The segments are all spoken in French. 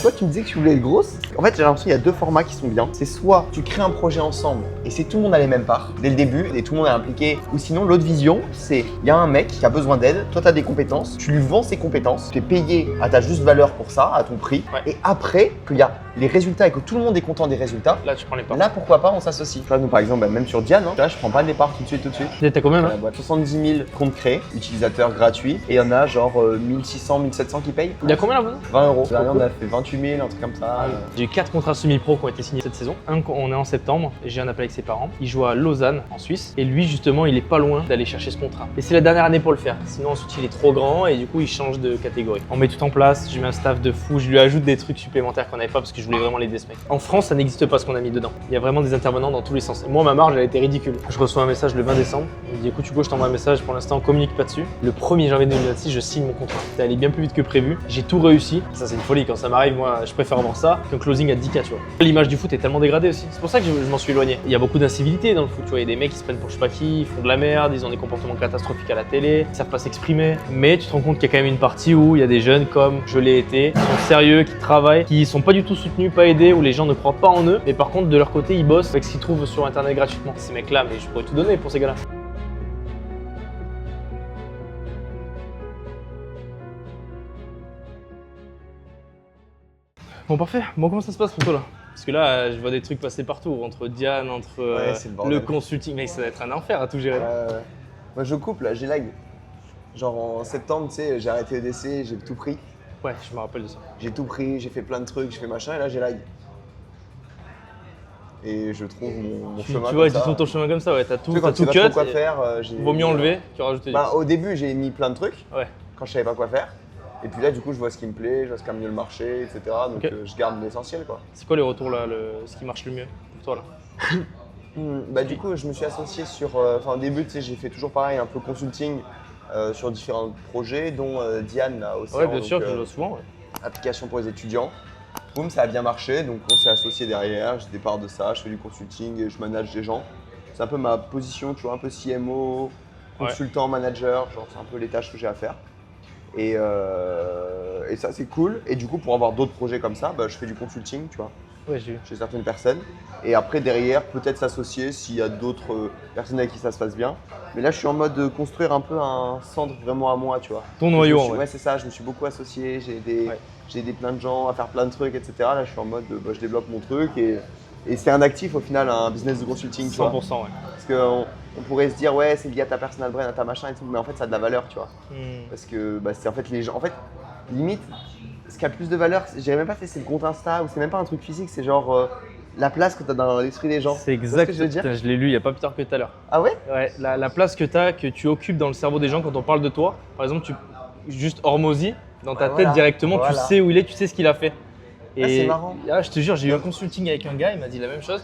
Toi, tu me disais que tu voulais être grosse. En fait, j'ai l'impression qu'il y a deux formats qui sont bien. C'est soit tu crées un projet ensemble et c'est tout le monde a les mêmes parts dès le début et tout le monde est impliqué. Ou sinon, l'autre vision, c'est il y a un mec qui a besoin d'aide, toi tu as des compétences, tu lui vends ses compétences, tu es payé à ta juste valeur pour ça, à ton prix. Ouais. Et après, qu'il y a les résultats et que tout le monde est content des résultats, Là, tu prends les parts. là pourquoi pas on s'associe. Tu vois, nous par exemple, même sur Diane, là, je prends pas les parts tout de suite. T'as combien La là? boîte. 70 000 comptes créés, utilisateurs gratuits, et il y en a genre 1600, 1700 qui payent. Il y a combien là maintenant? 20 euros. Là, Trop on a fait 28 000, un truc comme ça. J'ai eu 4 contrats semi-pro qui ont été signés cette saison. Un, on est en septembre, et j'ai un appel avec ses parents. Il joue à Lausanne, en Suisse, et lui justement, il est pas loin d'aller chercher ce contrat. Et c'est la dernière année pour le faire. Sinon ensuite, il est trop grand et du coup, il change de catégorie. On met tout en place, je mets un staff de fou, je lui ajoute des trucs supplémentaires qu'on n'avait pas parce que je voulais vraiment l'aider ce mec. En France, ça n'existe pas ce qu'on a mis dedans. Il y a vraiment des intervenants dans tous les sens. Et moi, ma marge, elle a été ridicule. Je reçois un message le 20 décembre. Il me dit écoute Hugo, je t'envoie un message. Pour l'instant, on communique pas dessus. Le 1er janvier 2026, je signe mon contrat. C'est allé bien plus vite que prévu. J'ai tout réussi. Ça, c'est une folie. Quand ça m'arrive, moi, je préfère avoir ça qu'un closing à 10K, tu vois. L'image du foot est tellement dégradée aussi. C'est pour ça que je m'en suis éloigné. Il y a beaucoup d'incivilité dans le foot, tu vois. Il y a des mecs qui se prennent pour je sais pas qui, ils font de la merde, ils ont des comportements catastrophiques à la télé, ils savent pas s'exprimer. Mais tu te rends compte qu'il y a quand même une partie où il y a des jeunes comme je l'ai été, qui sont sérieux, qui travaillent, qui sont pas du tout soutenus, pas aidés, où les gens ne croient pas en eux. Mais par contre, de leur côté, ils bossent avec ce qu'ils trouvent sur internet gratuitement. Ces mecs-là, mais je pourrais tout donner pour ces gars-là. Bon, parfait. Bon, comment ça se passe pour toi là? Parce que là, je vois des trucs passer partout, entre Diane, entre Ouais, c'est le bordel. le consulting. Mec, ça va être un enfer à tout gérer. Moi, je coupe là, j'ai lag. Genre en septembre, tu sais, j'ai arrêté EDC, j'ai tout pris. Ouais, je me rappelle de ça. J'ai tout pris, j'ai fait plein de trucs, j'ai fait machin, et là, j'ai lag. Et je trouve mon chemin Tu vois, comme tu ça. trouves ton chemin comme ça, ouais. T'as Tu tout, sais, quand t'as tu tout sais pas cut. trop quoi et faire, Vaut mieux enlever que rajouter. Bah, au début, j'ai mis plein de trucs Ouais. quand je savais pas quoi faire. Et puis là, du coup, je vois ce qui me plaît, je vois ce qui a mieux le marché, etc. Donc Ok. je garde l'essentiel, quoi. C'est quoi les retours là, ce qui marche le mieux pour toi là? Bah, du coup, je me suis associé sur. Enfin, au début, tu sais, j'ai fait toujours pareil, un peu consulting sur différents projets, dont Diane, là aussi. Ouais, bien sûr, je le vois souvent. Ouais. Application pour les étudiants. Boum, ça a bien marché, donc on s'est associé derrière, j'ai des parts de ça, je fais du consulting et je manage des gens. C'est un peu ma position, tu vois, un peu CMO, consultant, manager, genre c'est un peu les tâches que j'ai à faire. Et ça c'est cool, et du coup pour avoir d'autres projets comme ça, bah, je fais du consulting, tu vois, Ouais, j'ai vu. chez certaines personnes. Et après derrière, peut-être s'associer s'il y a d'autres personnes avec qui ça se passe bien. Mais là je suis en mode de construire un peu un centre vraiment à moi, tu vois. Ton noyau, Je me suis- ouais. Ouais, c'est ça, je me suis beaucoup associé, j'ai aidé plein de gens à faire plein de trucs, etc. Là, je suis en mode, bah, je développe mon truc et c'est un actif au final, un business de consulting, tu vois. 100%, ouais. Parce qu'on pourrait se dire, ouais, c'est lié à ta personal brand, à ta machin et tout, mais en fait, ça a de la valeur, tu vois. Parce que bah, c'est en fait les gens, en fait, limite, ce qui a le plus de valeur, je dirais même pas que c'est le compte Insta ou c'est même pas un truc physique, c'est genre la place que tu as dans l'esprit des gens. C'est Tu vois ce que exact. je veux dire. Putain, je l'ai lu il y a pas plus tard que tout à l'heure. Ah ouais? Ouais, la place que tu occupes dans le cerveau des gens quand on parle de toi. Par exemple, juste Hormozy, dans ta Ouais, tête voilà. directement, tu Voilà. sais où il est, tu sais ce qu'il a fait. Ah, c'est marrant. Ah, je te jure, j'ai eu un consulting avec un gars, il m'a dit la même chose.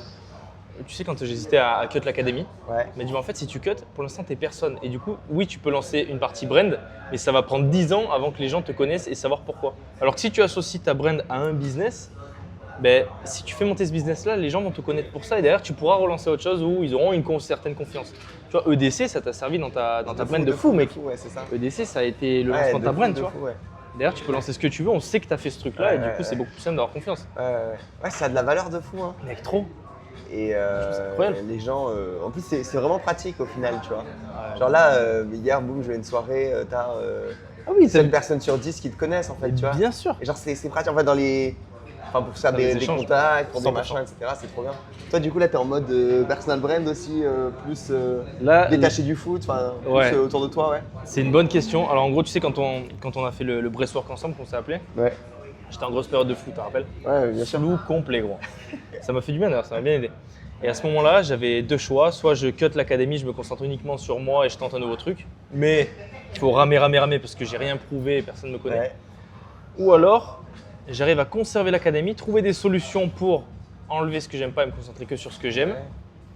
Tu sais, quand j'hésitais à cut l'académie, Ouais. il m'a dit mais en fait, si tu cut, pour l'instant, t'es personne. Et du coup, oui, tu peux lancer une partie brand, mais ça va prendre 10 ans avant que les gens te connaissent et savoir pourquoi. Alors que si tu associes ta brand à un business, ben, si tu fais monter ce business-là, les gens vont te connaître pour ça et derrière, tu pourras relancer autre chose où ils auront une certaine confiance. Tu vois, EDC, ça t'a servi dans ta brand de fou, mec. Ouais, c'est ça. EDC, ça a été le Ouais, lancement de ta fou, brand, de tu vois. fou, ouais. Derrière, tu peux lancer ce que tu veux, on sait que tu as fait ce truc-là et du coup, c'est beaucoup plus simple d'avoir confiance. Ouais, ça a de la valeur de fou, hein. Mec, trop. Et ça incroyable. les gens, en plus c'est vraiment pratique au final, tu vois. Genre là, hier, boum, je vais à une soirée, t'as Ah oui, 7 personnes sur 10 qui te connaissent en fait, tu vois. bien sûr. Et genre c'est pratique en fait dans les... Enfin pour faire Dans les des échanges. contacts, pour des 100%. machins, etc. C'est trop bien. Toi du coup là t'es en mode personal brand aussi, plus Là, détaché du foot, enfin Ouais. plus autour de toi, ouais. c'est une bonne question. Alors en gros, tu sais, quand on a fait le Breastwork ensemble, qu'on s'est appelé, Ouais, j'étais en grosse période de foot, tu te rappelles? ouais, bien sûr. Flou complet, gros. Ça m'a fait du bien d'ailleurs, ça m'a bien aidé. Et à ce moment-là, j'avais deux choix. Soit je cut l'académie, je me concentre uniquement sur moi et je tente un nouveau truc. Mais il faut ramer parce que j'ai rien prouvé et personne ne me connaît. Ouais. Ou alors, j'arrive à conserver l'académie, trouver des solutions pour enlever ce que j'aime pas et me concentrer que sur ce que j'aime,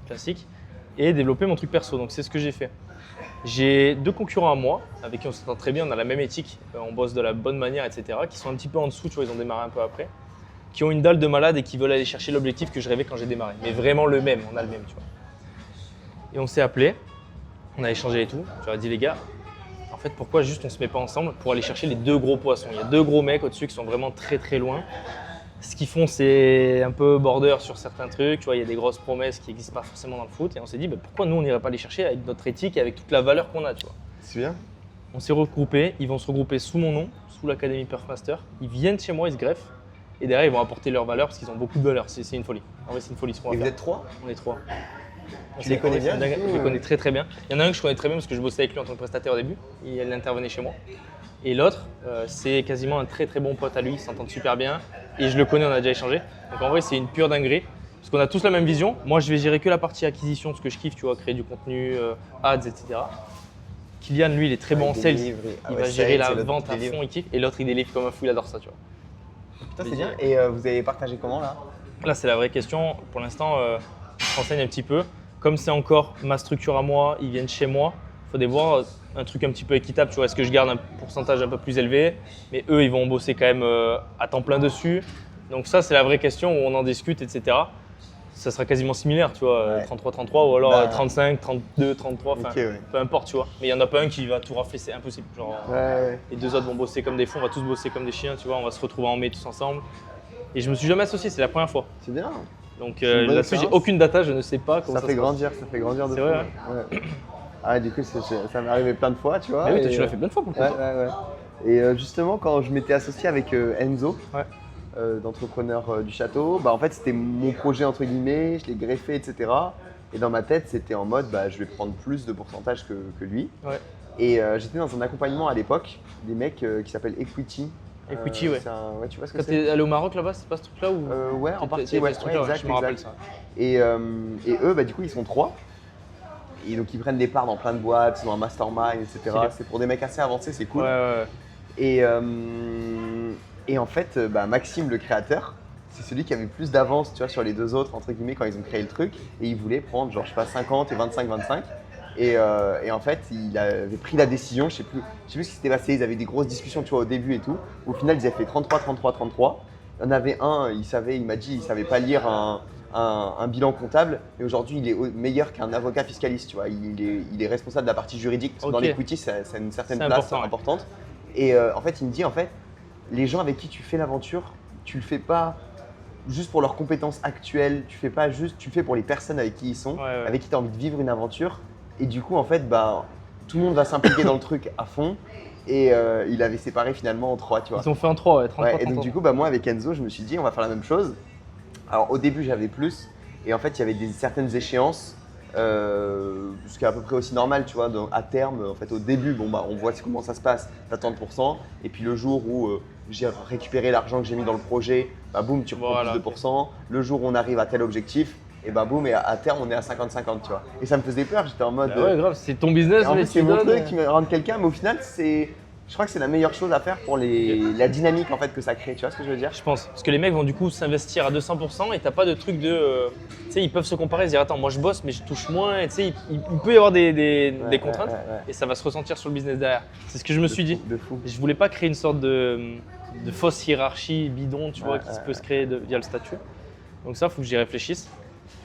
classique, et développer mon truc perso. Donc c'est ce que j'ai fait. J'ai deux concurrents à moi, avec qui on s'entend très bien, on a la même éthique, on bosse de la bonne manière, etc., qui sont un petit peu en dessous, tu vois, ils ont démarré un peu après, qui ont une dalle de malade et qui veulent aller chercher l'objectif que je rêvais quand j'ai démarré. Mais vraiment le même, on a le même, tu vois. Et on s'est appelé, on a échangé et tout. J'aurais dit les gars, en fait pourquoi juste on se met pas ensemble pour aller chercher les deux gros poissons. Il y a deux gros mecs au-dessus qui sont vraiment très très loin. Ce qu'ils font, c'est un peu border sur certains trucs. Tu vois, il y a des grosses promesses qui n'existent pas forcément dans le foot. Et on s'est dit, pourquoi nous, on n'irait pas les chercher avec notre éthique et avec toute la valeur qu'on a, tu vois. C'est bien. On s'est regroupés. Ils vont se regrouper sous mon nom, sous l'Académie Perfmaster. Ils viennent chez moi, ils se greffent. Et derrière, ils vont apporter leur valeur parce qu'ils ont beaucoup de valeur. C'est une folie. En vrai, c'est une folie ce qu'on va Et vous faire. êtes 3? On est 3. Tu les connais bien? Je les connais très très bien. Il y en a un que je connais très bien parce que je bossais avec lui en tant que prestataire au début. Il intervenait chez moi. Et l'autre, c'est quasiment un très très bon pote à lui, ils s'entendent super bien. Et je le connais, on a déjà échangé. Donc en vrai, c'est une pure dinguerie. Parce qu'on a tous la même vision. Moi, je vais gérer que la partie acquisition, ce que je kiffe, tu vois, créer du contenu, ads, etc. Kylian, lui, il est très bon en sales. Il va gérer la vente à fond, il kiffe. Et l'autre, il délivre comme un fou, il adore ça, tu vois. Putain, c'est bien. Et vous avez partagé comment là? Là, c'est la vraie question. Pour l'instant, je me renseigne un petit peu. Comme c'est encore ma structure à moi, ils viennent chez moi. Il faudrait voir un truc un petit peu équitable. Tu vois, est-ce que je garde un pourcentage un peu plus élevé? Mais eux, ils vont bosser quand même à temps plein dessus. Donc ça, c'est la vraie question où on en discute, etc. Ça sera quasiment similaire, tu vois, Ouais. 33-33 ou alors 35, 32, 33, enfin, ouais. peu importe, tu vois. Mais il n'y en a pas un qui va tout rafler, c'est impossible. Genre, Ouais. les deux autres vont bosser comme des fous, on va tous bosser comme des chiens, tu vois. On va se retrouver en mai tous ensemble. Et je me suis jamais associé, c'est la première fois. C'est bien. Donc C'est une bonne là-dessus, j'ai expérience. aucune data, je ne sais pas comment Ça ça fait se passe. grandir, ça fait grandir de C'est fou. vrai, Ouais. Ah, du coup, ça m'est arrivé plein de fois, tu vois. Mais oui, et, toi, tu l'as fait plein de fois pour le coup. Ouais, ouais, ouais. Et justement, quand je m'étais associé avec Enzo, Ouais. d'entrepreneur du château, bah en fait, c'était mon projet entre guillemets, je l'ai greffé, etc. Et dans ma tête, c'était en mode, bah, je vais prendre plus de pourcentage que lui. Ouais. Et j'étais dans un accompagnement à l'époque, des mecs qui s'appellent Equity. Equity, ouais. Ouais, tu vois ce que Quand c'est? t'es allé au Maroc là-bas, c'est pas ce truc-là ou Ouais, en T'as partie, fait ouais, ce truc-là, exact, je me rappelle exact. ça. Et eux, bah, du coup, ils sont 3. Et donc, ils prennent des parts dans plein de boîtes, ils ont un mastermind, etc. Stylé. C'est pour des mecs assez avancés, c'est cool. Ouais, ouais, ouais. Et en fait, bah, Maxime, le créateur, c'est celui qui avait plus d'avance, tu vois, sur les deux autres, entre guillemets, quand ils ont créé le truc. Et il voulait prendre, genre, je sais pas, 50 et 25-25. Et en fait, il avait pris la décision, je sais plus ce qui s'était passé, ils avaient des grosses discussions, tu vois, au début et tout. Au final, ils avaient fait 33, 33, 33. Il y en avait un, il m'a dit, il savait pas lire un bilan comptable. Et aujourd'hui, il est meilleur qu'un avocat fiscaliste, tu vois. Il est responsable de la partie juridique. Parce que dans Ok. l'equity, ça a une certaine C'est place important, ouais. importante. Et en fait, il me dit, en fait, les gens avec qui tu fais l'aventure, tu le fais pas juste pour leurs compétences actuelles, tu fais pas juste, tu le fais pour les personnes avec qui ils sont, Ouais, ouais. avec qui tu as envie de vivre une aventure. Et du coup, en fait, bah, tout le monde va s'impliquer dans le truc à fond. Et il avait séparé finalement en 3, tu vois. Ils ont fait en 3, ouais, 33, Ouais, et donc 33. du coup, bah, moi avec Enzo, je me suis dit, on va faire la même chose. Alors au début, j'avais plus. Et en fait, il y avait certaines échéances, ce qui est à peu près aussi normal, tu vois. Donc, à terme, en fait, au début, bon, bah, on voit comment ça se passe, tu as tant de pourcents. Et puis le jour où j'ai récupéré l'argent que j'ai mis dans le projet, bah, boum, tu reprends Voilà, plus de pourcents. Le jour où on arrive à tel objectif, et bah boum, et à terme, on est à 50-50, tu vois. Et ça me faisait peur, j'étais en mode… Bah ouais, grave, c'est ton business, en mais fait, c'est tu mon donnes. truc qui me rend quelqu'un, mais au final, je crois que c'est la meilleure chose à faire pour la dynamique en fait que ça crée. Tu vois ce que je veux dire? Je pense. Parce que les mecs vont du coup s'investir à 200% et t'as pas de truc de. Tu sais, ils peuvent se comparer et se dire attends, moi je bosse mais je touche moins. Et tu sais, il peut y avoir des contraintes Ouais. et ça va se ressentir sur le business derrière. C'est ce que je me suis dit. De fou. Je voulais pas créer une sorte de fausse hiérarchie bidon, tu vois, Ouais, qui peut se créer via le statut. Donc ça, faut que j'y réfléchisse.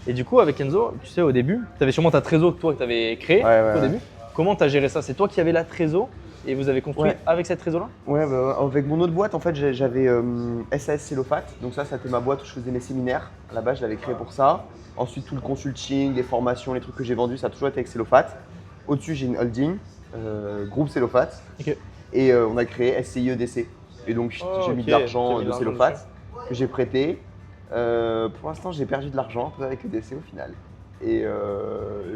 Et du coup, avec Enzo, tu sais, au début, tu avais sûrement ta trésor que toi que tu avais créée au début. Comment tu as géré ça? C'est toi qui avais la trésor et vous avez construit avec cette trésor-là? Ouais, bah, avec mon autre boîte, en fait, j'avais SAS Cellophat. Donc ça, c'était ma boîte où je faisais mes séminaires. À la base, je l'avais créé pour ça. Ensuite, tout le consulting, les formations, les trucs que j'ai vendus, ça a toujours été avec Cellophat. Au-dessus, j'ai une holding, groupe Cellophat. Ok. Et on a créé SCI-EDC. Et donc, j'ai mis de l'argent de Cellophat que j'ai prêté. Pour l'instant, j'ai perdu de l'argent un peu avec EDC au final. Et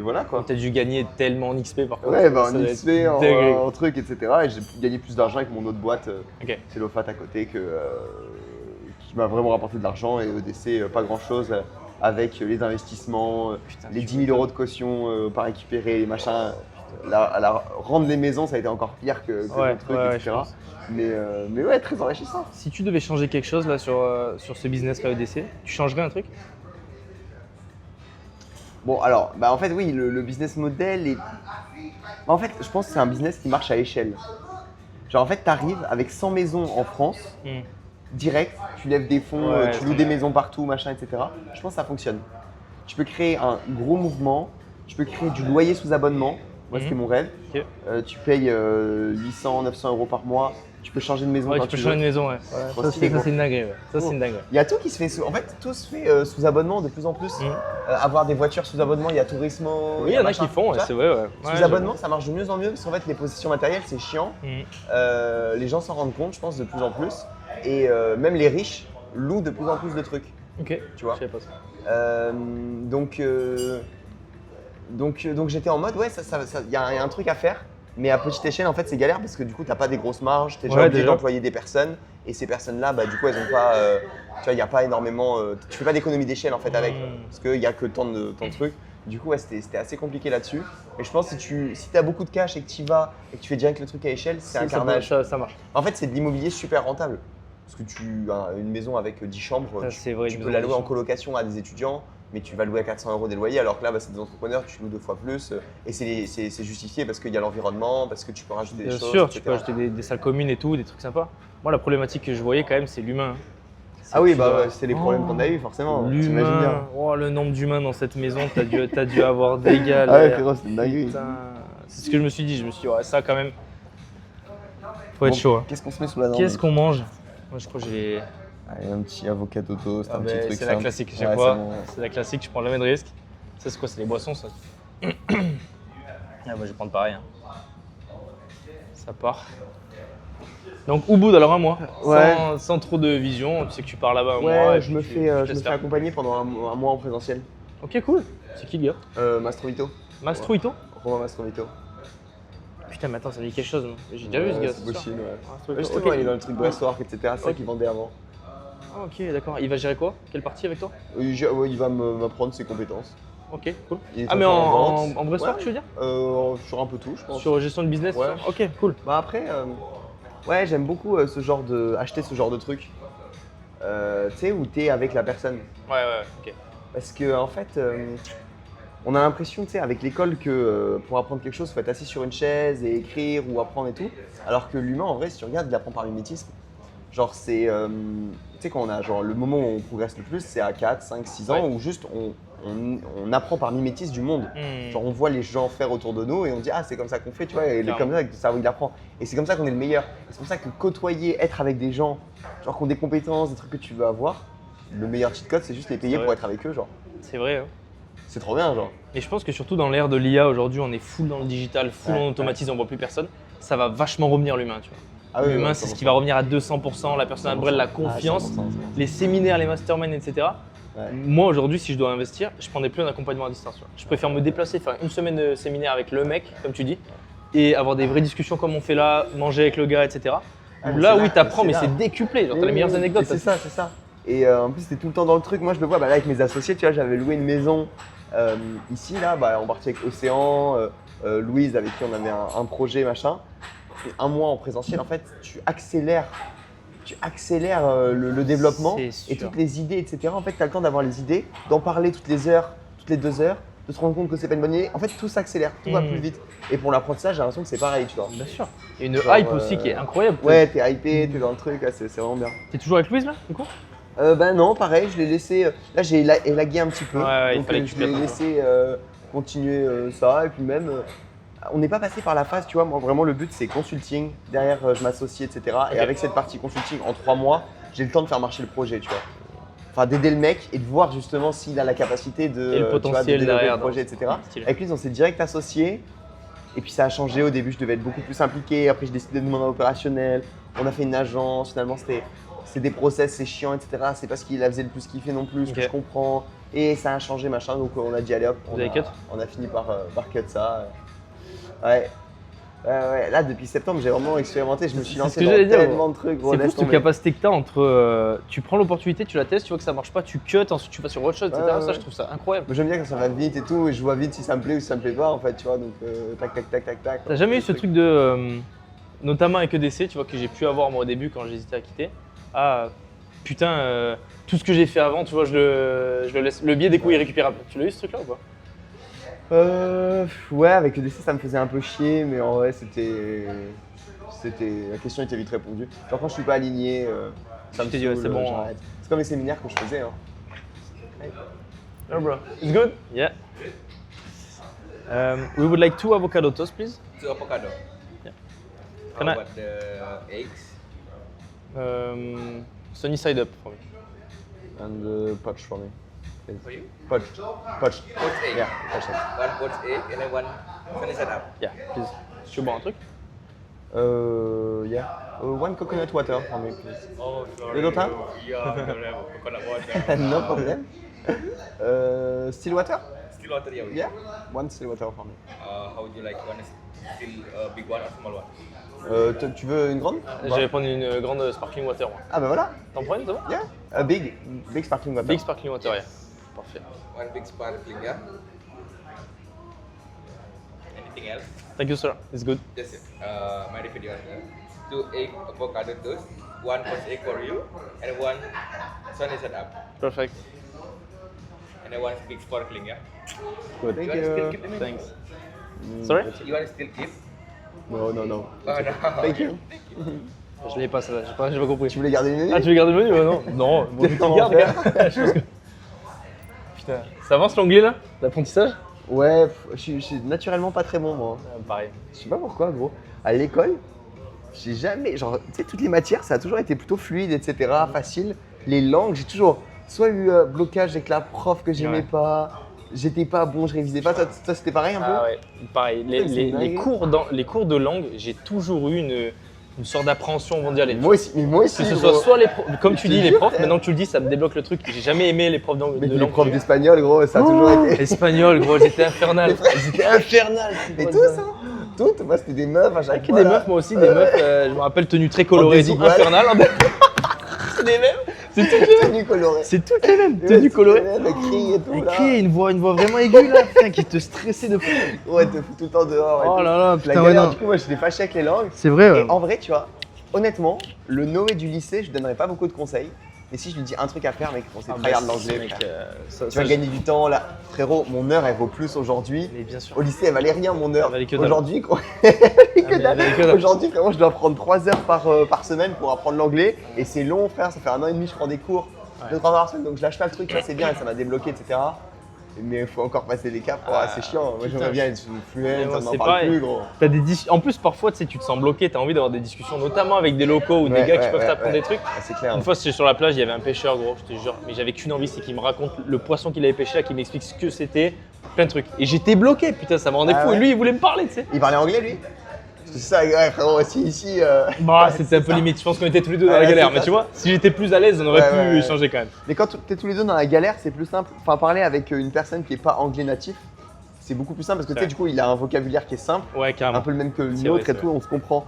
voilà quoi. Tu as dû gagner tellement en XP par contre. Ouais, bah, Ça en doit XP, être dingue. en truc, etc. Et j'ai gagné plus d'argent avec mon autre boîte, Ok. Cellophat à côté, qui m'a vraiment rapporté de l'argent. Et EDC, pas grand chose avec les investissements, Putain, les tu 10 000 euros de caution pas récupérés, les machins. Rendre les maisons, ça a été encore pire que le truc, je etc. pense. Mais ouais, très enrichissant. Si tu devais changer quelque chose là sur ce business là EDC, tu changerais un truc? Bon, alors, bah en fait, oui, le business model est. En fait, je pense que c'est un business qui marche à échelle. Genre, en fait, tu arrives avec 100 maisons en France, direct, tu lèves des fonds, Ouais, tu loues des maisons partout, machin, etc. Je pense que ça fonctionne. Tu peux créer un gros mouvement, tu peux créer du loyer sous abonnement. Moi, c'était mon rêve. Ok. Tu payes 800, 900 euros par mois Tu peux changer de maison Ouais, quand tu peux tu changer de veux. maison, ouais. Trop Ça, stylé, c'est une dinguerie, ouais. Ça, c'est une dinguerie. Il y a tout qui se fait en fait, tout se fait sous abonnement de plus en plus. Avoir des voitures sous abonnement, il y a Turismo. Oui, il y en a machin. qui font, Tu vois, c'est vrai, ouais. Sous Ouais, abonnement, ça marche de mieux en mieux parce qu'en fait, les possessions matérielles, c'est chiant. Les gens s'en rendent compte, je pense, de plus en plus. Et même les riches louent de plus en plus de trucs. Ok, Tu vois. je savais pas ça. Donc j'étais en mode, ouais, il y a un truc à faire. Mais à petite échelle, en fait, c'est galère parce que du coup, t'as pas des grosses marges, t'es déjà obligé d'employer des personnes. Et ces personnes-là, bah, du coup, elles ont pas. Tu vois, il n'y a pas énormément. Tu fais pas d'économie d'échelle en fait avec. Parce qu'il n'y a que tant de trucs. Du coup, ouais, c'était assez compliqué là-dessus. Et je pense que si tu as beaucoup de cash et que tu y vas et que tu fais direct le truc à échelle, c'est un carnage. Ça marche. En fait, c'est de l'immobilier super rentable. Parce que tu as une maison avec 10 chambres, tu peux la louer en colocation à des étudiants, mais tu vas louer à 400 € des loyers, alors que là, bah, c'est des entrepreneurs, tu loues 2 fois plus. Et c'est justifié parce qu'il y a l'environnement, parce que tu peux rajouter des choses. Bien sûr, etc. tu peux acheter des salles communes et tout, des trucs sympas. Moi, la problématique que je voyais quand même, c'est l'humain. Ah oui, bah c'est les problèmes qu'on a eu forcément. T'imagines bien. L'humain, oh, le nombre d'humains dans cette maison, t'as dû avoir des galères. Ah ouais, frérot, c'est une dinguerie. Putain. C'est ce que je me suis dit. Je me suis dit, ouais, ça quand même, faut être chaud. Hein. Qu'est-ce qu'on se met sous la dent? Qu'est-ce qu'on mange? Moi, je crois que j'ai. Allez, un petit avocado toast, un petit truc. C'est la classique, chaque fois. C'est la classique, je prends jamais de risque. Ça, c'est quoi? C'est les boissons, ça. Ah, moi, je vais prendre pareil. Hein. Ça part. Donc, Ubud, alors un mois, sans trop de vision. Tu sais que tu pars là-bas un mois. Ouais, je me fais accompagner pendant un mois en présentiel. Ok, cool. C'est qui le gars? Mastrovito. Mastrovito? Romain Mastrovito. Putain, mais attends, ça dit quelque chose. J'ai déjà vu ce gars. C'est possible, ouais. Mastrovito. Justement, Ok. il est dans le truc Breastwork, etc. C'est ça qu'il vendait avant. Ah, ok, d'accord. Il va gérer quoi? Quelle partie avec toi? Il va m'apprendre ses compétences. Ok, cool. Il est Ah, mais en en Breastwork, tu veux dire? Sur un peu tout, je pense. Sur gestion de business? Ouais. Tout ça. Ok, cool. Bah après, ouais, j'aime beaucoup acheter ce genre de truc. Tu sais, où t'es avec la personne. Ouais, ok. Parce que en fait, on a l'impression, tu sais, avec l'école que pour apprendre quelque chose, il faut être assis sur une chaise et écrire ou apprendre et tout. Alors que l'humain, en vrai, si tu regardes, il apprend par mimétisme. Genre, c'est, tu sais, quand on a genre le moment où on progresse le plus, c'est à 4, 5, 6 ans, où juste on apprend par mimétisme du monde. Genre, on voit les gens faire autour de nous et on dit, ah, c'est comme ça qu'on fait, tu vois, et comme ça, le cerveau il apprend. Et c'est comme ça qu'on est le meilleur. Et c'est pour ça que côtoyer, être avec des gens, genre, qui ont des compétences, des trucs que tu veux avoir, le meilleur cheat code, c'est juste les payer pour être avec eux, genre. C'est vrai. Hein. C'est trop bien, genre. Et je pense que surtout dans l'ère de l'IA aujourd'hui, on est full dans le digital, full en automatisé, on voit plus personne. Ça va vachement revenir l'humain, tu vois. Ah oui, l'humain, c'est ce qui va revenir à 200%, la personne brûle la confiance, 100%. les séminaires, les masterminds, etc. Ouais. Moi aujourd'hui, si je dois investir, je prendrais plus un accompagnement à distance. Tu vois. Je préfère me déplacer, faire une semaine de séminaire avec le mec, comme tu dis, et avoir des vraies discussions comme on fait là, manger avec le gars, etc. Là, oui, t'apprends, mais c'est décuplé. Genre, t'as les meilleures anecdotes. C'est ça, c'est ça. Et en plus, t'es tout le temps dans le truc. Moi, je le vois là avec mes associés. Tu vois, j'avais loué une maison ici, là, on partait avec Océan, Louise, avec qui on avait un projet, machin. Et un mois en présentiel, en fait, tu accélères le développement et toutes les idées, etc. En fait, tu as le temps d'avoir les idées, d'en parler toutes les heures, toutes les 2 heures, de te rendre compte que c'est pas une bonne idée. En fait, tout s'accélère, tout va plus vite. Et pour l'apprentissage, j'ai l'impression que c'est pareil, tu vois. Bien sûr. Il y a une hype aussi qui est incroyable. Ouais, t'es hypé, t'es dans le truc, c'est vraiment bien. T'es toujours avec Louise là, du coup? Ben non, pareil, je l'ai laissé. Là, j'ai élagué un petit peu. Ouais, donc je l'ai laissé continuer ça. Et puis même, on n'est pas passé par la phase, tu vois. Moi, vraiment, le but, c'est consulting. Derrière, je m'associe, etc. Et avec cette partie consulting, en 3 mois, j'ai le temps de faire marcher le projet, tu vois. Enfin, d'aider le mec et de voir justement s'il a la capacité de, et le potentiel de développer derrière, le projet, etc. Avec lui, on s'est direct associé. Et puis ça a changé. Au début, je devais être beaucoup plus impliqué. Après, j'ai décidé de demander un opérationnel. On a fait une agence. Finalement, c'est des process, c'est chiant, etc. C'est pas ce qu'il a faisait le plus kiffer non plus, ce que je comprends. Et ça a changé, machin. Donc on a dit, allez hop, on a fini par cut ça. Ouais. Là, depuis septembre, j'ai vraiment expérimenté. Je me suis lancé dans tellement de trucs. C'est fou cette capacité que tu as entre. Tu prends l'opportunité, tu la testes, tu vois que ça marche pas, tu cut, ensuite tu vas sur autre chose, etc. Ça, je trouve ça incroyable. J'aime bien quand ça va vite et tout. Et je vois vite si ça me plaît ou si ça me plaît pas, en fait, tu vois. Donc, tac. T'as jamais eu ce truc de. Notamment avec EDC, tu vois, que j'ai pu avoir moi au début quand j'hésitais à quitter. Ah, putain, tout ce que j'ai fait avant, tu vois, je le laisse. Le billet des coups irrécupérable. Tu l'as eu ce truc là ou pas? Ouais, avec le décès, ça me faisait un peu chier, mais en vrai, la question était vite répondue. Genre quand je suis pas aligné, ça me saoule, c'est bon. J'arrête. C'est comme les séminaires que je faisais. Hein. Hey. Oh, bro. It's good? Yeah. We would like 2 avocado toast, please. 2 avocado. Yeah. Can I- What the eggs? Sunny side up for me. And poached for me. For you? Poached. Poached egg. Yeah, poached. One poached egg and then one sunny side up. Yeah, please. Tu veux boire un truc? Yeah. One coconut water for me, please. Oh, sorry. You don't have? Yeah, don't have coconut water. No problem. Still water? Still water, yeah. Yeah. One still water for me. How would you like? One is still big one or small one? Tu veux une grande? Je vais prendre une grande sparkling water. Moi. Ah bah voilà. T'en prends une, c'est bon? Yeah. A big sparkling water. Big sparkling water, yeah. Parfait. One big sparkling, yeah. Anything else? Thank you, sir. It's good. Just my repeat your order. 2 egg avocado toast, 1 poached egg for you, and 1 sunny side up, Perfect. and then 1 big sparkling, yeah. Good. You Thank want to still you. keep the menu? Thanks. Sorry? You want to still keep? No. Oh no. Thank you. Je l'ai pas, celle-là. J'ai pas compris. Tu voulais garder le menu? Ah, tu veux garder le menu? Non. Non. Bon, tu Comment gardes, faire gars. Je pense que- Putain. Ça avance l'anglais là? L'apprentissage? Ouais, je suis naturellement pas très bon moi. Pareil. Je sais pas pourquoi gros. À l'école, j'ai jamais, genre, tu sais, toutes les matières, ça a toujours été plutôt fluide, etc., facile. Les langues, j'ai toujours soit eu blocage avec la prof que j'aimais Ouais. pas, j'étais pas bon, je révisais pas. Toi, c'était pareil un peu? Ah ouais, pareil. Putain, c'est Les cours de langue, j'ai toujours eu une sorte d'appréhension mondiale. Moi aussi, mais moi aussi. Que ce gros. soit les profs, comme tu Je te dis, les jure, profs, maintenant que tu le dis, ça me débloque le truc. J'ai jamais aimé les profs Mais de les langue. profs d'espagnol, gros, ça a toujours été. Espagnol, gros, j'étais infernal. J'étais infernal. Et tous, hein? Toutes, moi c'était des meufs à chaque Que fois. des là. meufs, moi aussi, des meufs, je me rappelle, tenues très colorées et tout, désigual. infernal. C'est les mêmes. C'est toutes les mêmes. Tenue colorée. C'est toutes les mêmes, Ouais, tenues c'est colorées. les mêmes, elles crient et tout. Elle là. crie, une voix vraiment aiguë là, putain, qui te stressait de fou. Ouais, te fout tout le temps dehors. et Oh tout. là là, La putain, ouais, galère, non. du coup, moi j'étais fâché avec les langues. C'est vrai, Et en vrai, tu vois, honnêtement, le Noé du lycée, je lui donnerais pas beaucoup de conseils. Mais si je lui dis un truc à faire, mec, on sait tryhard l'anglais. frère. Tu vas gagner du temps là. Frérot, mon heure elle vaut plus aujourd'hui. Mais bien sûr. Au lycée, elle valait rien mon heure. Elle valait que dalle. Aujourd'hui, quoi. Ah, mais elle valait que dalle. Aujourd'hui, frérot, je dois prendre 3 heures par semaine pour apprendre l'anglais. Et c'est long, frère. Ça fait 1 an et demi que je prends des cours. 2-3 fois par semaine. Donc je lâche pas le truc, ça c'est bien et ça m'a débloqué, etc. Mais il faut encore passer les caps. Ah, C'est chiant. Moi putain. j'aimerais bien être Mais fluent, moi, on n'en c'est parle pareil. plus, gros. T'as en plus, parfois, tu sais, tu te sens bloqué, t'as envie d'avoir des discussions, notamment avec des locaux ou des Ouais, gars qui ouais, peuvent ouais, t'apprendre ouais. des trucs. Ah, c'est clair. Une fois, c'était sur la plage, il y avait un pêcheur, gros, je te jure. Mais j'avais qu'une envie, c'est qu'il me raconte le poisson qu'il avait pêché, là, qu'il m'explique ce que c'était, plein de trucs. Et j'étais bloqué, putain, ça me rendait Ah fou. ouais. Et lui, il voulait me parler, tu sais. Il parlait anglais lui? Parce que c'est ça, ouais, frérot, ici. Bah, c'était un peu limite. Je pense qu'on était tous les deux dans Ouais, la galère. c'est Mais ça. tu vois, si j'étais plus à l'aise, on aurait Ouais, pu ouais, ouais. échanger quand même. Mais quand t'es tous les deux dans la galère, c'est plus simple. Enfin, parler avec une personne qui est pas anglais natif, c'est beaucoup plus simple parce que tu sais, Ouais. du coup, il a un vocabulaire qui est simple, Ouais, carrément. un peu le même que le C'est nôtre vrai, et c'est tout, on se comprend.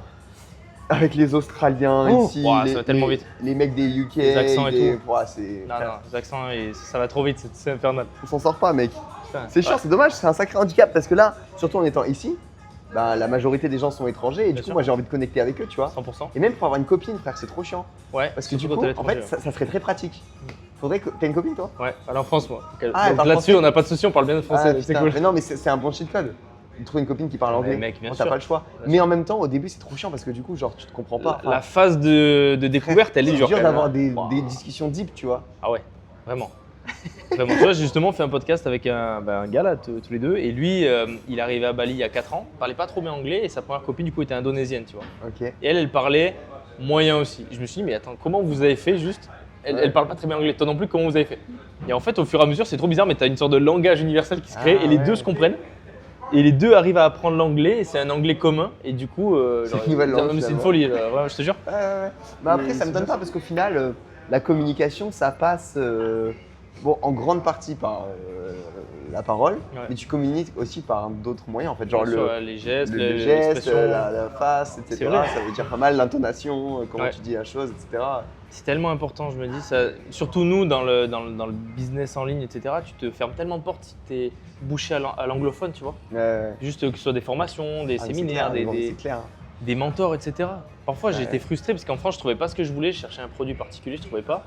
Avec les Australiens Oh, ici, ouah, ça va tellement vite. les mecs des UK, Les accents et des- tout. ouah, c'est. Non, non, les accents, et ça va trop vite, c'est infernal. On s'en sort pas, mec. Putain. C'est chiant, c'est dommage, c'est un sacré handicap parce que là, surtout en étant ici, bah, la majorité des gens sont étrangers et Bien du coup, sûr. moi j'ai envie de connecter avec eux, tu vois. 100%. Et même pour avoir une copine, frère, c'est trop chiant. Ouais, Parce que du surtout coup, quand t'es à en fait, l'étranger, ça serait très pratique. Faudrait que. T'as une copine toi? ouais. Elle est en France, moi. Donc, Ah, elle donc parle là-dessus, français. on n'a pas de souci, on parle bien de français, Ah, c'est putain. cool. Mais non, mais c'est un bon cheat code. De trouver une copine qui parle Mais anglais. mec, bien Bon, t'as sûr. pas le choix. Bien Mais en même temps, au début, c'est trop chiant parce que du coup, genre, tu te comprends pas. La phase de découverte, elle est c'est dure. dur quand même, d'avoir hein. des Waouh. discussions deep, tu vois. Ah ouais, vraiment. Vraiment. Tu vois, j'ai justement fait un podcast avec un gars là, tous les deux, et lui, il est arrivé à Bali il y a 4 ans, il parlait pas trop bien anglais, et sa première copine, du coup, était indonésienne, tu vois. Ok. Et elle parlait moyen aussi. Je me suis dit, mais attends, comment vous avez fait juste elle parle pas très bien anglais, toi non plus, comment vous avez fait? Et en fait, au fur et à mesure, c'est trop bizarre, mais tu as une sorte de langage universel qui se crée, Ah et les ouais. deux se comprennent. Et les deux arrivent à apprendre l'anglais, et c'est un anglais commun, et du coup, C'est une nouvelle langue, c'est une finalement. folie, là, vraiment, je te jure. Ouais, ouais, ouais. Mais après, Et ça me c'est donne bien pas parce qu'au final, la communication, ça passe bon, en grande partie par la parole, Ouais. mais tu communiques aussi par d'autres moyens en fait. Genre Bien sûr, les gestes, le geste, l'expression. la face, etc. C'est vrai. Ça veut dire pas mal l'intonation, comment Ouais. tu dis la chose, etc. C'est tellement important, je me dis. Ça, surtout nous, dans le business en ligne, etc., tu te fermes tellement de portes si tu es bouché à l'anglophone, tu vois. Ouais. Juste que ce soit des formations, des Ah, mais séminaires, c'est clair, mais bon, c'est clair. des mentors, etc. Parfois, Ouais. j'ai été frustré parce qu'en France, je trouvais pas ce que je voulais. Je cherchais un produit particulier, je trouvais pas.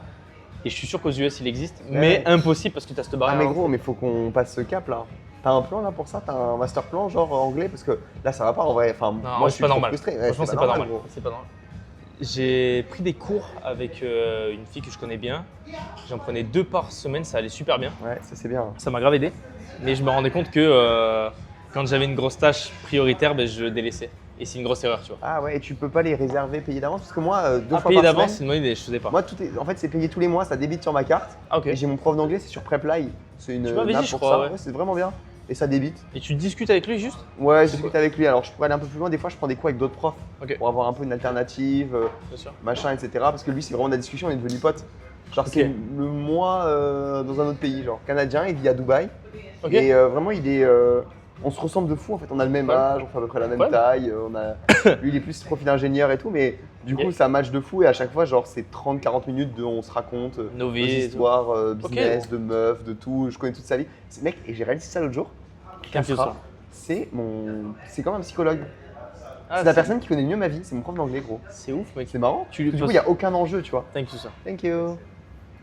Et je suis sûr qu'aux US, il existe, mais impossible parce que tu as cette Ah barrière. mais gros, mais faut qu'on passe ce cap là. T'as un plan là pour ça? T'as un master plan genre anglais? Parce que là ça va pas en vrai. Enfin, moi je suis c'est pas trop normal. frustré. Ouais, Franchement, c'est pas normal. gros. C'est pas normal. J'ai pris des cours avec une fille que je connais bien. J'en prenais 2 par semaine, ça allait super bien. Ouais, ça c'est bien. Ça m'a grave aidé. Mais je me rendais compte que quand j'avais une grosse tâche prioritaire, ben, je délaissais. Et c'est une grosse erreur, tu vois. Ah ouais, et tu peux pas les réserver, payer d'avance? Parce que moi, 2 fois Payer par d'avance, c'est semaine, une bonne idée, je faisais pas. moi, en fait, c'est payé tous les mois, ça débite sur ma carte. Ah, ok. Et j'ai mon prof d'anglais, c'est sur Preply. C'est une Tu m'avais app dit, je pour crois, ça. ouais. C'est vraiment bien. Et ça débite. Et tu discutes avec lui juste? Ouais, je discute avec lui. Alors, je pourrais aller un peu plus loin. Des fois, je prends des cours avec d'autres profs Ok, pour avoir un peu une alternative, bien sûr. machin, etc. Parce que lui, c'est vraiment de la discussion, on est devenus potes. Genre, Ok. c'est le mois dans un autre pays, genre canadien, il vit à Dubaï. Ok. Et vraiment, on se ressemble de fou en fait. On a le même Ouais. âge, on fait à peu près la même Ouais. taille. Lui, il est plus profil d'ingénieur et tout, mais du coup, Ok. ça match de fou. Et à chaque fois, genre, c'est 30-40 minutes de on se raconte Nos nos vies. et tout. histoires, business, de meufs, de tout. Je connais toute sa vie. Mec, et j'ai réalisé ça l'autre jour. Qu'est-ce que Kafra, c'est c'est comme un psychologue. Ah, c'est la personne qui connaît mieux ma vie. C'est mon prof d'anglais, gros. C'est ouf, mec. C'est marrant. Tu lui Du coup, il n'y a aucun enjeu, tu vois. Thank you, ça. Thank you.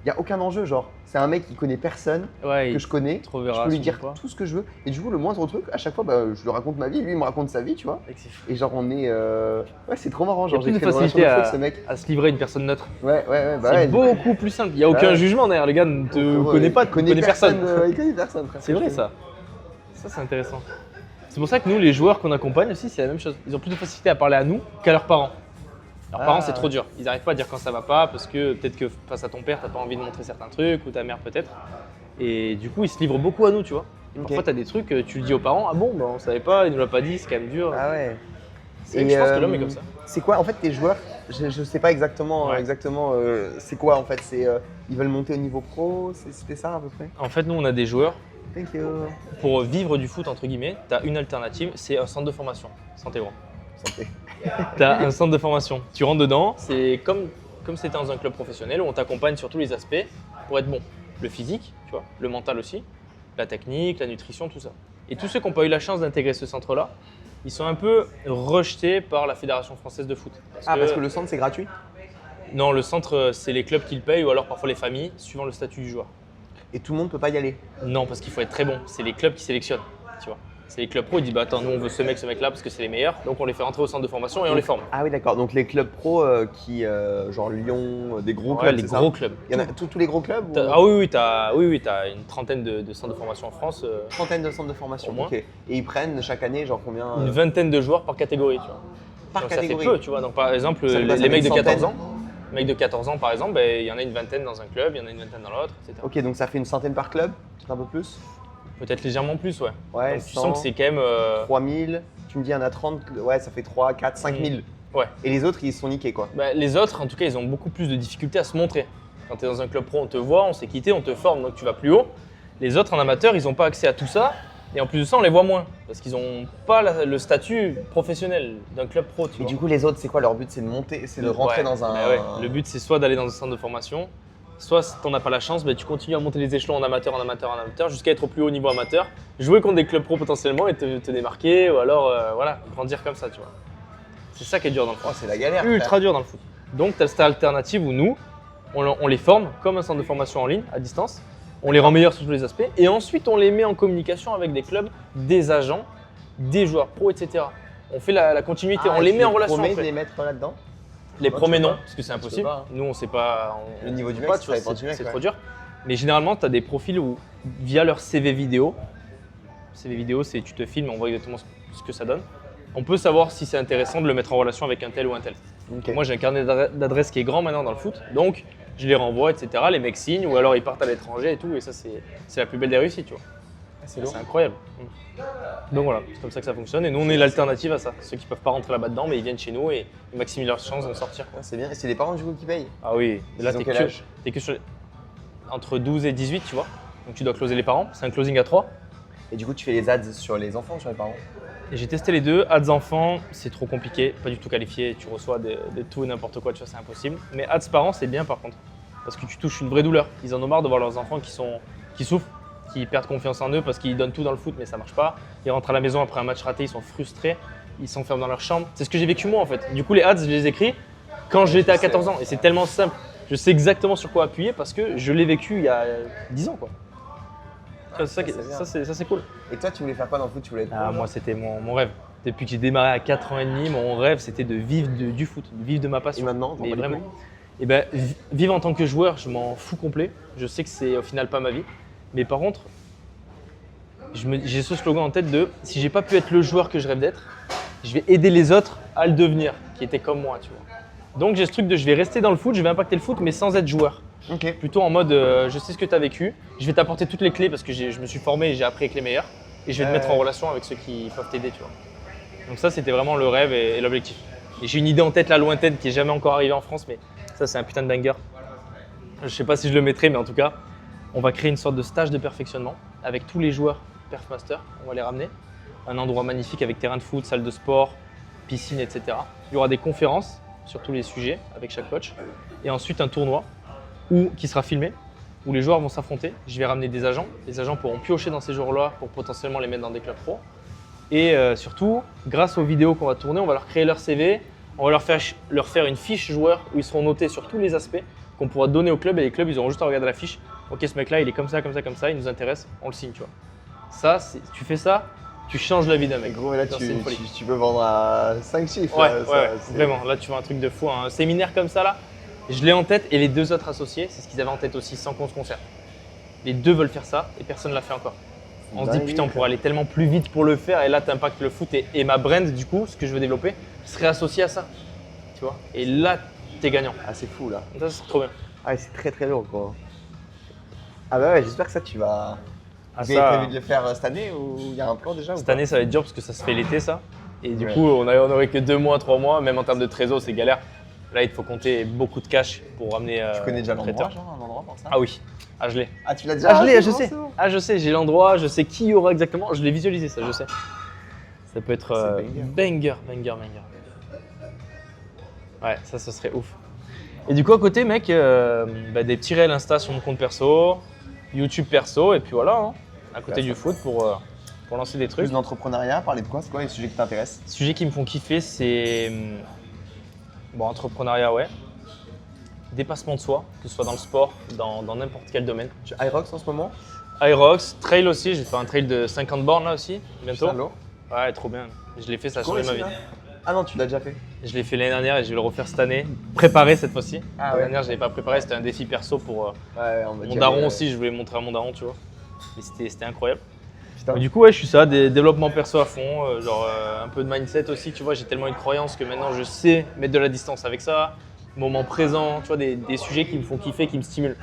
Il n'y a aucun enjeu, genre. C'est un mec qui connaît personne, Ouais, que je connais. te Je reverra peux lui sûrement dire pas. tout ce que je veux. Et du coup, le moindre truc, à chaque fois, bah, je lui raconte ma vie, lui, il me raconte sa vie, tu vois. Mec, c'est fou. Et genre, on est. Ouais, c'est trop marrant. Il y a Genre, plus j'ai de créé une relation facilité de fou avec ce mec. à se livrer à une personne neutre. Ouais, bah C'est ouais. beaucoup plus simple. Il n'y a aucun Ouais. jugement derrière. Le gars ne te Ouais, connaît pas, il tu connais personne. Il connaît personne, frère. C'est vrai, ça. Ça, c'est intéressant. C'est pour ça que nous, les joueurs qu'on accompagne aussi, c'est la même chose. Ils ont plus de facilité à parler à nous qu'à leurs parents. Leurs Ah. parents, c'est trop dur. Ils n'arrivent pas à dire quand ça va pas parce que peut-être que face à ton père, t'as pas envie de montrer certains trucs ou ta mère peut-être. Et du coup, ils se livrent beaucoup à nous, tu vois. Et Ok. parfois, tu as des trucs, tu le dis aux parents, ah bon, bah, on savait pas, il nous l'a pas dit, c'est quand même dur. Ah ouais. Et je pense que l'homme est comme ça. C'est quoi en fait tes joueurs? Je sais pas exactement, Ouais. c'est quoi en fait? Ils veulent monter au niveau pro, c'était ça à peu près? En fait, nous, on a des joueurs. Thank you. Pour vivre du foot, entre guillemets, tu as une alternative, c'est un centre de formation. Santé, gros. Santé. Tu as un centre de formation. Tu rentres dedans, c'est comme si tu étais dans un club professionnel où on t'accompagne sur tous les aspects pour être bon. Le physique, tu vois, le mental aussi, la technique, la nutrition, tout ça. Et tous ceux qui n'ont pas eu la chance d'intégrer ce centre-là, ils sont un peu rejetés par la Fédération française de foot. Parce que le centre c'est gratuit? Non, le centre, c'est les clubs qui le payent ou alors parfois les familles, suivant le statut du joueur. Et tout le monde peut pas y aller? Non, parce qu'il faut être très bon. C'est les clubs qui sélectionnent, tu vois. C'est les clubs pro, ils disent bah attends, nous on veut ce mec-là parce que c'est les meilleurs, donc on les fait rentrer au centre de formation et on les forme. Ah oui d'accord, donc les clubs pro genre Lyon, des gros Ouais, clubs, les c'est ça? gros clubs. Il y en a tous les gros clubs? Ou... Ah oui, t'as une trentaine de centres de formation en France, Trentaine de centres de formation, Au moins. ok. Et ils prennent chaque année genre combien? une vingtaine de joueurs par catégorie, tu vois. Par Donc catégorie? Ça fait peu, tu vois. Donc par exemple, Ça fait quoi, ça les fait mecs de une 14 centaine ans, les mecs de 14 ans par exemple, ben, il y en a une vingtaine dans un club, il y en a une vingtaine dans l'autre, etc. Ok, donc ça fait une centaine par club? Peut-être un peu plus? Peut-être légèrement plus, ouais. Ouais, Donc tu sens que c'est quand même. 3000, tu me dis il y en a 30, ouais ça fait 3, 4, 5000. Ouais. Et les autres ils se sont niqués quoi? Bah, les autres, en tout cas, ils ont beaucoup plus de difficultés à se montrer. Quand tu es dans un club pro, on te voit, on s'est quitté, on te forme, donc tu vas plus haut. Les autres en amateur, ils n'ont pas accès à tout ça. Et en plus de ça, on les voit moins. Parce qu'ils n'ont pas le statut professionnel d'un club pro. Tu Et vois. du coup les autres c'est quoi leur but? C'est de monter, c'est de rentrer Ouais, dans un... bah ouais. Le but, c'est soit d'aller dans un centre de formation, soit si tu n'en as pas la chance, bah, tu continues à monter les échelons en amateur, jusqu'à être au plus haut niveau amateur, jouer contre des clubs pro potentiellement et te démarquer, ou alors voilà, grandir comme ça, tu vois. C'est ça qui est dur dans le foot. Oh, c'est la galère. Ultra frère. dur dans le foot. Donc, tu as cette alternative où nous, on les forme comme un centre de formation en ligne, à distance. On les rend meilleurs sur tous les aspects. Et ensuite, on les met en communication avec des clubs, des agents, des joueurs pro, etc. On fait la continuité, Ah, on et les tu met en relation. promets entre de eux. les mettre là-dedans? Les Non, promets tu peux non, pas. parce que c'est Tu peux impossible. pas, hein. Nous, on sait pas. Le niveau du peut mec, pas, ça tu vois, dépend du mec, c'est ouais. trop dur. Mais généralement, tu as des profils où, via leur CV vidéo, CV vidéo, c'est tu te filmes, on voit exactement ce que ça donne. On peut savoir si c'est intéressant de le mettre en relation avec un tel ou un tel. Ok. Moi, j'ai un carnet d'adresses qui est grand maintenant dans le foot, donc je les renvoie, etc. Les mecs signent ou alors ils partent à l'étranger et tout, et ça, c'est la plus belle des réussites, tu vois. c'est lourd. C'est incroyable. Donc voilà, c'est comme ça que ça fonctionne. Et nous, on est l'alternative à ça. Ceux qui peuvent pas rentrer là-bas dedans, mais ils viennent chez nous et ils maximisent leurs chances d'en sortir. Ouais, c'est bien. Et c'est les parents du coup qui payent? Ah oui, et là, Ils ont t'es quel âge? que sur entre 12 et 18, tu vois. Donc tu dois closer les parents. C'est un closing à 3. Et du coup tu fais les ads sur les enfants, sur les parents? Et j'ai testé les deux. Ads enfants, c'est trop compliqué, pas du tout qualifié. Tu reçois de tout et n'importe quoi, tu vois, c'est impossible. Mais ads parents, c'est bien par contre. Parce que tu touches une vraie douleur. Ils en ont marre de voir leurs enfants qui souffrent, qui perdent confiance en eux parce qu'ils donnent tout dans le foot, mais ça marche pas. Ils rentrent à la maison après un match raté, ils sont frustrés, ils s'enferment dans leur chambre. C'est ce que j'ai vécu moi en fait. Du coup, les ads, je les écris quand j'étais à 14 ans. Et c'est tellement simple. Je sais exactement sur quoi appuyer parce que je l'ai vécu il y a 10 ans, quoi. Tu vois, c'est bien. ça, c'est cool. Et toi tu voulais faire quoi dans le foot? Tu voulais être pro, Moi, genre? c'était mon rêve. Depuis que j'ai démarré à 4 ans et demi, mon rêve, c'était de vivre du foot, de vivre de ma Et passion. maintenant, Mais vraiment. Et ben, vivre en tant que joueur, je m'en fous complet. Je sais que c'est au final pas ma vie. Mais par contre, j'ai ce slogan en tête de si j'ai pas pu être le joueur que je rêve d'être, je vais aider les autres à le devenir, qui étaient comme moi, tu vois. Donc j'ai ce truc de je vais rester dans le foot, je vais impacter le foot, mais sans être joueur. Ok. Plutôt en mode je sais ce que tu as vécu, je vais t'apporter toutes les clés parce que je me suis formé et j'ai appris avec les meilleurs. Et je vais te mettre en relation avec ceux qui peuvent t'aider, tu vois. Donc ça, c'était vraiment le rêve et l'objectif. Et j'ai une idée en tête là lointaine qui est jamais encore arrivée en France, mais ça c'est un putain de banger. Je sais pas si je le mettrai, mais en tout cas, on va créer une sorte de stage de perfectionnement avec tous les joueurs Perfmaster. On va les ramener. Un endroit magnifique avec terrain de foot, salle de sport, piscine, etc. Il y aura des conférences sur tous les sujets avec chaque coach. Et ensuite un tournoi qui sera filmé, où les joueurs vont s'affronter. Je vais ramener des agents. Les agents pourront piocher dans ces joueurs-là pour potentiellement les mettre dans des clubs pro. Et surtout, grâce aux vidéos qu'on va tourner, on va leur créer leur CV. On va leur faire une fiche joueur où ils seront notés sur tous les aspects qu'on pourra donner au club. Et les clubs, ils auront juste à regarder la fiche. Ok, ce mec-là, il est comme ça, comme ça, comme ça, il nous intéresse, on le signe, tu vois. Ça, tu fais ça, tu changes la vie d'un mec. Gros, là, tu peux vendre à 5 chiffres. Ouais, là, ouais, vraiment. Là, tu vois un truc de fou. Un séminaire comme ça, là, je l'ai en tête. Et les deux autres associés, c'est ce qu'ils avaient en tête aussi, sans qu'on se concerte. Les deux veulent faire ça et personne ne l'a fait encore. On se dit, putain, on pourrait aller tellement plus vite pour le faire. Et là, tu impactes le foot et ma brand, du coup, ce que je veux développer, serait associé à ça. Tu vois. Et là, t'es gagnant. Ah, c'est fou, là. Ça, c'est trop bien. Ah, c'est très, très lourd, quoi. Ah bah ouais, j'espère que ça, tu vas… Ah, Vous avez prévu de le faire cette année ou il y a un plan déjà Cette année, ça va être dur parce que ça se fait l'été, ça. Et du Ouais. coup, on aurait que 2 mois, 3 mois. Même en termes de trésor, c'est galère. Là, il faut compter beaucoup de cash pour ramener. Tu connais déjà l'endroit, traiteur. genre un endroit pour ça? Ah oui, ah je l'ai. Ah, tu l'as déjà? Ah je l'ai, c'est je bon, sais. c'est bon. Ah je sais, j'ai l'endroit, je sais qui y aura exactement. Je l'ai visualisé, ça, je sais. Ça peut être C'est banger. Ouais, ça, ce serait ouf. Et du coup, à côté, mec, des petits réels Insta sur mon compte perso, YouTube perso, et puis voilà, hein, à côté du foot pour lancer des trucs. Plus d'entrepreneuriat, parler de quoi? C'est quoi les sujets qui t'intéressent? Les sujets qui me font kiffer, c'est entrepreneuriat, ouais. Dépassement de soi, que ce soit dans le sport, dans n'importe quel domaine. Tu Irox en ce moment? Aerox, trail aussi, j'ai fait un trail de 50 bornes là aussi, bientôt. Putain, lourd. Ouais, trop bien. Je l'ai fait, ça a Cours changé ma ici, vie. là? Ah non, tu l'as déjà fait. Je l'ai fait l'année dernière et je vais le refaire cette année. Préparé cette fois-ci. Ah L'année ouais. dernière, je l'avais pas préparé, c'était un défi perso pour Ouais, on va mon dire, daron aussi, je voulais montrer à mon daron, tu vois. Et c'était incroyable. Putain. Et du coup, ouais, je suis ça, des développements perso à fond, un peu de mindset aussi, tu vois. J'ai tellement une croyance que maintenant je sais mettre de la distance avec ça. Moment présent, tu vois, des sujets qui me font kiffer, qui me stimulent.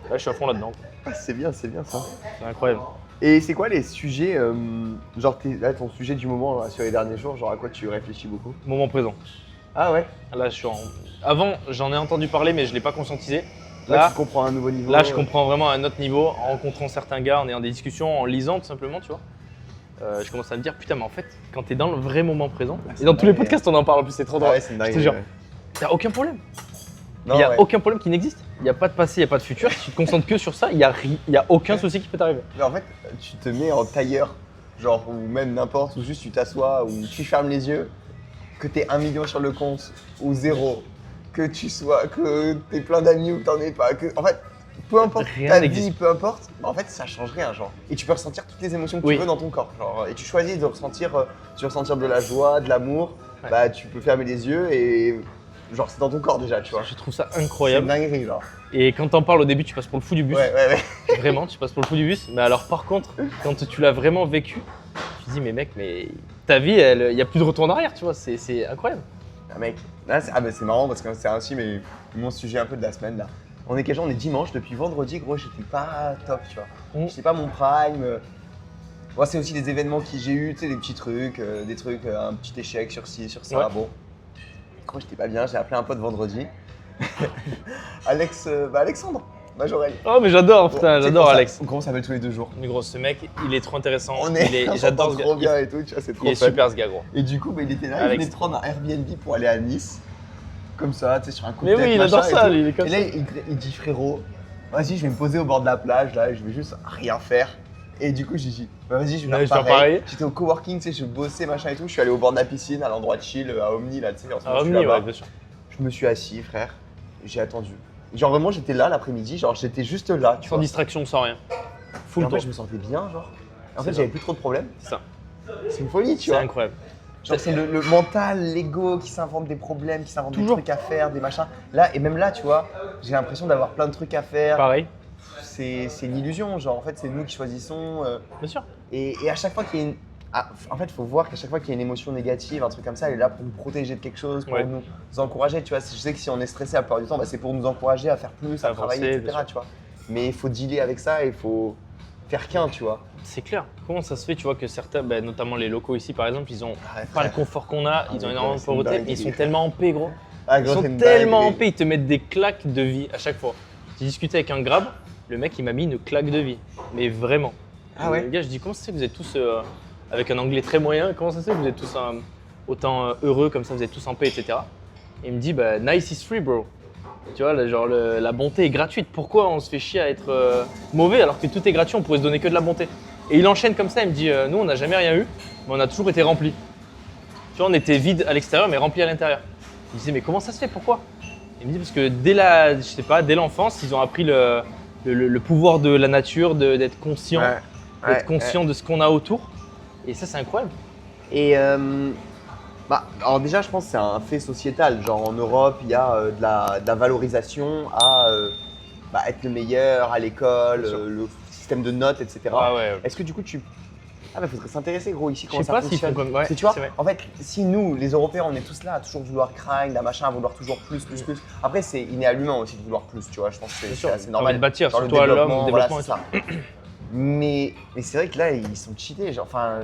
Là, je suis à fond là-dedans. Ah, c'est bien ça. C'est incroyable. Et c'est quoi les sujets, genre là, ton sujet du moment là, sur les derniers jours, genre à quoi tu réfléchis beaucoup? Moment présent. Ah ouais. Là, je suis Avant, j'en ai entendu parler, mais je ne l'ai pas conscientisé. Là, tu comprends un nouveau niveau. Là, je comprends vraiment à un autre niveau, en rencontrant certains gars, en ayant des discussions, en lisant tout simplement, tu vois. Je commence à me dire, putain, mais en fait, quand tu es dans le vrai moment présent, et dans tous les podcasts, on en parle en plus, c'est trop Ah drôle. ouais, c'est une dinguerie, Je te jure, ouais. il n'y a aucun problème. Non, Il n'y a ouais. aucun problème qui n'existe. Il n'y a pas de passé, il n'y a pas de futur. Si tu te concentres que sur ça, il n'y a aucun souci qui peut t'arriver. Mais en fait, tu te mets en tailleur, genre, ou même n'importe, ou juste tu t'assois, ou tu fermes les yeux, que t'aies 1 million sur le compte, ou 0, que t'aies plein d'amis ou que t'en aies pas, en fait, peu importe Rien ta n'existe. vie, peu importe, en fait, ça change rien, genre. Et tu peux ressentir toutes les émotions que Oui. tu veux dans ton corps, genre. Et tu choisis de ressentir, de la joie, de l'amour, Ouais. bah tu peux fermer les yeux et, genre, c'est dans ton corps déjà, tu vois. Je trouve ça C'est une incroyable. dinguerie, genre. Et quand t'en parles au début, tu passes pour le fou du bus. Ouais. Vraiment, tu passes pour le fou du bus. Mais alors, par contre, quand tu l'as vraiment vécu, tu te dis, mais mec, mais ta vie, il n'y a plus de retour en arrière, tu vois. C'est incroyable. Ah mec, là c'est marrant parce que c'est aussi mon sujet un peu de la semaine là. On est quel jour? On est dimanche, depuis vendredi gros j'étais pas top tu vois. J'étais pas mon prime. Moi c'est aussi des événements que j'ai eu, tu sais des petits trucs, un petit échec sur ci, sur ça, Ouais. bon. Gros j'étais pas bien, j'ai appelé un pote vendredi. Alexandre, Majorel. Oh, mais j'adore, putain, Bon, j'adore Alex. Gros on s'appelle tous les 2 jours. Mais gros, ce mec, il est trop intéressant. On J'adore ce trop gars. bien et tout, tu vois, c'est trop Il est fun. super ce gars, gros. Et du coup, il était là, il Alex. venait de prendre un Airbnb pour aller à Nice. Comme ça, tu sais, sur un coup Mais de tête, oui, il machin adore et ça, tout. lui, il est comme Et là, il dit frérot, vas-y, je vais me poser au bord de la plage, là, et je vais juste rien faire. Et du coup, j'ai dit, bah, vas-y, je vais Ouais, faire je vais faire pareil. pareil. J'étais au coworking, tu sais, je bossais, machin et tout. Je suis allé au bord de la piscine, à l'endroit de chill, à Omni, là, tu sais, en ce moment, Ah, je suis Omni, là-bas. ouais, bien sûr. Je me suis assis, frère, j'ai attendu. Genre, vraiment, j'étais là l'après-midi, genre, j'étais juste là, tu Sans vois. distraction, sans rien. Et Full en fait, temps. je me sentais bien, genre. En C'est fait, ça. j'avais plus trop de problèmes. C'est ça. C'est une folie, tu C'est vois. incroyable. Genre c'est le mental, l'ego qui s'invente des problèmes, qui s'invente des Toujours. trucs à faire, des machins. Là, et même là, tu vois, j'ai l'impression d'avoir plein de trucs à faire. Pareil, C'est une illusion, genre en fait c'est nous qui choisissons. bien sûr. Et à chaque fois qu'il y a en fait, il faut voir qu'à chaque fois qu'il y a une émotion négative, un truc comme ça, elle est là pour nous protéger de quelque chose, pour Ouais. nous encourager. Tu vois, je sais que si on est stressé la plupart du temps, c'est pour nous encourager à faire plus, à À travailler, avancer, etc. bien sûr. Tu vois. Mais il faut dealer avec ça et il faut faire qu'un, tu vois. C'est clair. Comment ça se fait, tu vois, que certains, notamment les locaux ici par exemple, ils ont Ouais, pas le frère. confort qu'on a, ils ont mais énormément de c'est une pauvreté, dinguerie. ils sont tellement en paix, gros. Ah, Ils gros, sont c'est une tellement en dinguerie. paix, ils te mettent des claques de vie à chaque fois. J'ai discuté avec un grab, le mec il m'a mis une claque de vie, mais vraiment. Ah ouais. Le gars, je dis comment ça se fait que vous êtes tous, avec un anglais très moyen, comment ça se fait que vous êtes tous autant heureux comme ça, vous êtes tous en paix, etc. Et il me dit, bah, nice is free, bro. Tu vois, là, genre la bonté est gratuite. Pourquoi on se fait chier à être mauvais alors que tout est gratuit, on pourrait se donner que de la bonté. Et il enchaîne comme ça, il me dit, nous on n'a jamais rien eu, mais on a toujours été remplis. Tu vois, on était vide à l'extérieur, mais rempli à l'intérieur. Je disais, mais comment ça se fait, pourquoi? Il me dit, parce que dès l'enfance, ils ont appris le pouvoir de la nature, d'être conscient, d'être conscient de ce qu'on a autour. Et ça, c'est incroyable. Et alors déjà, je pense que c'est un fait sociétal. Genre en Europe, il y a de la valorisation à être le meilleur à l'école, Bien sûr. le système de notes, etc. Ah ouais. Est-ce que du coup, faudrait s'intéresser, gros, ici, Je comment sais ça pas s'ils fonctionne. font comme. Ouais, Parce que tu vois, c'est vrai. en fait, si nous, les Européens, on est tous là à toujours vouloir grind, à machin, à vouloir toujours plus. Après, c'est inné à l'humain aussi de vouloir plus, tu vois. Je pense que Bien c'est sûr, assez t'as envie normal. de bâtir, Genre le surtout à l'homme, développement, le voilà, développement c'est ça. Mais c'est vrai que là, ils sont cheatés. Genre, enfin,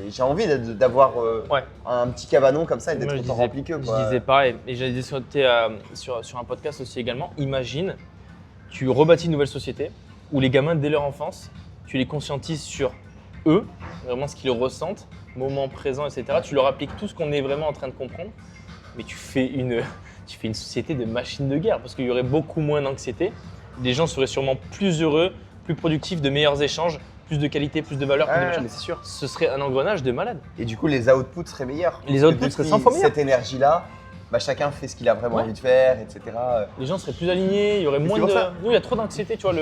j'ai envie d'avoir Ouais. un petit cabanon comme ça et d'être Moi, je autant disais- rempli qu'eux, quoi. Je disais pareil, et j'avais discuté sur un podcast aussi également. Imagine, tu rebâtis une nouvelle société où les gamins, dès leur enfance, tu les conscientises sur eux, vraiment ce qu'ils ressentent, moment présent, etc. Tu leur appliques tout ce qu'on est vraiment en train de comprendre, mais tu fais une société de machines de guerre parce qu'il y aurait beaucoup moins d'anxiété. Les gens seraient sûrement plus heureux, plus productifs, de meilleurs échanges, plus de qualité, plus de valeur, plus de Ouais, machin. mais c'est sûr. Ce serait un engrenage de malade. Et du coup, les outputs seraient meilleurs. Les Parce que outputs seraient depuis 100 fois meilleurs. Cette énergie-là, chacun fait ce qu'il a vraiment Ouais. envie de faire, etc. Les gens seraient plus alignés, il y aurait Mais moins c'est de. pour ça. Nous, il y a trop d'anxiété, tu vois.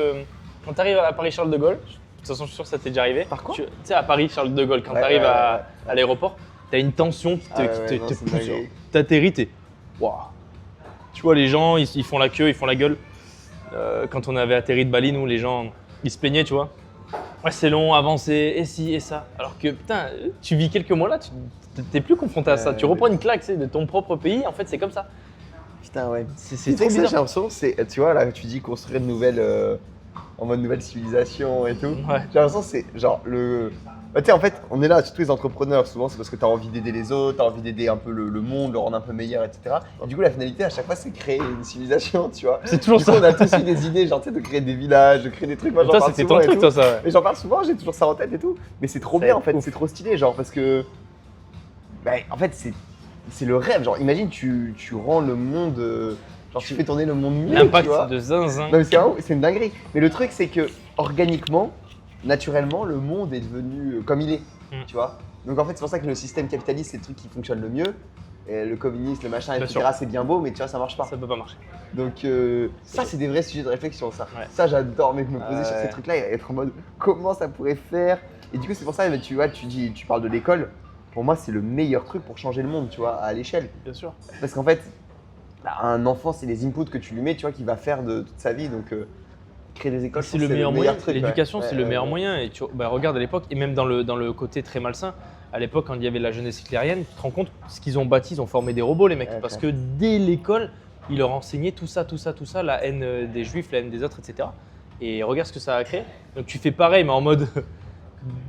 Quand tu arrives à Paris-Charles de Gaulle, de toute façon, je suis sûr que ça t'est déjà arrivé. Par quoi Tu sais, à Paris-Charles de Gaulle, quand Ouais, tu arrives ouais, à l'aéroport, tu as une tension qui te, Ah ouais, qui te- ouais, non, te c'est pousse. une dinguerie. T'atterris, t'es. Waouh! Tu vois, les gens, ils font la queue, ils font la gueule. Quand on avait atterri de Bali, nous, les gens, ils se plaignaient, tu vois. Ouais, c'est long, avancer, et ci, et ça. Alors que, putain, tu vis quelques mois là, tu t'es plus confronté à ça. Tu reprends une claque, c'est de ton propre pays, en fait, c'est comme ça. Putain, ouais. C'est Tu sais trop que ça, j'ai bizarre. l'impression, tu vois, là, tu dis construire une nouvelle, en mode nouvelle civilisation et tout. Ouais. J'ai l'impression que c'est genre tu sais, en fait, on est là, surtout les entrepreneurs, souvent c'est parce que tu as envie d'aider les autres, tu as envie d'aider un peu le monde, le rendre un peu meilleur, etc. Et du coup, la finalité à chaque fois, c'est créer une civilisation, tu vois. C'est toujours Du coup, ça. on a tous eu des idées, genre, tu sais, de créer des villages, de créer des trucs. Moi, j'en Toi, parle c'était souvent ton et truc, tout. toi, ça. Ouais. Mais j'en parle souvent, j'ai toujours ça en tête et tout. Mais c'est trop C'est bien, en fait, ouf. c'est trop stylé, genre, parce que. En fait, c'est le rêve. Genre, imagine, tu rends le monde. Genre, tu fais tourner le monde mieux. tu L'impact vois. de zinzin. Non, mais c'est une dinguerie. Mais le truc, c'est que organiquement, naturellement, le monde est devenu comme il est. Mm. Tu vois. Donc en fait, c'est pour ça que le système capitaliste, c'est le truc qui fonctionne le mieux. Et le communisme, le machin, Bien etc., sûr. c'est bien beau, mais tu vois, ça marche pas. Ça peut pas marcher. Donc ça, c'est des vrais sujets de réflexion, ça. Ouais. Ça, j'adore mec, me poser sur Ouais. ces trucs-là et être en mode comment ça pourrait faire. Et du coup, c'est pour ça, mais tu vois, tu parles de l'école. Pour moi, c'est le meilleur truc pour changer le monde, tu vois, à l'échelle. Bien sûr. Parce qu'en fait, un enfant, c'est les inputs que tu lui mets, tu vois, qu'il va faire de toute sa vie. Donc, créer des écoles, C'est je le pense que meilleur moyen. truc. L'éducation, ouais. c'est le meilleur moyen. Et regarde à l'époque, et même dans le côté très malsain, à l'époque, quand il y avait la jeunesse hitlérienne, tu te rends compte, ce qu'ils ont bâti, ils ont formé des robots, les mecs. Ouais, parce clair. que dès l'école, ils leur enseignaient tout ça, la haine des juifs, la haine des autres, etc. Et regarde ce que ça a créé. Donc tu fais pareil, mais en mode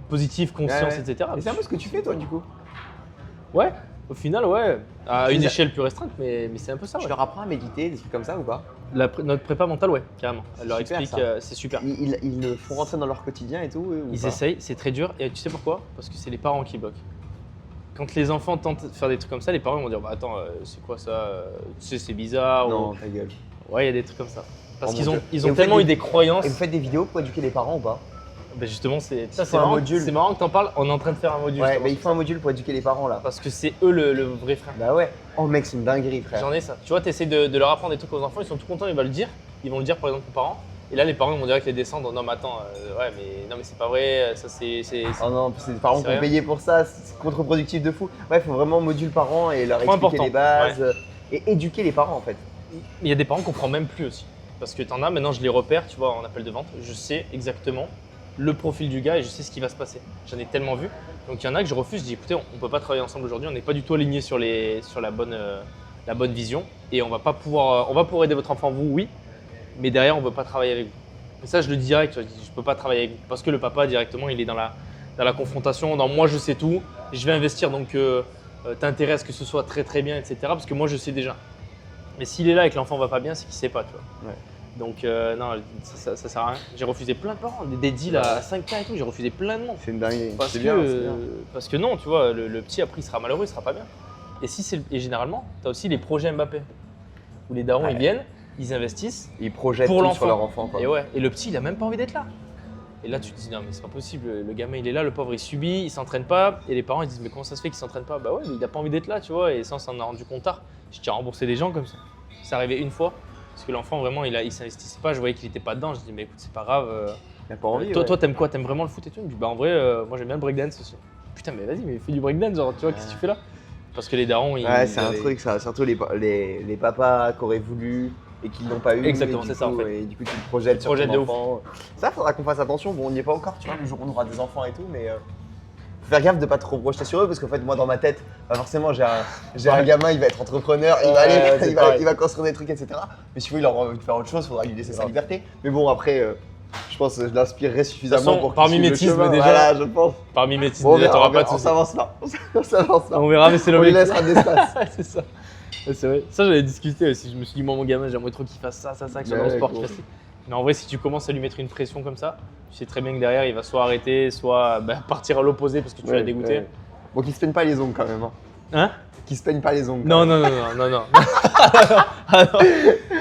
positif, conscience, Ouais, ouais. etc. Et c'est un peu ce que tu fais, toi, du coup. Ouais, au final, ouais. À Tu une les as- échelle plus restreinte, mais c'est un peu ça. Tu Ouais. leur apprends à méditer, des trucs comme ça ou pas? Notre prépa mentale, ouais, carrément. Elle leur Super, explique, ça. c'est super. Ils le font rentrer dans leur quotidien et tout ou Ils pas? essayent, c'est très dur. Et tu sais pourquoi? Parce que c'est les parents qui bloquent. Quand les enfants tentent de faire des trucs comme ça, les parents vont dire bah attends, c'est quoi ça? Tu sais, c'est bizarre. Non, Ou... ta gueule. Ouais, il y a des trucs comme ça. Parce Oh qu'ils mon ont, Dieu. ils Et ont vous faites tellement des- eu des croyances. Et vous faites des vidéos pour éduquer les parents ou pas? Ben justement, c'est ça, faut c'est un marrant. module. C'est marrant que t'en parles. On est en train de faire un module. Ouais, justement, mais il sur faut un module pour éduquer les parents là. ça. Parce que c'est eux le vrai frère. Bah ouais. Oh mec, c'est une dinguerie, frère. J'en ai ça. Tu vois, tu essaies de leur apprendre des trucs aux enfants, ils sont tout contents, ils vont le dire. Ils vont le dire par exemple aux parents. Et là, les parents ils vont direct les descendre. Non, mais attends, ouais, mais non, mais c'est pas vrai. Ça, c'est. Oh non, c'est des parents C'est qui ont rien. payé pour ça, c'est contre-productif de fou. Ouais, il faut vraiment module parents et leur Trop expliquer important. les bases et éduquer les parents en fait. Il y a des parents qu'on prend même plus aussi. Parce que t'en as, maintenant je les repère, tu vois, en appel de vente. Je sais exactement le profil du gars et je sais ce qui va se passer. J'en ai tellement vu. Donc il y en a que je refuse, je dis écoutez, on ne peut pas travailler ensemble aujourd'hui, on n'est pas du tout alignés sur la bonne vision et on va pouvoir aider votre enfant, vous, oui, mais derrière, on ne veut pas travailler avec vous. Et ça, je le dis direct, je ne peux pas travailler avec vous parce que le papa, directement, il est dans la confrontation, dans moi, je sais tout, je vais investir, donc t'as intérêt à ce que ce soit très très bien, etc. Parce que moi, je sais déjà. Mais s'il est là et que l'enfant ne va pas bien, c'est qu'il ne sait pas, tu vois. Ouais. Donc non, ça sert à rien. J'ai refusé plein de parents, des deals à 5K et tout, j'ai refusé plein de monde. C'est une dinguerie. Parce C'est que, bien, c'est bien. parce que non, tu vois, le petit après il sera malheureux, il sera pas bien. Et généralement, tu as aussi les projets Mbappé, où les darons ils viennent, ils investissent Ils projettent pour tout l'enfant. sur leur enfant. Quoi. Et le petit il a même pas envie d'être là. Et là tu te dis non mais c'est pas possible, le gamin il est là, le pauvre il subit, il s'entraîne pas. Et les parents ils disent mais comment ça se fait qu'il s'entraîne pas? Bah ouais mais il a pas envie d'être là, tu vois, et ça on s'en a rendu compte tard. Je t'ai remboursé des gens comme ça. C'est arrivé une fois. Parce que l'enfant vraiment il s'investissait pas, je voyais qu'il était pas dedans, je dis mais écoute c'est pas grave. Il a pas envie. Toi t'aimes quoi? T'aimes vraiment le foot et tout? Il me dit bah en vrai moi j'aime bien le breakdance aussi. Putain mais vas-y mais fais du breakdance, genre tu vois qu'est-ce que tu fais là? Parce que les darons ils. Ouais, c'est un truc ça, surtout les papas qui auraient voulu et qui l'ont pas eu. Exactement, et c'est ça, en fait. Et du coup tu te projettes sur Projettes ton de ouf. enfant. Ça faudra qu'on fasse attention, bon on n'y est pas encore, tu vois, le jour où on aura des enfants et tout, mais faut faire gaffe de pas trop projeter sur eux parce qu'en fait moi dans ma tête, bah forcément j'ai un gamin, il va être entrepreneur, il va aller, il va construire des trucs, etc. Mais si vous il a envie de faire autre chose, il faudra lui laisser sa liberté. Mais bon après, je pense que je l'inspirerai suffisamment De toute façon, pour par qu'il suive le mimétisme, chemin. déjà. Voilà, je pense. Par mimétisme Bon, déjà t'auras pas de on soucis. s'avance là, on s'avance là. On verra mais c'est On lui l'objectif. laissera de l'espace. C'est ça. Ouais, c'est vrai. Ça j'avais discuté aussi. Je me suis dit moi mon gamin j'aimerais trop qu'il fasse ça, que ça soit dans le sport qu'il fasse. Mais en vrai si tu commences à lui mettre une pression comme ça, tu sais très bien que derrière il va soit arrêter, soit partir à l'opposé parce que tu l'as dégoûté. Ouais. Bon, qu'il se peigne pas les ongles quand même. Hein? Qu'il se peigne pas les ongles. Non.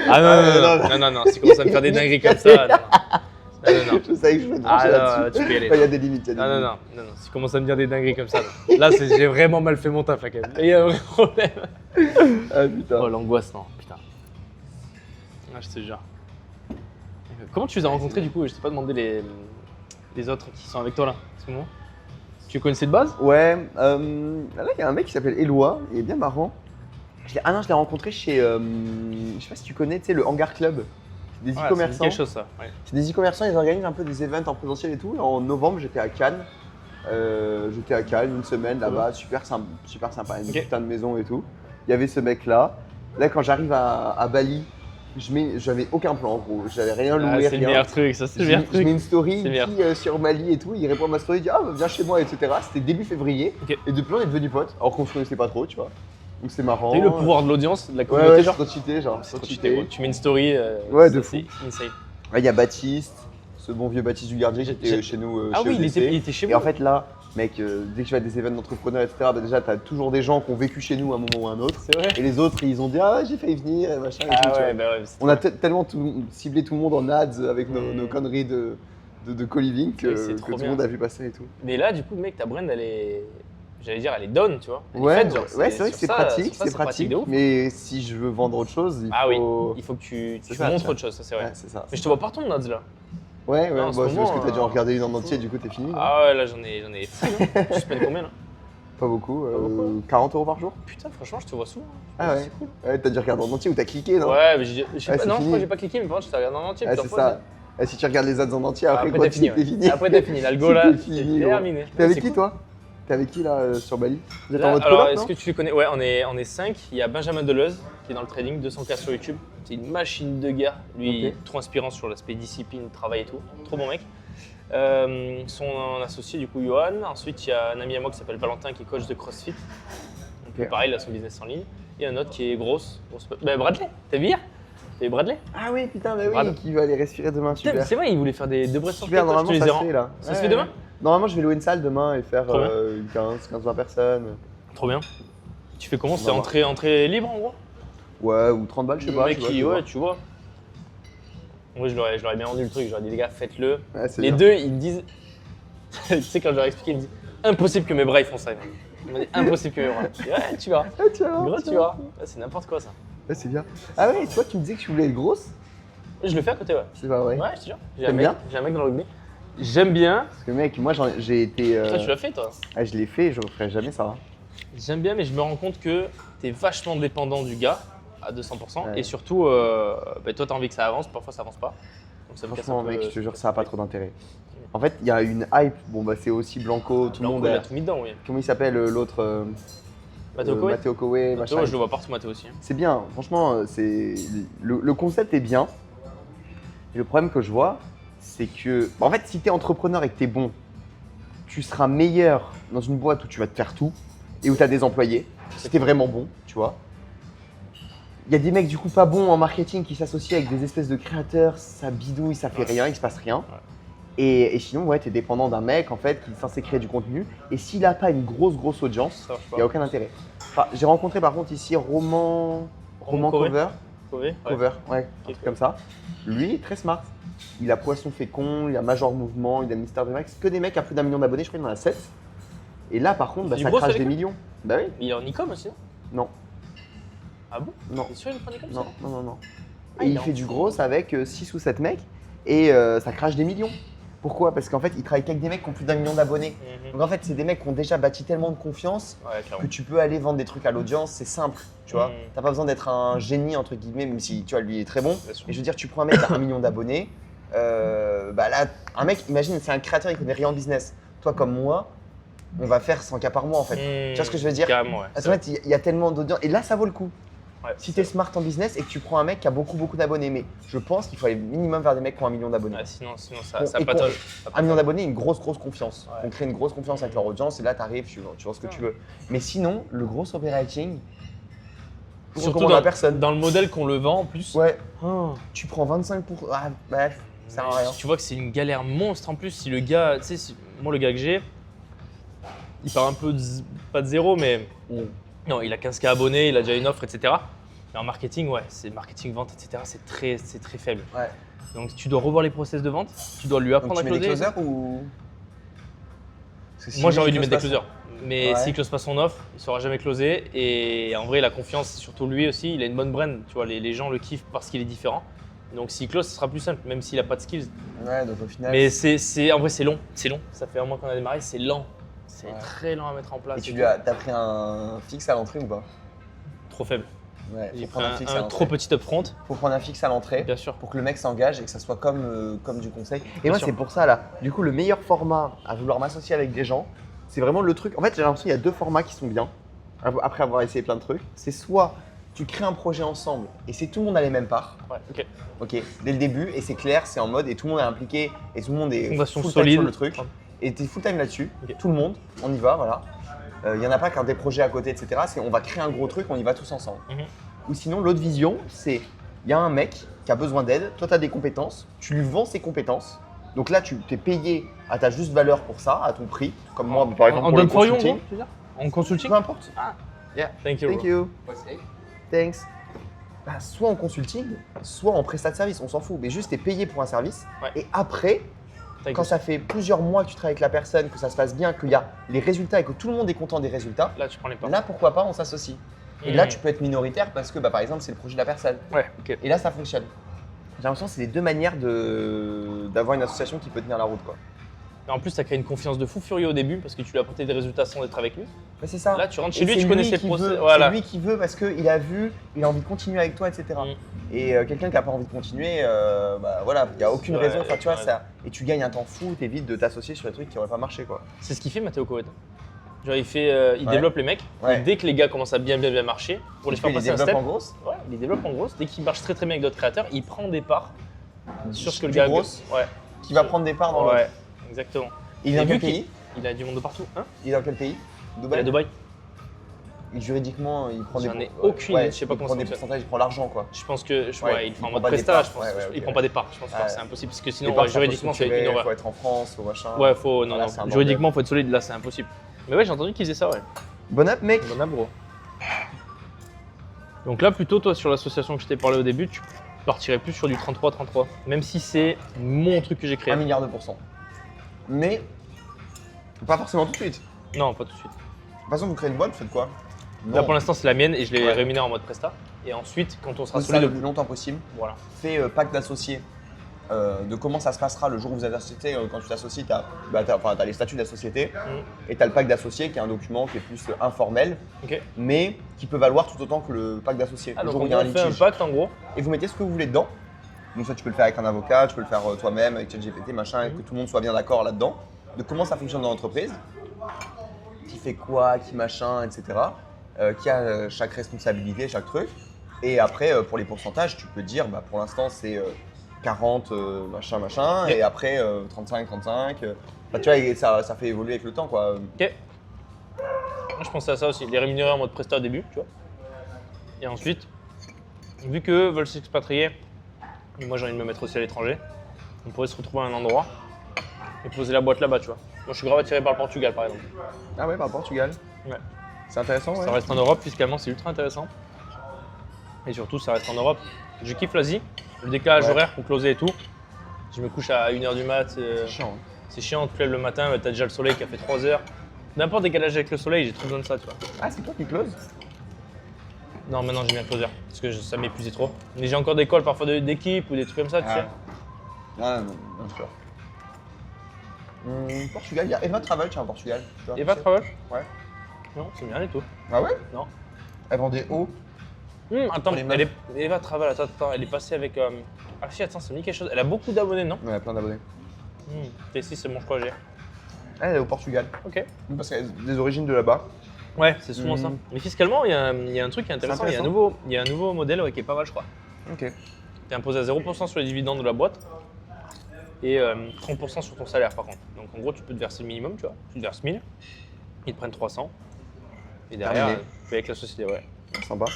Ah non. Si tu commences à me faire des dingueries comme ça. Non. Je savais que je me Ah trancher non, là-dessus. tu peux y aller. Il y a des limites. Non. Si tu commences à me dire des dingueries comme ça, non. Là j'ai vraiment mal fait mon taf là quand même. Il y a un vrai problème. Ah putain. Oh l'angoisse, non, putain. Ah, je te jure. Comment tu les as rencontrés du coup? Je t'ai pas demandé les autres qui sont avec toi là, en ce moment. Tu connaissais de base? Ouais, là il y a un mec qui s'appelle Eloi, il est bien marrant. Je l'ai rencontré chez, je sais pas si tu connais, tu sais, le Hangar Club. C'est des Ouais, e-commerçants. c'est quelque chose ça. Ouais. C'est des e-commerçants, ils organisent un peu des events en présentiel et tout. Et en novembre, j'étais à Cannes. Une semaine là-bas, super sympa, une putain de maison et tout. Il y avait ce mec là. Là, quand j'arrive à Bali, j'avais aucun plan en gros, j'avais rien loué, C'est rien. le meilleur truc, ça c'est le Je meilleur mets truc. une story, C'est il dit sur Bali et tout, il répond à ma story, il dit ah bah, viens chez moi, etc. C'était début février, Ok. et depuis on est devenus potes, alors qu'on se connaissait pas trop, tu vois. Donc c'est marrant. T'as eu le pouvoir de l'audience, de la Ouais, communauté ouais, genre? trop cheaté, genre. C'est trop trop cheaté. cheaté, quoi. Tu mets une story, Ouais, de c'est insane. Ouais, il y a Baptiste, ce bon vieux Baptiste du Gardien qui était J'ai- chez nous. Ah chez oui, il EDC. était chez Et vous. en fait là, mec, dès que tu vas à des événements d'entrepreneurs, etc., bah, déjà t'as toujours des gens qui ont vécu chez nous à un moment ou à un autre. C'est vrai. Et les autres, ils ont dit ah j'ai failli venir et machin. et tout, Ah tu vois. ouais, bah ouais. On a tellement ciblé tout le monde en ads avec Mm. nos conneries de co-living C'est vrai que c'est que trop tout le bien. monde a vu passer et tout. Mais là, du coup, mec, ta brand, elle est. J'allais dire, elle est down, tu vois. Elle est Ouais, faite, genre, ouais, c'est vrai que sur c'est ça- pratique, sur ça, c'est pratique. de ouf. Mais si je veux vendre autre chose, il Ah faut. oui, il faut que tu C'est ça, montres tiens. autre chose, ça c'est vrai. Ouais, c'est ça. Mais je te vois partout en ads là. Ouais, Non, en ce bah, c'est parce moment, que t'as dû en regarder une en entier, du coup t'es fini. non Ah ouais, là j'en ai fou. Tu spends combien là? Pas beaucoup, Pas beaucoup, 40 € par jour. Putain, franchement, je te vois souvent. Ah ouais. C'est cool. Ouais, t'as dû regarder en entier ou t'as cliqué, non Ouais, mais je sais Ouais, pas, c'est non, je fini. crois que j'ai pas cliqué, mais par contre, je t'ai regardé en entier Ah, plusieurs c'est fois. ça. Et si tu regardes les ads en entier, Ah, après après quoi, t'as fini. t'es fini. Après t'as fini, l'algo là, C'était fini, c'est gros. terminé. T'es avec C'est qui cool. toi T'es avec qui là sur Bali Vous êtes en Là, mode alors, coloc, est-ce non que tu le connais? Ouais, on est 5. Il y a Benjamin Deleuze qui est dans le trading, 200K sur YouTube. C'est une machine de guerre. Lui, Ok. trop inspirant sur l'aspect discipline, travail et tout. Trop bon mec. Son associé, du coup, Johan. Ensuite, il y a un ami à moi qui s'appelle Valentin qui est coach de CrossFit. Donc, Ok. pareil, il a son business en ligne. Et un autre qui est grosse. Bah, Bradley, t'as vu hier? T'as vu Bradley? Ah oui, putain, mais Brad. oui, qui va aller respirer demain, Putain, mais super. c'est vrai, il voulait faire des breast Super, toi, normalement tu ça les se as fait là. Ça se fait demain? Normalement, je vais louer une salle demain et faire Trop bien. 15-20 personnes. Trop bien. Tu fais comment? On C'est va entrée libre en gros? Ouais, ou 30 balles, je sais Le pas. mec je sais qui, pas, ouais, tu vois. Moi, je leur ai bien vendu le truc. Je leur ai dit, les gars, faites-le. Ouais, c'est Les bien. deux, ils me disent. Tu sais, quand je leur ai expliqué, ils me disent, impossible que mes bras ils font ça. Ils m'ont dit, impossible que mes bras. Je dis, ouais, tu verras. Ah, tiens, Gros, tiens. tu verras. Ouais, c'est n'importe quoi ça. Ouais, c'est bien. Ah ouais, toi, tu me disais que tu voulais être grosse. Je le fais à côté, ouais. C'est pas vrai. Ouais, je te jure. T'aimes bien J'ai un mec dans le rugby. J'aime bien. Parce que mec, moi j'ai été. Toi, tu l'as fait, toi. Ah, je l'ai fait, je referai jamais ça. J'aime bien, mais je me rends compte que t'es vachement dépendant du gars à 200%. Ouais. Et surtout, bah, toi, t'as envie que ça avance. Parfois, ça avance pas. Donc, Donc ça me casse Franchement, un peu, mec, je te jure, ça n'a pas trop d'intérêt. En fait, il y a une hype. Bon, bah, c'est aussi Blanco, tout le monde. il a tout mis dedans, oui. Comment il s'appelle l'autre Matteo Koé. Matteo Koé, machin. Matteo, je le vois partout, Matteo aussi. C'est bien, franchement, le concept est bien. Et le problème que je vois, c'est que, en fait, si tu es entrepreneur et que tu es bon, tu seras meilleur dans une boîte où tu vas te faire tout et où tu as des employés. Si tu es vraiment bon, tu vois. Il y a des mecs du coup pas bons en marketing qui s'associent avec des espèces de créateurs, ça bidouille, ça fait rien, il se passe rien. Et sinon, ouais, tu es dépendant d'un mec en fait qui est censé créer du contenu. Et s'il n'a pas une grosse audience, il n'y a aucun intérêt. Enfin, j'ai rencontré par contre ici Roman Cover. Cover, ouais, un truc comme ça. Lui est très smart. Il a Poisson Fécond, il a Major Mouvement, il a Mister de Max. Que des mecs à plus d'1 million d'abonnés, je crois qu'il en a 7. Et là par contre, bah, ça crache des millions. Bah oui. Il est en e-com aussi? Non. Ah bon? Non. T'es sûr qu'il prend e-com? Non. Ah, Et il il est fait en du fou. gros avec 6 ou 7 mecs et ça crache des millions. Pourquoi? Parce qu'en fait, il travaille qu'avec des mecs qui ont plus d'1 million d'abonnés. Donc en fait, c'est des mecs qui ont déjà bâti tellement de confiance Ouais, clairement. que tu peux aller vendre des trucs à l'audience, c'est simple, tu vois. T'as pas besoin d'être un génie entre guillemets, même si tu vois, lui est très bon. Bien sûr. Mais je veux dire, tu prends un mec qui a 1 million d'abonnés, bah là, un mec, imagine, c'est un créateur, il connaît rien en business. Toi comme moi, on va faire 100K par mois en fait. Tu vois ce que je veux dire? Carrément, ouais. Parce qu'en fait, il y a tellement d'audience et là, ça vaut le coup. Ouais, Si tu es smart en business et que tu prends un mec qui a beaucoup d'abonnés, mais je pense qu'il faut aller minimum vers des mecs qui ont 1 million d'abonnés. Ouais, sinon ça, Bon, ça et patauge. 1 million d'abonnés, une grosse confiance. Ouais. On crée une grosse confiance avec leur audience et là, tu arrives, tu vois ce que tu veux. Mais sinon, le gros copywriting, je Surtout recommande à personne. dans le modèle qu'on le vend en plus. Ouais, Oh. tu prends 25%. Ah, bref, ça sert à rien. Tu vois que c'est une galère monstre en plus. Si le gars, tu sais, moi le gars que j'ai, il part un peu, pas de zéro, mais non, il a 15K abonnés, il a déjà une offre, etc. Mais en marketing, ouais, c'est marketing, vente, etc. C'est très faible. Ouais. Donc tu dois revoir les process de vente, tu dois lui Donc apprendre tu à mets des closer. closers ou. Parce que si Moi j'ai lui, envie il de lui mettre des close pas closers. Mais Ouais. s'il close pas son offre, il saura jamais closer. Et en vrai, la confiance, c'est surtout lui aussi. Il a une bonne brand. Tu vois, les gens le kiffent parce qu'il est différent. Donc s'il close, ce sera plus simple, même s'il a pas de skills. son- Ouais, donc au final. Mais en vrai, c'est long. C'est long. Ça fait un mois qu'on a démarré, c'est lent. C'est Ouais. très lent à mettre en place. Et et t'as pris un fixe à l'entrée ou pas? Trop faible. Ouais, J'ai faut pris prendre un fixe à un trop l'entrée. petit upfront, Faut prendre un fixe à l'entrée. bien sûr. Pour que le mec s'engage et que ça soit comme du conseil. Et Bien moi, sûr. c'est pour ça là. Du coup, le meilleur format à vouloir m'associer avec des gens, c'est vraiment le truc. En fait, j'ai l'impression qu'il y a 2 formats qui sont bien. Après avoir essayé plein de trucs, c'est soit tu crées un projet ensemble et c'est tout le monde à les mêmes parts. Ouais, ok. Ok, dès le début et c'est clair, c'est en mode et tout le monde est impliqué et tout le monde est Fondation full time solide. sur le truc. Et t'es full time là-dessus. Ok. Tout le monde, on y va, voilà. Il y en a pas qui ont des projets à côté, etc. C'est on va créer un gros truc, on y va tous ensemble. Mhm. Ou sinon, l'autre vision, c'est il y a un mec qui a besoin d'aide, toi tu as des compétences, tu lui vends ses compétences. Donc là, tu t'es payé à ta juste valeur pour ça, à ton prix. Comme moi, par exemple, En pour le done for you, en consulting. gros, tu veux dire? En consulting? Peu importe. Ah, Yeah. thank you. Thank bro. you. What's egg? Thanks. Bah, soit en consulting, soit en prestat de service, on s'en fout. Mais juste, t'es payé pour un service. Ouais. Et après, Thank quand you. ça fait plusieurs mois que tu travailles avec la personne, que ça se passe bien, qu'il y a les résultats et que tout le monde est content des résultats, Là, tu prends les portes. là, pourquoi pas, on s'associe. Et là, tu peux être minoritaire parce que, bah, par exemple, c'est le projet de la personne. Ouais, ok. Et là, ça fonctionne. J'ai l'impression que c'est les 2 manières d'avoir une association qui peut tenir la route, quoi. Et en plus, tu as créé une confiance de fou furieux au début parce que tu lui as apporté des résultats sans être avec lui. Mais c'est ça. Là, tu rentres Et chez lui, c'est tu connais ses qui process. veut, Voilà. C'est lui qui veut parce qu'il a vu, il a envie de continuer avec toi, etc. Et quelqu'un qui n'a pas envie de continuer, bah voilà, il n'y a aucune Ouais, raison. Enfin, tu vois, ouais. ça, et tu gagnes un temps fou, t'évites de t'associer sur des trucs qui n'auraient pas marché, quoi. C'est ce qu'il fait, Matteo Coed. Genre, il Ouais. développe les mecs. Ouais. Et dès que les gars commencent à bien marcher, pour les Tu faire fais passer un développes step, en grosse. ouais, il les développe en gros. Dès qu'il marche très bien avec d'autres créateurs, il prend des parts sur ce que le Du gars. grosse, Ouais. qui va prendre des parts dans l'autre. Ouais, exactement. Et il est dans Et quel vu qu'il- pays Il a du monde de partout. Hein? Il est dans quel pays? Il Dubaï. est à Dubaï. Et juridiquement, il prend des. J'en ai aucune idée, je sais pas il comment prend ça des fonctionne. pourcentages, il prend l'argent, quoi. Je pense que Ouais, il il prend en prend mode pas des presta, parts. je pense. Ouais, ouais, Il ok. prend pas des parts, je pense Ouais. pas, c'est impossible parce que Les sinon parts, ouais, ça peut juridiquement c'est structurer, une horreur. faut être en France, faut machin. Ouais, faut non, Voilà, non. c'est un Juridiquement faut être solide, là c'est impossible. Mais ouais, j'ai entendu qu'ils faisaient ça, ouais. Bon app, mec. Bon abro. Donc là plutôt toi sur l'association que je t'ai parlé au début, tu partirais plus sur du 33-33, même si c'est mon truc que j'ai créé. 1 milliard de pourcents. Mais pas forcément tout de suite. Non, pas tout de suite. De toute façon, vous créez une boîte, vous faites quoi? Là pour l'instant c'est la mienne et je l'ai Ouais. rémunéré en mode presta. Et ensuite quand on sera ça le solide, plus longtemps possible. voilà. Fais pacte d'associés. De comment ça se passera le jour où vous êtes associé. Quand tu t'associes, tu as les statuts de la société et tu as le pacte d'associés qui est un document qui est plus informel, Ok. mais qui peut valoir tout autant que le pacte d'associés. Ah, Le donc jour on où il y a un fait un litige. pacte en gros. Et vous mettez ce que vous voulez dedans. Donc ça, tu peux le faire avec un avocat, tu peux le faire toi-même avec ChatGPT, machin, et que tout le monde soit bien d'accord là-dedans, de comment ça fonctionne dans l'entreprise, qui fait quoi, qui machin, etc. Qui a chaque responsabilité, chaque truc. Et après, pour les pourcentages, tu peux dire, bah, pour l'instant, c'est 40, machin, et après 35. Enfin, tu vois, et ça fait évoluer avec le temps, quoi. Ok. Moi, je pensais à ça aussi, les rémunérer en mode prestat au début, tu vois. Et ensuite, vu qu'eux veulent s'expatrier, et moi j'ai envie de me mettre aussi à l'étranger, on pourrait se retrouver à un endroit et poser la boîte là-bas, tu vois. Moi, je suis grave attiré par le Portugal, par exemple. Ah ouais, par Portugal. Ouais. C'est intéressant, ouais. Ça reste en Europe, fiscalement, c'est ultra intéressant. Et surtout, ça reste en Europe. Je kiffe l'Asie, le décalage horaire pour closer et tout. Je me couche à 1h du mat. C'est chiant. Hein. C'est chiant, tu te lèves le matin, t'as déjà le soleil qui a fait 3 heures. N'importe décalage avec le soleil, j'ai trop besoin de ça, tu vois. Ah, c'est toi qui close? Non, maintenant j'ai bien closer, parce que ça m'épuisait trop. Mais j'ai encore des calls parfois d'équipe ou des trucs comme ça, tu sais. Ah non, bien sûr. Portugal, il y a Eva Travel, tiens, au Portugal. Tu vois, Eva Travel? Ouais. Non, c'est bien du tout. Ah ouais? Non. Elle vend des hauts. Attends, Pour les meufs. Eva Travel, attends, elle est passée avec. Ah si, attends, ça me dit quelque chose. Elle a beaucoup d'abonnés, non? Ouais, elle a plein d'abonnés. Tessie, c'est bon, je crois que j'ai. Elle est au Portugal. Ok. Parce qu'elle a des origines de là-bas. Ouais, c'est souvent ça. Mais fiscalement, il y a un truc qui est intéressant. C'est Il intéressant. y a un nouveau modèle qui est pas mal, je crois. Ok. Tu es imposé à 0% sur les dividendes de la boîte et 30% sur ton salaire, par contre. Donc en gros, tu peux te verser le minimum, tu vois. Tu te verses 1000, ils te prennent 300. Et derrière, Terminé. tu payes avec la société, ouais. Sympa.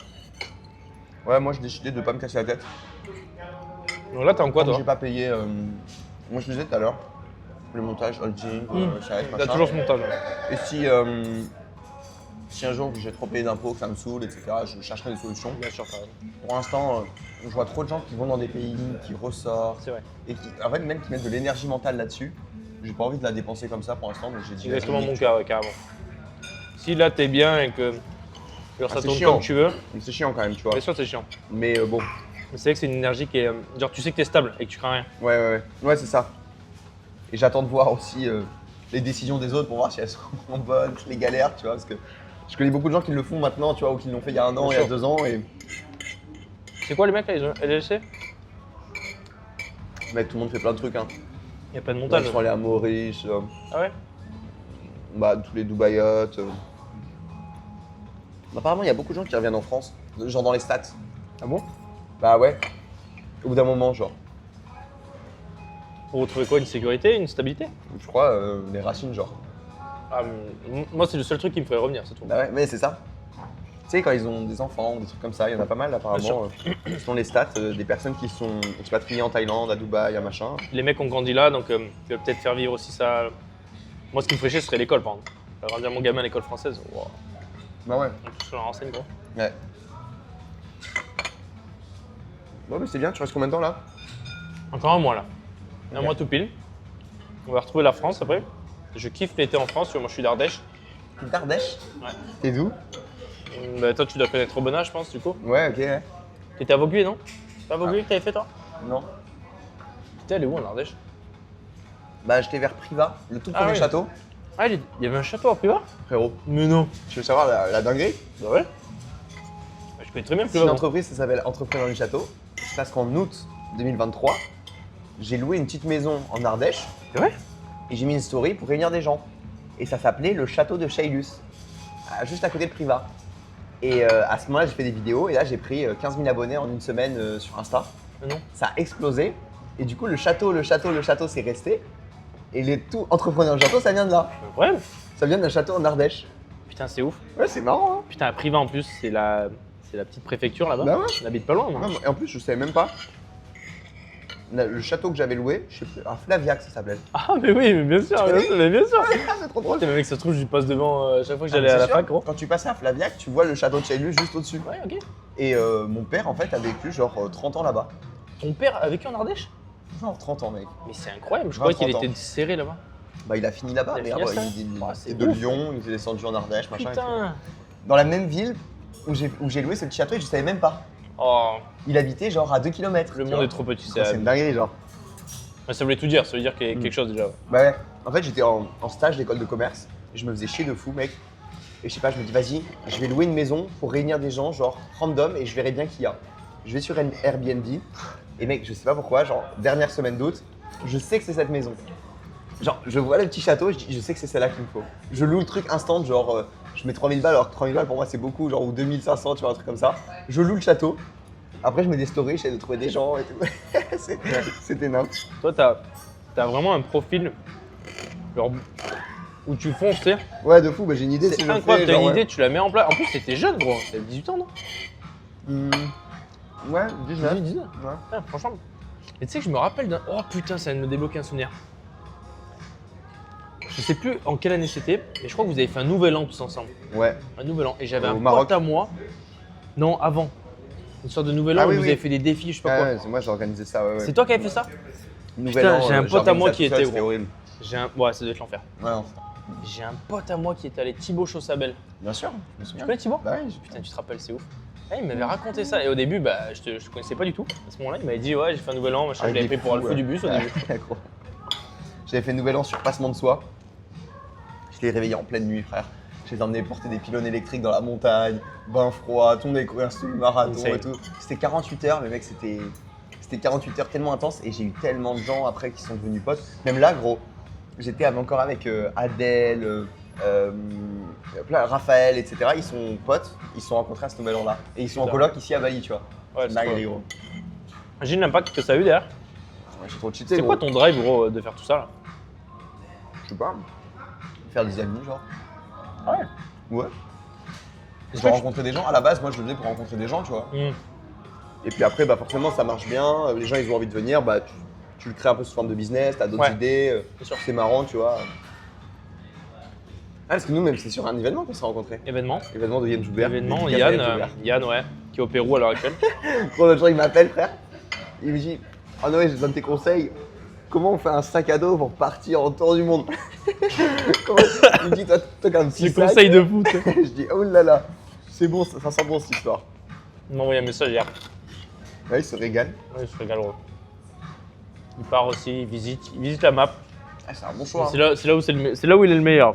Ouais, moi j'ai décidé de ne pas me casser la tête. Donc là, t'es en quoi, Tant que toi? j'ai pas payé. Moi je te disais tout à l'heure, le montage, holding, charrette, T'as machin. toujours ce montage. Ouais. Et si un jour j'ai trop payé d'impôts, que ça me saoule, etc., je chercherai des solutions. Bien sûr, quand même. Pour l'instant, je vois trop de gens qui vont dans des pays, qui ressortent, C'est vrai. et qui, en fait, même qui mettent de l'énergie mentale là-dessus. J'ai pas envie de la dépenser comme ça pour l'instant, donc j'ai dit. C'est exactement vas-y, mon cas, ouais, carrément. Si là, t'es bien et que genre, ça c'est tourne chiant. comme tu veux, Mais c'est chiant quand même, tu vois. bien sûr, c'est chiant. Mais bon, Mais c'est vrai que c'est une énergie qui est. Genre, tu sais que t'es stable et que tu crains rien. ouais, c'est ça. Et j'attends de voir aussi les décisions des autres pour voir si elles sont bonnes, les galères, tu vois, parce que je connais beaucoup de gens qui le font maintenant, tu vois, ou qui l'ont fait il y a 1 an, Bien il y a sûr. 2 ans, et C'est quoi les mecs là, ils ont LLC? mais tout le monde fait plein de trucs, hein. Il a pas de Là, montage. ils sont allés à Maurice, Ah ouais? bah, tous les Dubaïotes. Apparemment, il y a beaucoup de gens qui reviennent en France, genre dans les stats. Ah bon? Bah ouais, au bout d'un moment, genre. Pour retrouver quoi? Une sécurité, une stabilité? Je crois, les racines, genre. Ah, moi, c'est le seul truc qui me ferait revenir, c'est tout. Bah ouais, mais c'est ça. Tu sais, quand ils ont des enfants ou des trucs comme ça, il y en a pas mal apparemment. Selon les stats, des personnes qui sont expatriées en Thaïlande, à Dubaï, à machin. Les mecs ont grandi là, donc tu vas peut-être faire vivre aussi ça. Moi, ce qui me ferait chier, ce serait l'école, par exemple. Faire grandir mon gamin à l'école française. Wow. Bah ouais. On touche sur la renseigne, gros. Ouais. Bon, mais c'est bien, tu restes combien de temps là? Encore un mois là. Un Ok. mois tout pile. On va retrouver la France après. Je kiffe l'été en France, tu vois, moi je suis d'Ardèche. D'Ardèche? Ouais. T'es d'où? Bah, toi, tu dois connaître Robena, je pense, du coup. Ouais, ok, ouais. T'étais à Vaugué, non? C'est à Vaugué que t'avais fait, toi? Non. T'étais allé où en Ardèche? Bah, j'étais vers Privas, le tout Ah premier oui. château. Ah, il y avait un château à Privas? Frérot, Mais non. tu veux savoir la dinguerie? Bah ouais. Bah, je connais très bien C'est Privas. une moi. entreprise, ça s'appelle Entrepreneur du Château. C'est parce qu'en août 2023, j'ai loué une petite maison en Ardèche C'est vrai? et j'ai mis une story pour réunir des gens. Et ça s'appelait le château de Chailus, juste à côté de Privas. Et à ce moment-là, j'ai fait des vidéos et là, j'ai pris 15 000 abonnés en une semaine sur Insta. Mais non. Ça a explosé. Et du coup, le château, c'est resté. Et les tout entrepreneurs du château, ça vient de là. Incroyable. Ça vient d'un château en Ardèche. Putain, c'est ouf. Ouais, c'est marrant, hein. Putain, à Privas en plus, c'est la petite préfecture là-bas. Bah ouais. On habite pas loin, moi. Ouais, et en plus, je savais même pas. Le château que j'avais loué, je sais plus, un Flaviac, ça s'appelait. Ah, mais oui, mais bien sûr, connais mais bien sûr. C'est trop drôle. Putain, mais mec, ça se trouve, je passe devant chaque fois que Ah, j'allais mais à la c'est sûr, fac, gros. Quand tu passais à Flaviac, tu vois le château de Chaillu juste au-dessus. Ouais, ok. Et mon père, en fait, a vécu genre 30 ans là-bas. Ton père a vécu en Ardèche? Genre 30 ans, mec. Mais c'est incroyable, je 20, croyais qu'il 30 était serré là-bas. Bah, il a fini là-bas. Il a Mais fini à ça il Ah, c'est est de ouf. Lyon, il est descendu en Ardèche, machin. et tout. Putain. Dans la même ville où j'ai loué ce petit château et je savais même pas. Oh, Il habitait genre à 2 km. le monde est trop petit, C'est une dinguerie, genre. Ça voulait tout dire, ça veut dire qu'il y a quelque chose déjà. Bah ouais. En fait, j'étais en stage d'école de commerce et je me faisais chier de fou, mec. Et je sais pas, je me dis, vas-y, je vais louer une maison pour réunir des gens, genre random, et je verrai bien qui y a. Je vais sur Airbnb, Et mec, je sais pas pourquoi, genre, dernière semaine d'août, je sais que c'est cette maison. Genre, je vois le petit château, je sais que c'est celle-là qu'il me faut. Je loue le truc instant, genre, je mets 3000 balles, alors que 3000 balles pour moi c'est beaucoup, genre, ou 2500, tu vois, un truc comme ça. Je loue le château. Après, je mets des stories, j'essaie de trouver des gens et tout. C'était n'importe. Toi, t'as vraiment un profil genre, où tu fonces, tu sais. Ouais, de fou, bah, j'ai une idée. C'est si je le incroyable, fais, t'as genre, une ouais. idée, tu la mets en place. En plus, t'étais jeune, gros. T'avais 18 ans, non Ouais, 19. 18, 19. Ouais. Ah, franchement. Et tu sais que je me rappelle d'un. Oh putain, ça vient de me débloquer un souvenir. Je sais plus en quelle année c'était, mais je crois que vous avez fait un nouvel an tous ensemble. Ouais. Un nouvel an. Et j'avais Au un Maroc. pote à moi. Non, avant. Une sorte de nouvel an Ah où oui, vous oui. avez fait des défis, je sais pas quoi. Ouais, c'est moi j'ai organisé ça, ouais. C'est toi qui avais fait ça? Nouvel Putain, an, j'ai un j'ai pote à organisé moi ça qui tout seul, était, c'était gros. horrible. Ouais, ça doit être l'enfer. Ouais, non. J'ai un pote à moi qui était allé, Thibaut Chaussabel. Bien sûr, je me Tu souviens. connais Thibaut? Bah oui, Putain, tu te rappelles, c'est ouf. Ah, il m'avait raconté ça et au début, bah, je te connaissais pas du tout. À ce moment-là, il m'avait dit, ouais, j'ai fait un nouvel an, machin, Ah, je l'avais il est pris pour fou, le feu du bus au début. Gros. J'avais fait nouvel an sur passement de soie. Je l'ai réveillé en pleine nuit, frère. Je les ai emmenés porter des pylônes électriques dans la montagne, bain froid, tout le monde avait couru un semi-marathon Insane. et tout. C'était 48 heures, mais mec, c'était 48 heures tellement intense et j'ai eu tellement de gens après qui sont devenus potes. Même là, gros, j'étais encore avec Adèle, Raphaël, etc. Ils sont potes, ils se sont rencontrés à ce nouvel an-là. Et ils sont en Putain. coloc ici à Bali, tu vois. Ouais, C'est c'est dingue, trop. gros. Imagine l'impact que ça a eu derrière. Ouais, j'ai trop cheaté. C'est quoi ton drive, gros, de faire tout ça là? Je sais pas. Faire des amis, genre. Ouais. Ouais. Est-ce Pour que tu- rencontrer des gens. À la base, moi, je le faisais pour rencontrer des gens, tu vois. Hmm. Et puis après, bah, forcément, ça marche bien. Les gens, ils ont envie de venir. Bah, tu le crées un peu sous forme de business. T'as d'autres Ouais. idées. Bien sûr. C'est marrant, tu vois. Ah, parce que nous, même, c'est sur un événement qu'on s'est rencontrés. Événement. Événement de Yann Joubert. Événement, Dédicace à Yann, Yann Joubert. Yann, ouais, qui est au Pérou à l'heure actuelle. Gros, l'autre jour, il m'appelle, frère. Il me dit: oh Noé, j'ai besoin de tes conseils. Comment on fait un sac à dos pour partir en tour du monde? Il me dit: toi, t'as un petit Le sac. conseil de foot. Je dis: oh là là, c'est bon, ça sent bon cette histoire. Il m'a envoyé un message hier. Ouais, il se régale. Ouais, il se régale, gros. Il part aussi, il visite la map. Ah, c'est un bon choix. C'est là où c'est là où il est le meilleur.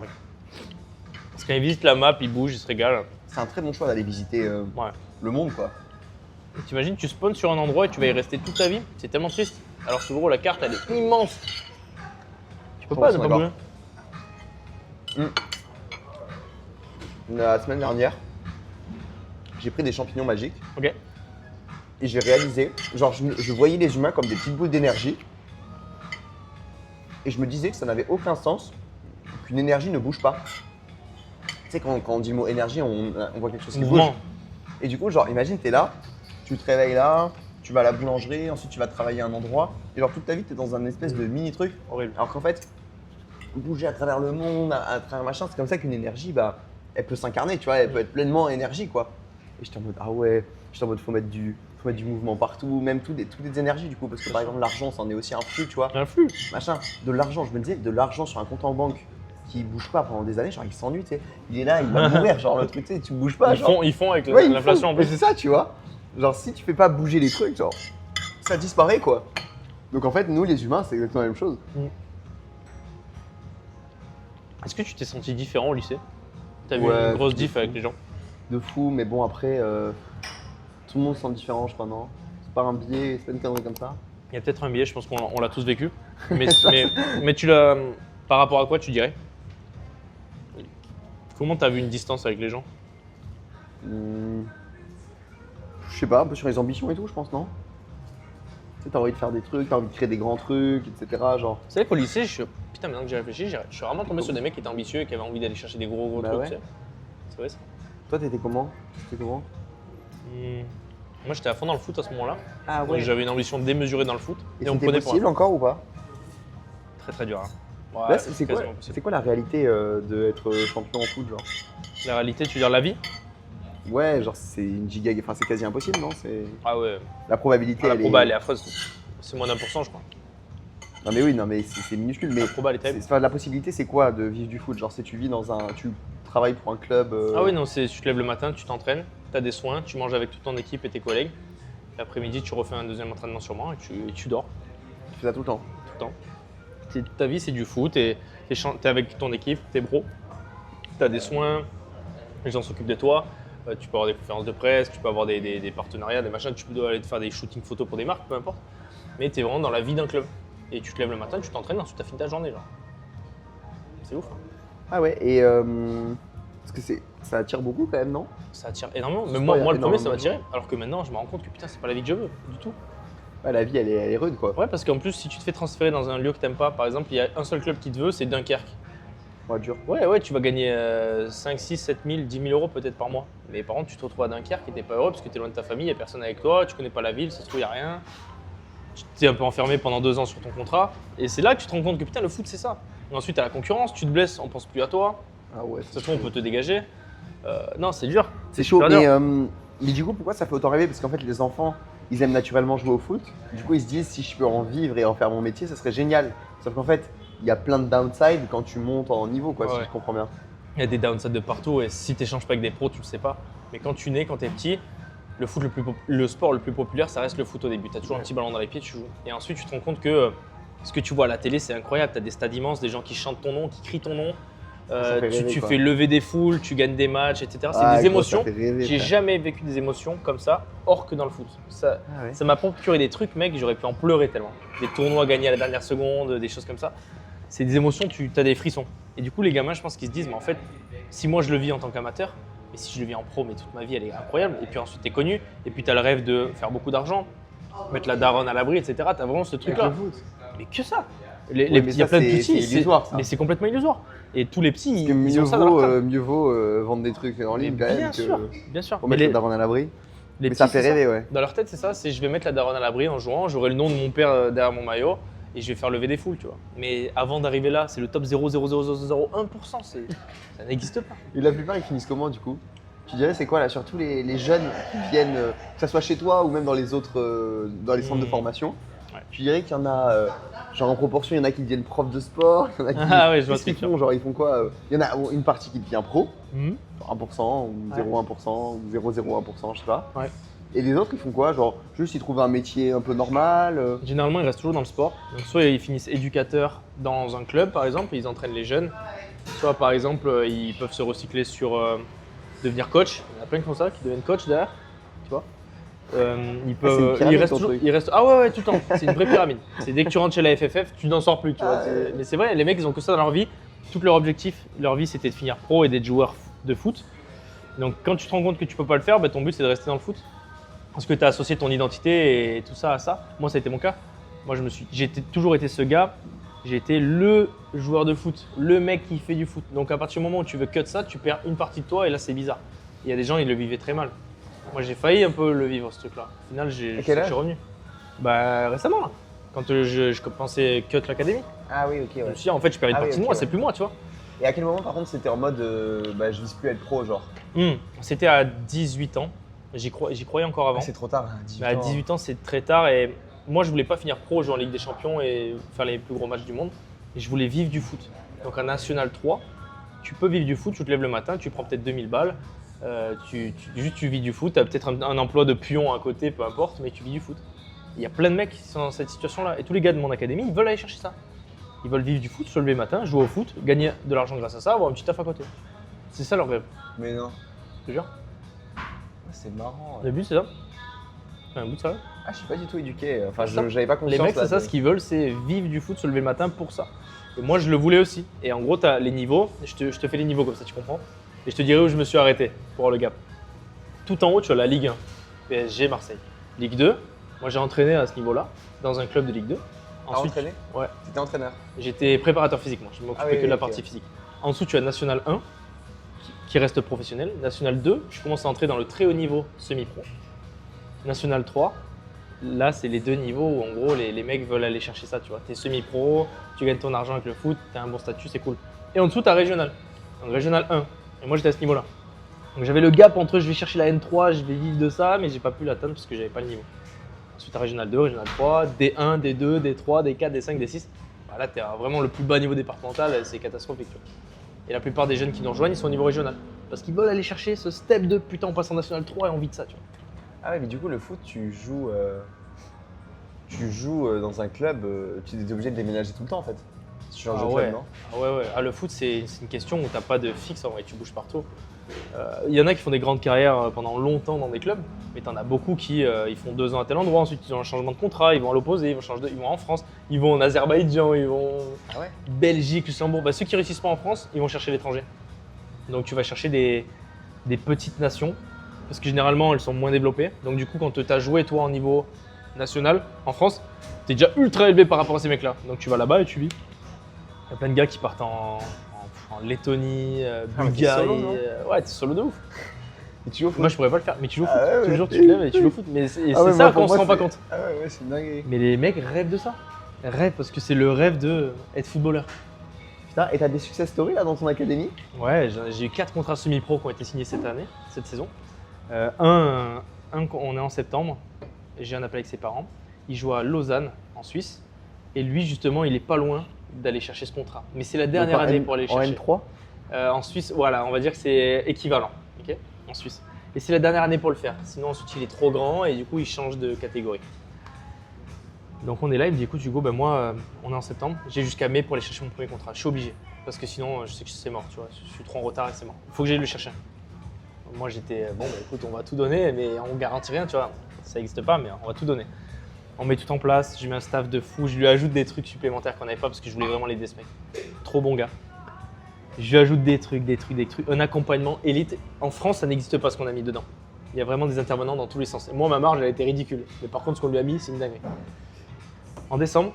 Parce que quand il visite la map, il bouge, il se régale. C'est un très bon choix d'aller visiter Ouais. le monde, quoi. Et t'imagines, tu spawns sur un endroit et tu vas y rester toute ta vie. C'est tellement triste. Alors que gros, la carte, elle est immense. Tu peux pas ne pas d'accord. bouger. La semaine dernière, j'ai pris des champignons magiques Ok. et j'ai réalisé, genre, je voyais les humains comme des petites boules d'énergie et je me disais que ça n'avait aucun sens qu'une énergie ne bouge pas. Tu sais, quand on dit le mot énergie, on voit quelque chose qui bouge. Mouvement. Et du coup, genre, imagine, t'es là, tu te réveilles là, tu vas à la boulangerie, ensuite tu vas travailler à un endroit, et genre toute ta vie, t'es dans un espèce de mini truc. Horrible. Alors qu'en fait, bouger à travers le monde, à travers machin, c'est comme ça qu'une énergie, bah, elle peut s'incarner, tu vois, elle peut être pleinement énergie, quoi. Et j'étais en mode, ah ouais, j'étais en mode, faut mettre du mouvement partout, même toutes les énergies, du coup, parce que par exemple, l'argent, c'en est aussi un flux, tu vois, Un flux. machin. De l'argent, je me disais, de l'argent sur un compte en banque qui bouge pas pendant des années, genre, il s'ennuie, tu sais. Il est là, il va mourir, genre, le truc, tu sais, tu bouges pas, genre. Ils font avec Ouais, l'inflation en Mais plus. c'est ça, tu vois. Genre, si tu fais pas bouger les trucs, genre, ça disparaît, quoi. Donc en fait, nous, les humains, c'est exactement la même chose. Est-ce que tu t'es senti différent au lycée? T'as vu Ouais, une grosse de diff fou. avec les gens? De fou, mais bon, après, tout le monde se sent différent, je crois, non? C'est pas un biais, c'est pas une connerie comme ça. Il y a peut-être un biais, je pense qu'on l'a tous vécu. Mais tu l'as. Par rapport à quoi tu dirais? Comment t'as vu une distance avec les gens? Je sais pas, un peu sur les ambitions et tout, je pense, non? Tu sais, t'as envie de faire des trucs, t'as envie de créer des grands trucs, etc. Genre. C'est vrai qu'au lycée, putain, maintenant que j'ai réfléchi, je suis vraiment tombé sur des mecs qui étaient ambitieux et qui avaient envie d'aller chercher des gros Bah trucs. ouais. Tu sais. C'est vrai ça? Toi, t'étais comment? Moi, j'étais à fond dans le foot à ce moment-là. Ah Donc, j'avais une ambition démesurée dans le foot. Et on me c'était prenait pour possible encore ou pas? très très dur. Hein. Ouais, Là, c'est quoi, quasiment possible. c'est quoi la réalité d'être champion en foot, genre? La réalité, tu veux dire la vie? Ouais, genre c'est une giga, enfin c'est quasi impossible, non? Ah ouais. La probabilité. La elle proba, est... elle est affreuse. C'est moins d'1%, je crois. Non mais oui, non mais c'est minuscule. Mais La proba, elle est terrible. enfin, la possibilité, c'est quoi de vivre du foot? Genre, si tu vis dans un, tu travailles pour un club. Ah oui, non, tu te lèves le matin, tu t'entraînes, tu as des soins, tu manges avec toute ton équipe et tes collègues. L'après-midi, tu refais un deuxième entraînement sûrement et tu dors Tu fais ça tout le temps. tout le temps. Toute ta vie, c'est du foot, t'es avec ton équipe, tes bros, tu as des soins, les gens s'occupent de toi. Tu peux avoir des conférences de presse, tu peux avoir des partenariats, des machins, tu peux aller te faire des shootings photos pour des marques, peu importe. Mais tu es vraiment dans la vie d'un club. Et tu te lèves le matin, tu t'entraînes, ensuite tu as fini ta journée. Genre. C'est ouf. Hein. Ah ouais, et parce que ça attire beaucoup quand même, non? Ça attire énormément. Même Sport, moi le premier, ça énormément. m'a attiré. Alors que maintenant, je me rends compte que putain, c'est pas la vie que je veux, du tout. Ouais, la vie, elle est rude, quoi. Ouais, parce qu'en plus, si tu te fais transférer dans un lieu que t'aimes pas, par exemple, il y a un seul club qui te veut, c'est Dunkerque. Ouais, dur. Ouais, tu vas gagner 5, 6, 7 000, 10 000 euros peut-être par mois. Mais par contre, tu te retrouves à Dunkerque et t'es pas heureux parce que t'es loin de ta famille, il y a personne avec toi, tu connais pas la ville, ça se trouve, il y a rien. Tu t'es un peu enfermé pendant 2 ans sur ton contrat. Et c'est là que tu te rends compte que putain, le foot, c'est ça. Et ensuite, t'as la concurrence, tu te blesses, on pense plus à toi. Ah ouais, Ça se trouve, on peut te dégager. Non, c'est dur. c'est chaud, super dur. mais du coup, pourquoi ça fait autant rêver? Parce qu'en fait, les enfants, ils aiment naturellement jouer au foot. Du coup, ils se disent, si je peux en vivre et en faire mon métier, ça serait génial. Sauf qu'en fait, il y a plein de downside quand tu montes en niveau, quoi, si Ouais. je comprends bien. Il y a des downsides de partout et si tu n'échanges pas avec des pros, tu le sais pas. Mais quand tu nais, quand tu es petit, le sport le plus populaire, ça reste le foot au début. Tu as toujours un petit ballon dans les pieds, tu joues. Et ensuite, tu te rends compte que ce que tu vois à la télé, c'est incroyable. Tu as des stades immenses, des gens qui chantent ton nom, qui crient ton nom. Ça fait rêver, Tu quoi. fais lever des foules, tu gagnes des matchs, etc. C'est Ah, des gros, ça émotions. fait rêver, J'ai frère. jamais vécu des émotions comme ça, hors que dans le foot. Ça Ah ouais. ça m'a procuré des trucs, mec, j'aurais pu en pleurer tellement. Des tournois gagnés à la dernière seconde, des choses comme ça. C'est des émotions, tu as des frissons. Et du coup, les gamins, je pense qu'ils se disent, mais en fait, si moi je le vis en tant qu'amateur, et si je le vis en pro, mais toute ma vie, elle est incroyable. Et puis ensuite, tu es connu, et puis tu as le rêve de faire beaucoup d'argent, mettre la daronne à l'abri, etc. Tu as vraiment ce Avec truc-là. le foot. Mais que ça Ouais, les mais petits, il y a ça, plein de c'est- petits, c'est illusoire, ça. mais c'est complètement illusoire. Et tous les petits, Parce que ils ont ça dans leur crâne. mieux vaut vendre des trucs en ligne quand même Bien que sûr, bien sûr. pour Mais mettre les- la daronne à l'abri. les Mais ça petits, fait c'est rêver, ouais. Dans leur tête, c'est ça, c'est je vais mettre la daronne à l'abri en jouant, j'aurai le nom de mon père derrière mon maillot et je vais faire lever des foules, tu vois. Mais avant d'arriver là, c'est le top 0,00001%, ça n'existe pas. Et la plupart, ils finissent comment du coup? Tu dirais, c'est quoi là, surtout les jeunes qui viennent, que ce soit chez toi ou même dans les autres, dans les centres de formation, Ouais. tu dirais qu'il y en a, genre en proportion, il y en a qui deviennent profs de sport, il y en a qui. Ah ouais, je vois qu'est-ce ce que qu'ils tu veux font, genre ils font quoi? Il y en a une partie qui devient pro, Mhm. genre 1% ou 0,1% ou 0,01%, je sais pas. Ouais. Et les autres, ils font quoi? Genre, juste ils trouvent un métier un peu normal. Généralement, ils restent toujours dans le sport. Donc, soit ils finissent éducateurs dans un club, par exemple, et ils entraînent les jeunes. Soit, par exemple, ils peuvent se recycler sur devenir coach. Il y en a plein qui font ça, qui deviennent coach derrière. Tu vois ils peuvent, une pyramide, ils restent ton toujours, truc. ils restent. Ah ouais, tout le temps. C'est une vraie pyramide. C'est dès que tu rentres chez la FFF, tu n'en sors plus. Tu vois. Ah ouais. Mais c'est vrai, les mecs, ils ont que ça dans leur vie. Tout leur objectif, leur vie, c'était de finir pro et d'être joueur de foot. Donc, quand tu te rends compte que tu peux pas le faire, bah, ton but, c'est de rester dans le foot. Parce que tu as associé ton identité et tout ça à ça. Moi, ça a été mon cas. Moi, j'ai toujours été ce gars. J'ai été le joueur de foot, le mec qui fait du foot. Donc, à partir du moment où tu veux cut ça, tu perds une partie de toi et là, c'est bizarre. Il y a des gens, ils le vivaient très mal. Moi, j'ai failli un peu le vivre, ce truc-là. Au final, je quel âge suis revenu. Bah, récemment, là. Quand je pensais cut l'académie. Ah oui, ok, Je me suis dit, en fait, je perds une Ah oui, partie de ok, moi, ouais. c'est plus moi, tu vois. Et à quel moment, par contre, c'était en mode, je vise plus être pro, genre? C'était à 18 ans. J'y croyais encore avant. Ah, c'est trop tard, 18 Mais à 18 ans, c'est très tard et moi, je voulais pas finir pro, jouer en Ligue des Champions et faire les plus gros matchs du monde. Et je voulais vivre du foot. Donc en National 3, tu peux vivre du foot, tu te lèves le matin, tu prends peut-être 2000 balles, tu vis du foot, tu as peut-être un emploi de pion à côté, peu importe, mais tu vis du foot. Il y a plein de mecs qui sont dans cette situation-là. Et tous les gars de mon académie, ils veulent aller chercher ça. Ils veulent vivre du foot, se lever le matin, jouer au foot, gagner de l'argent grâce à ça, avoir un petit taf à côté. C'est ça leur rêve, Mais non. je te jure. C'est marrant. Le but, c'est ça. Un bout de ça. Ah, je suis pas du tout éduqué. Enfin, Ça. j'avais pas conscience. Les mecs, là, c'est ça, de- ce qu'ils veulent, c'est vivre du foot, se lever le matin pour ça. Et moi, je le voulais aussi. Et en gros, tu as les niveaux. Je te fais les niveaux comme ça, tu comprends. Et je te dirai où je me suis arrêté pour avoir le gap. Tout en haut, tu as la Ligue 1, PSG, Marseille. Ligue 2, moi j'ai entraîné à ce niveau-là, dans un club de Ligue 2. entraîné? Ouais. T'étais entraîneur. J'étais préparateur physique, moi. Je m'occupais Ah oui, que de la ok. partie physique. En dessous, tu as National 1, qui reste professionnel. National 2, je commence à entrer dans le très haut niveau semi-pro. National 3, là, c'est les deux niveaux où, en gros, les mecs veulent aller chercher ça, tu vois. T'es semi-pro, tu gagnes ton argent avec le foot, t'as un bon statut, c'est cool. Et en dessous, t'as Régional. Donc, Régional 1. Et moi, j'étais à ce niveau-là. Donc, j'avais le gap entre je vais chercher la N3, je vais vivre de ça, mais j'ai pas pu l'atteindre parce que j'avais pas le niveau. Ensuite, t'as Régional 2, Régional 3, D1, D2, D3, D4, D5, D6. Bah, là, t'es à vraiment le plus bas niveau départemental, c'est catastrophique. Tu vois. Et la plupart des jeunes qui nous rejoignent, ils sont au niveau régional. Parce qu'ils veulent aller chercher ce step de putain, on passe en National 3 et on vit de ça, tu vois. Ah ouais, mais du coup, le foot, tu joues dans un club, tu es obligé de déménager tout le temps en fait. Tu changes Ah de ouais. club, non? Ah ouais, ouais. Ah, le foot, c'est une question où t'as pas de fixe en vrai, tu bouges partout. Il y en a qui font des grandes carrières pendant longtemps dans des clubs, mais t'en as beaucoup qui ils font 2 ans à tel endroit, ensuite ils ont un changement de contrat, ils vont à l'opposé, ils vont en France, ils vont en Azerbaïdjan, ils vont Ah ouais? Belgique, Luxembourg. Bah, ceux qui réussissent pas en France, ils vont chercher l'étranger. Donc tu vas chercher des petites nations, parce que généralement elles sont moins développées. Donc du coup, quand tu as joué toi en niveau national en France, tu es déjà ultra élevé par rapport à ces mecs-là. Donc tu vas là-bas et tu vis. Il y a plein de gars qui partent en Lettonie, mais t'es Bulgarie. solo, non Ouais, t'es solo de ouf. Et tu joues au foot? Moi je pourrais pas le faire, mais tu joues au foot. Ah ouais, Tous les ouais. jours tu te lèves et tu joues au foot. Mais c'est Ah ouais, ça moi, qu'on pour se moi, rend pas c'est- compte. Ah ouais, c'est une dinguerie. Mais les mecs rêvent de ça. Ils rêvent parce que c'est le rêve d'être footballeur. Putain, et t'as des success stories là dans ton académie? Ouais, j'ai eu 4 contrats semi-pro qui ont été signés cette saison. On est en septembre, j'ai un appel avec ses parents. Il joue à Lausanne, en Suisse. Et lui, justement, il est pas loin d'aller chercher ce contrat. Mais c'est la dernière année pour aller le En chercher. N3? En Suisse, voilà, on va dire que c'est équivalent, ok, en Suisse. Et c'est la dernière année pour le faire. Sinon, ensuite, il est trop grand et du coup, il change de catégorie. Donc on est là, il me dit écoute Hugo, ben moi on est en septembre, j'ai jusqu'à mai pour aller chercher mon premier contrat. Je suis obligé parce que sinon je sais que c'est mort, tu vois. Je suis trop en retard et c'est mort. Il faut que j'aille le chercher. Moi j'étais bon, bah, écoute, on va tout donner, mais on garantit rien, tu vois. Ça n'existe pas, mais on va tout donner. On met tout en place, je mets un staff de fou, je lui ajoute des trucs supplémentaires qu'on n'avait pas parce que je voulais vraiment l'aider ce mec. Trop bon gars. Je lui ajoute des trucs. Un accompagnement élite. En France, ça n'existe pas ce qu'on a mis dedans. Il y a vraiment des intervenants dans tous les sens. Et moi, ma marge, elle a été ridicule. Mais par contre, ce qu'on lui a mis, c'est une dinguerie. En décembre,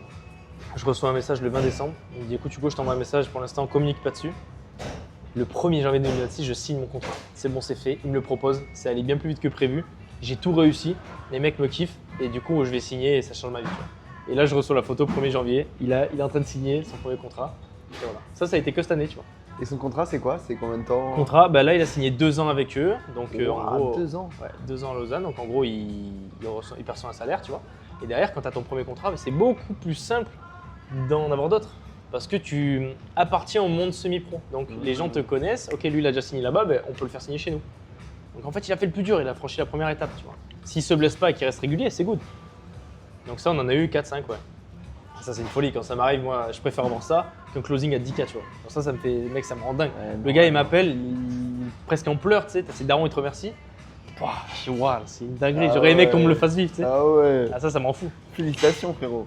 je reçois un message le 20 décembre. Il me dit écoute Hugo, je t'envoie un message, pour l'instant on communique pas dessus. Le 1er janvier 2026, je signe mon contrat. C'est bon, c'est fait, il me le propose, c'est allé bien plus vite que prévu. J'ai tout réussi, les mecs me kiffent et du coup je vais signer et ça change ma vie. Tu vois. Et là je reçois la photo 1er janvier, il est en train de signer son premier contrat. Et voilà. Ça a été que cette année, tu vois. Et son contrat, c'est quoi? C'est combien de temps? Contrat, bah là il a signé 2 ans avec eux. Donc en Ouah, gros, 2 ans. Ouais, 2 ans à Lausanne, donc en gros il perçoit un salaire, tu vois. Et derrière, quand tu as ton premier contrat, c'est beaucoup plus simple d'en avoir d'autres. Parce que tu appartiens au monde semi-pro. Donc les gens te connaissent, ok lui il a déjà signé là-bas, ben, on peut le faire signer chez nous. Donc en fait il a fait le plus dur, il a franchi la première étape, tu vois. S'il se blesse pas et qu'il reste régulier, c'est good. Donc ça on en a eu 4-5, ouais. Ça c'est une folie, quand ça m'arrive, moi je préfère avoir ça qu'un closing à 10K, tu vois. Donc ça me fait, mec ça me rend dingue. Ouais, Le gars il m'appelle, presque en pleurs, tu sais, t'as ses darons, il te remercie. Ouah, je dis, waouh, c'est une dinguerie, Ah j'aurais aimé ouais. qu'on me le fasse vivre, tu sais. Ah ouais. Ah ça m'en fout. Félicitations frérot.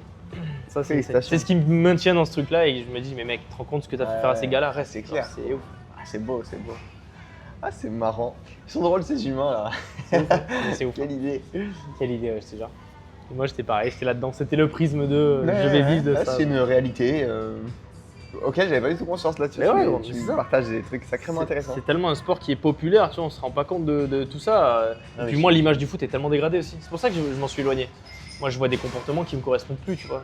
Ça, Félicitations. c'est ce qui me maintient dans ce truc-là et je me dis mais mec, tu te rends compte ce que tu as fait faire à ces gars-là, reste. c'est clair. C'est ouf. Ah, c'est beau, c'est beau. Ah, c'est marrant. Ils sont drôles ces humains là. C'est ouf. Quelle idée. Quelle idée, ouais, je te jure. Et moi j'étais pareil, j'étais là-dedans, c'était le prisme de je vais vivre de Ah, ça. c'est une réalité auquel j'avais pas du tout conscience là-dessus. Mais ouais, mais gros, tu c'est me ça. partages des trucs sacrément intéressants. C'est tellement un sport qui est populaire, tu vois, on se rend pas compte de tout ça. Ah Et puis oui, moi l'image du foot est tellement dégradée aussi. C'est pour ça que je m'en suis éloigné. Moi je vois des comportements qui me correspondent plus, tu vois.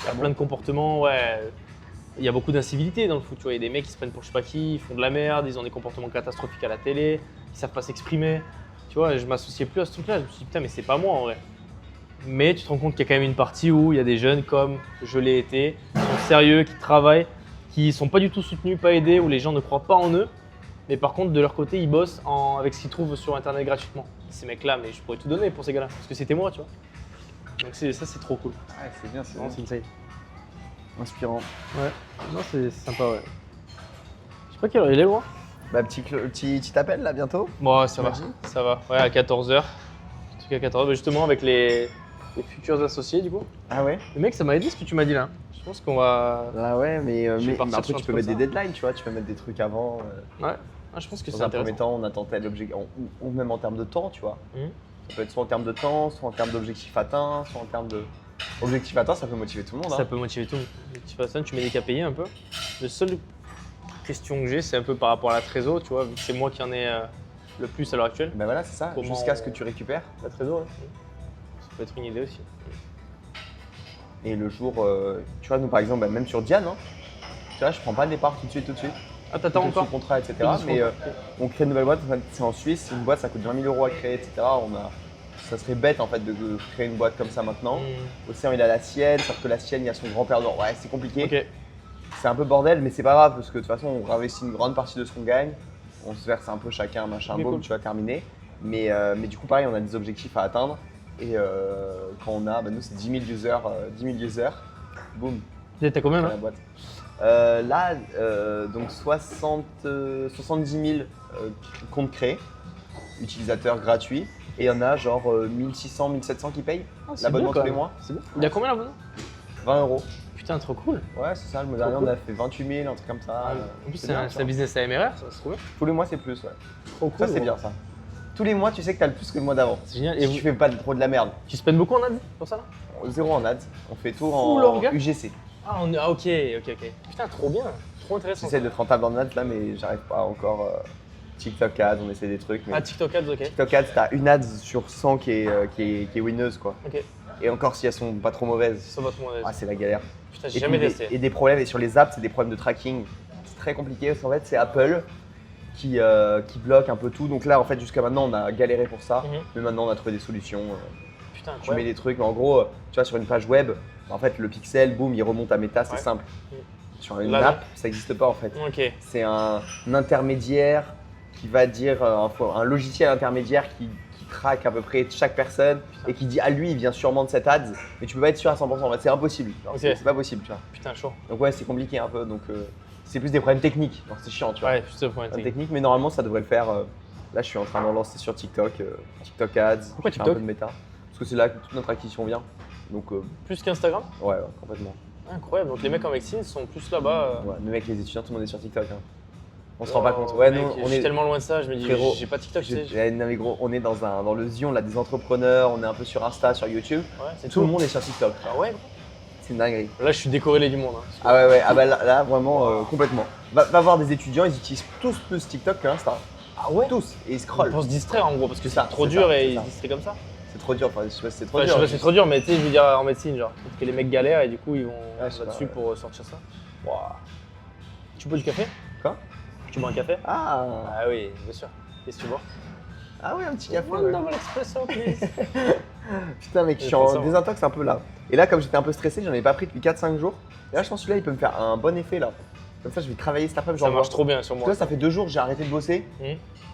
Il y a Ah bon plein de comportements, ouais. Il y a beaucoup d'incivilité dans le foot, tu vois. Il y a des mecs qui se prennent pour je sais pas qui, ils font de la merde, ils ont des comportements catastrophiques à la télé, ils savent pas s'exprimer. Tu vois, je m'associais plus à ce truc-là. Je me suis dit putain mais c'est pas moi en vrai. Mais tu te rends compte qu'il y a quand même une partie où il y a des jeunes comme je l'ai été, qui sont sérieux, qui travaillent, qui sont pas du tout soutenus, pas aidés, où les gens ne croient pas en eux. Mais par contre, de leur côté, ils bossent avec ce qu'ils trouvent sur internet gratuitement. Ces mecs-là, mais je pourrais tout donner pour ces gars-là, parce que c'était moi, tu vois. Donc ça, c'est trop cool. Ah, c'est bien, c'est Vraiment, c'est insane. inspirant. Ouais, non, c'est sympa, ouais. Je sais pas quelle heure il est, moi. Bah, petit appel là bientôt. Bon, ça va, J'imagine. ça va. Ouais, à 14h. Truc à 14h, bah, justement avec les futurs associés, du coup. Ah ouais. Le mec, ça m'a aidé ce que tu m'as dit là. Je pense qu'on va. Ah ouais, mais Je vais mais partir après sur tu un peux truc mettre des comme deadlines, tu vois, tu peux mettre des trucs avant. Ouais, ah, je pense que c'est Dans un premier intéressant. temps, on attend tel objectif, ou même en termes de temps, tu vois. Mhm. Ça peut être soit en termes de temps, soit en termes d'objectifs atteints, soit en termes de. Objectifs atteints, ça peut motiver tout le monde. Ça Hein. peut motiver tout le monde. Tu fais ça, tu mets des KPI un peu. Le seul question que j'ai, c'est un peu par rapport à la trésor, tu vois, vu que c'est moi qui en ai le plus à l'heure actuelle. Ben voilà, c'est ça, Comment jusqu'à ce que tu récupères. La trésor, ouais. Ça peut être une idée aussi. Et le jour, tu vois, nous par exemple, bah, même sur Diane, hein, tu vois, je prends pas le départ tout de suite. Ah, t'attends Tout encore sous contrat, etc. Tout sous Mais contrat. on crée une nouvelle boîte, c'est en Suisse, une boîte ça coûte 20 000 € à créer, etc. Ça serait bête en fait de créer une boîte comme ça maintenant. Hmm. Océan il a la sienne, sauf que la sienne il y a son grand-père dedans. Ouais, c'est compliqué. Ok. C'est un peu bordel, mais c'est pas grave parce que de toute façon on réinvestit une grande partie de ce qu'on gagne. On se verse un peu chacun, machin, Mais boum, cool. tu vas terminer. Mais du coup, pareil, on a des objectifs à atteindre. Et quand on a, bah, nous c'est 10 000 users, boum, T'as combien on a là la boîte. Là, donc 70 000 comptes créés, utilisateurs gratuits. Et il y en a genre 1600, 1700 qui payent l'abonnement tous les mois. C'est bon. Il y a combien l'abonnement? 20 €. Putain, trop cool. Ouais, c'est ça. Le mois dernier, on a fait 28 000, un truc comme ça. En plus, c'est un business AMRR, ça se trouve. Tous les mois, c'est plus, ouais. Trop cool. Ça, c'est bien ça. Tous les mois, tu sais que tu as le plus que le mois d'avant. C'est génial. Et tu fais pas trop de la merde. Tu spends beaucoup en ads pour ça là? 0 en ads. On fait tout Full en orga UGC. Ah, ok. Putain, trop bien. Trop intéressant. J'essaie d'être rentable en ads là, mais j'arrive pas encore. TikTok ads, on essaie des trucs. Mais Ah, TikTok ads, ok. TikTok ads, t'as une ads sur 100 qui est winneuse quoi. Ok. Et encore si elles sont pas trop mauvaises. Ça va tout le monde. Ah, c'est la galère. Putain, j'ai jamais testé. Et des problèmes, et sur les apps, c'est des problèmes de tracking. C'est très compliqué parce qu'en fait, c'est Apple qui bloque un peu tout. Donc là, en fait, jusqu'à maintenant, on a galéré pour ça. Mais maintenant, on a trouvé des solutions. Putain, Tu mets des trucs, mais en gros, tu vois, sur une page web, en fait, le pixel, boum, il remonte à Meta, c'est simple. Sur une Là, app, ça n'existe pas en fait. Ok. C'est un intermédiaire qui va dire, un logiciel intermédiaire qui traque à peu près chaque personne et qui dit à lui il vient sûrement de cette ads, mais tu peux pas être sûr à 100%, en fait, c'est impossible. Ok. C'est pas possible, tu vois. Putain, chaud. Donc ouais, c'est compliqué un peu, donc c'est plus des problèmes techniques, genre, c'est chiant, tu vois. Ouais, putain, pour Problèmes techniques, mais normalement ça devrait le faire. Là je suis en train d'en lancer sur TikTok, TikTok ads, Pourquoi je fais un TikTok peu de méta, parce que c'est là que toute notre acquisition vient. Donc Plus qu'Instagram? ouais, complètement. Incroyable. Donc les mecs en médecine sont plus là-bas. Ouais, mais mec, les étudiants, tout le monde est sur TikTok. Hein. On se rend pas compte. Ouais, mec, nous, je on suis est tellement loin de ça, je me dis, Frérot, j'ai pas TikTok, tu sais. Non, mais gros, on est dans le Zion là, des entrepreneurs, on est un peu sur Insta, sur YouTube. Ouais, c'est Tout le monde est sur TikTok. Ah ouais? C'est une dinguerie. Là, je suis décorrélé du monde. Hein. Ah ouais, ah bah là vraiment complètement. Va voir des étudiants, ils utilisent tous plus TikTok que Insta. Ah ouais? Tous. Et ils scrollent. Pour se distraire en gros, parce que c'est ça, trop c'est dur ça, et c'est ils ça. se distraient comme ça. C'est trop dur, enfin, je sais pas si c'est trop Enfin, je dur. sais pas si c'est trop dur, mais tu sais, je veux dire en médecine, genre, peut-être que les mecs galèrent et du coup, ils vont je sais là-dessus pas, pour sortir ça. Waouh. Tu bois du café? Quoi? Tu bois un café? Ah oui, bien sûr. Qu'est-ce que tu bois? Ah ouais, un petit café. One Ouais. double espresso, please. Putain mec, je suis J'ai fait ça, en moi. désintox un peu là. Et là comme j'étais un peu stressé, j'en ai pas pris depuis 4-5 jours. Et là je pense que celui-là il peut me faire un bon effet là. Comme ça je vais travailler cet après-midi. Ça marche trop bien sur Tu moi. vois, ça fait 2 jours que j'ai arrêté de bosser,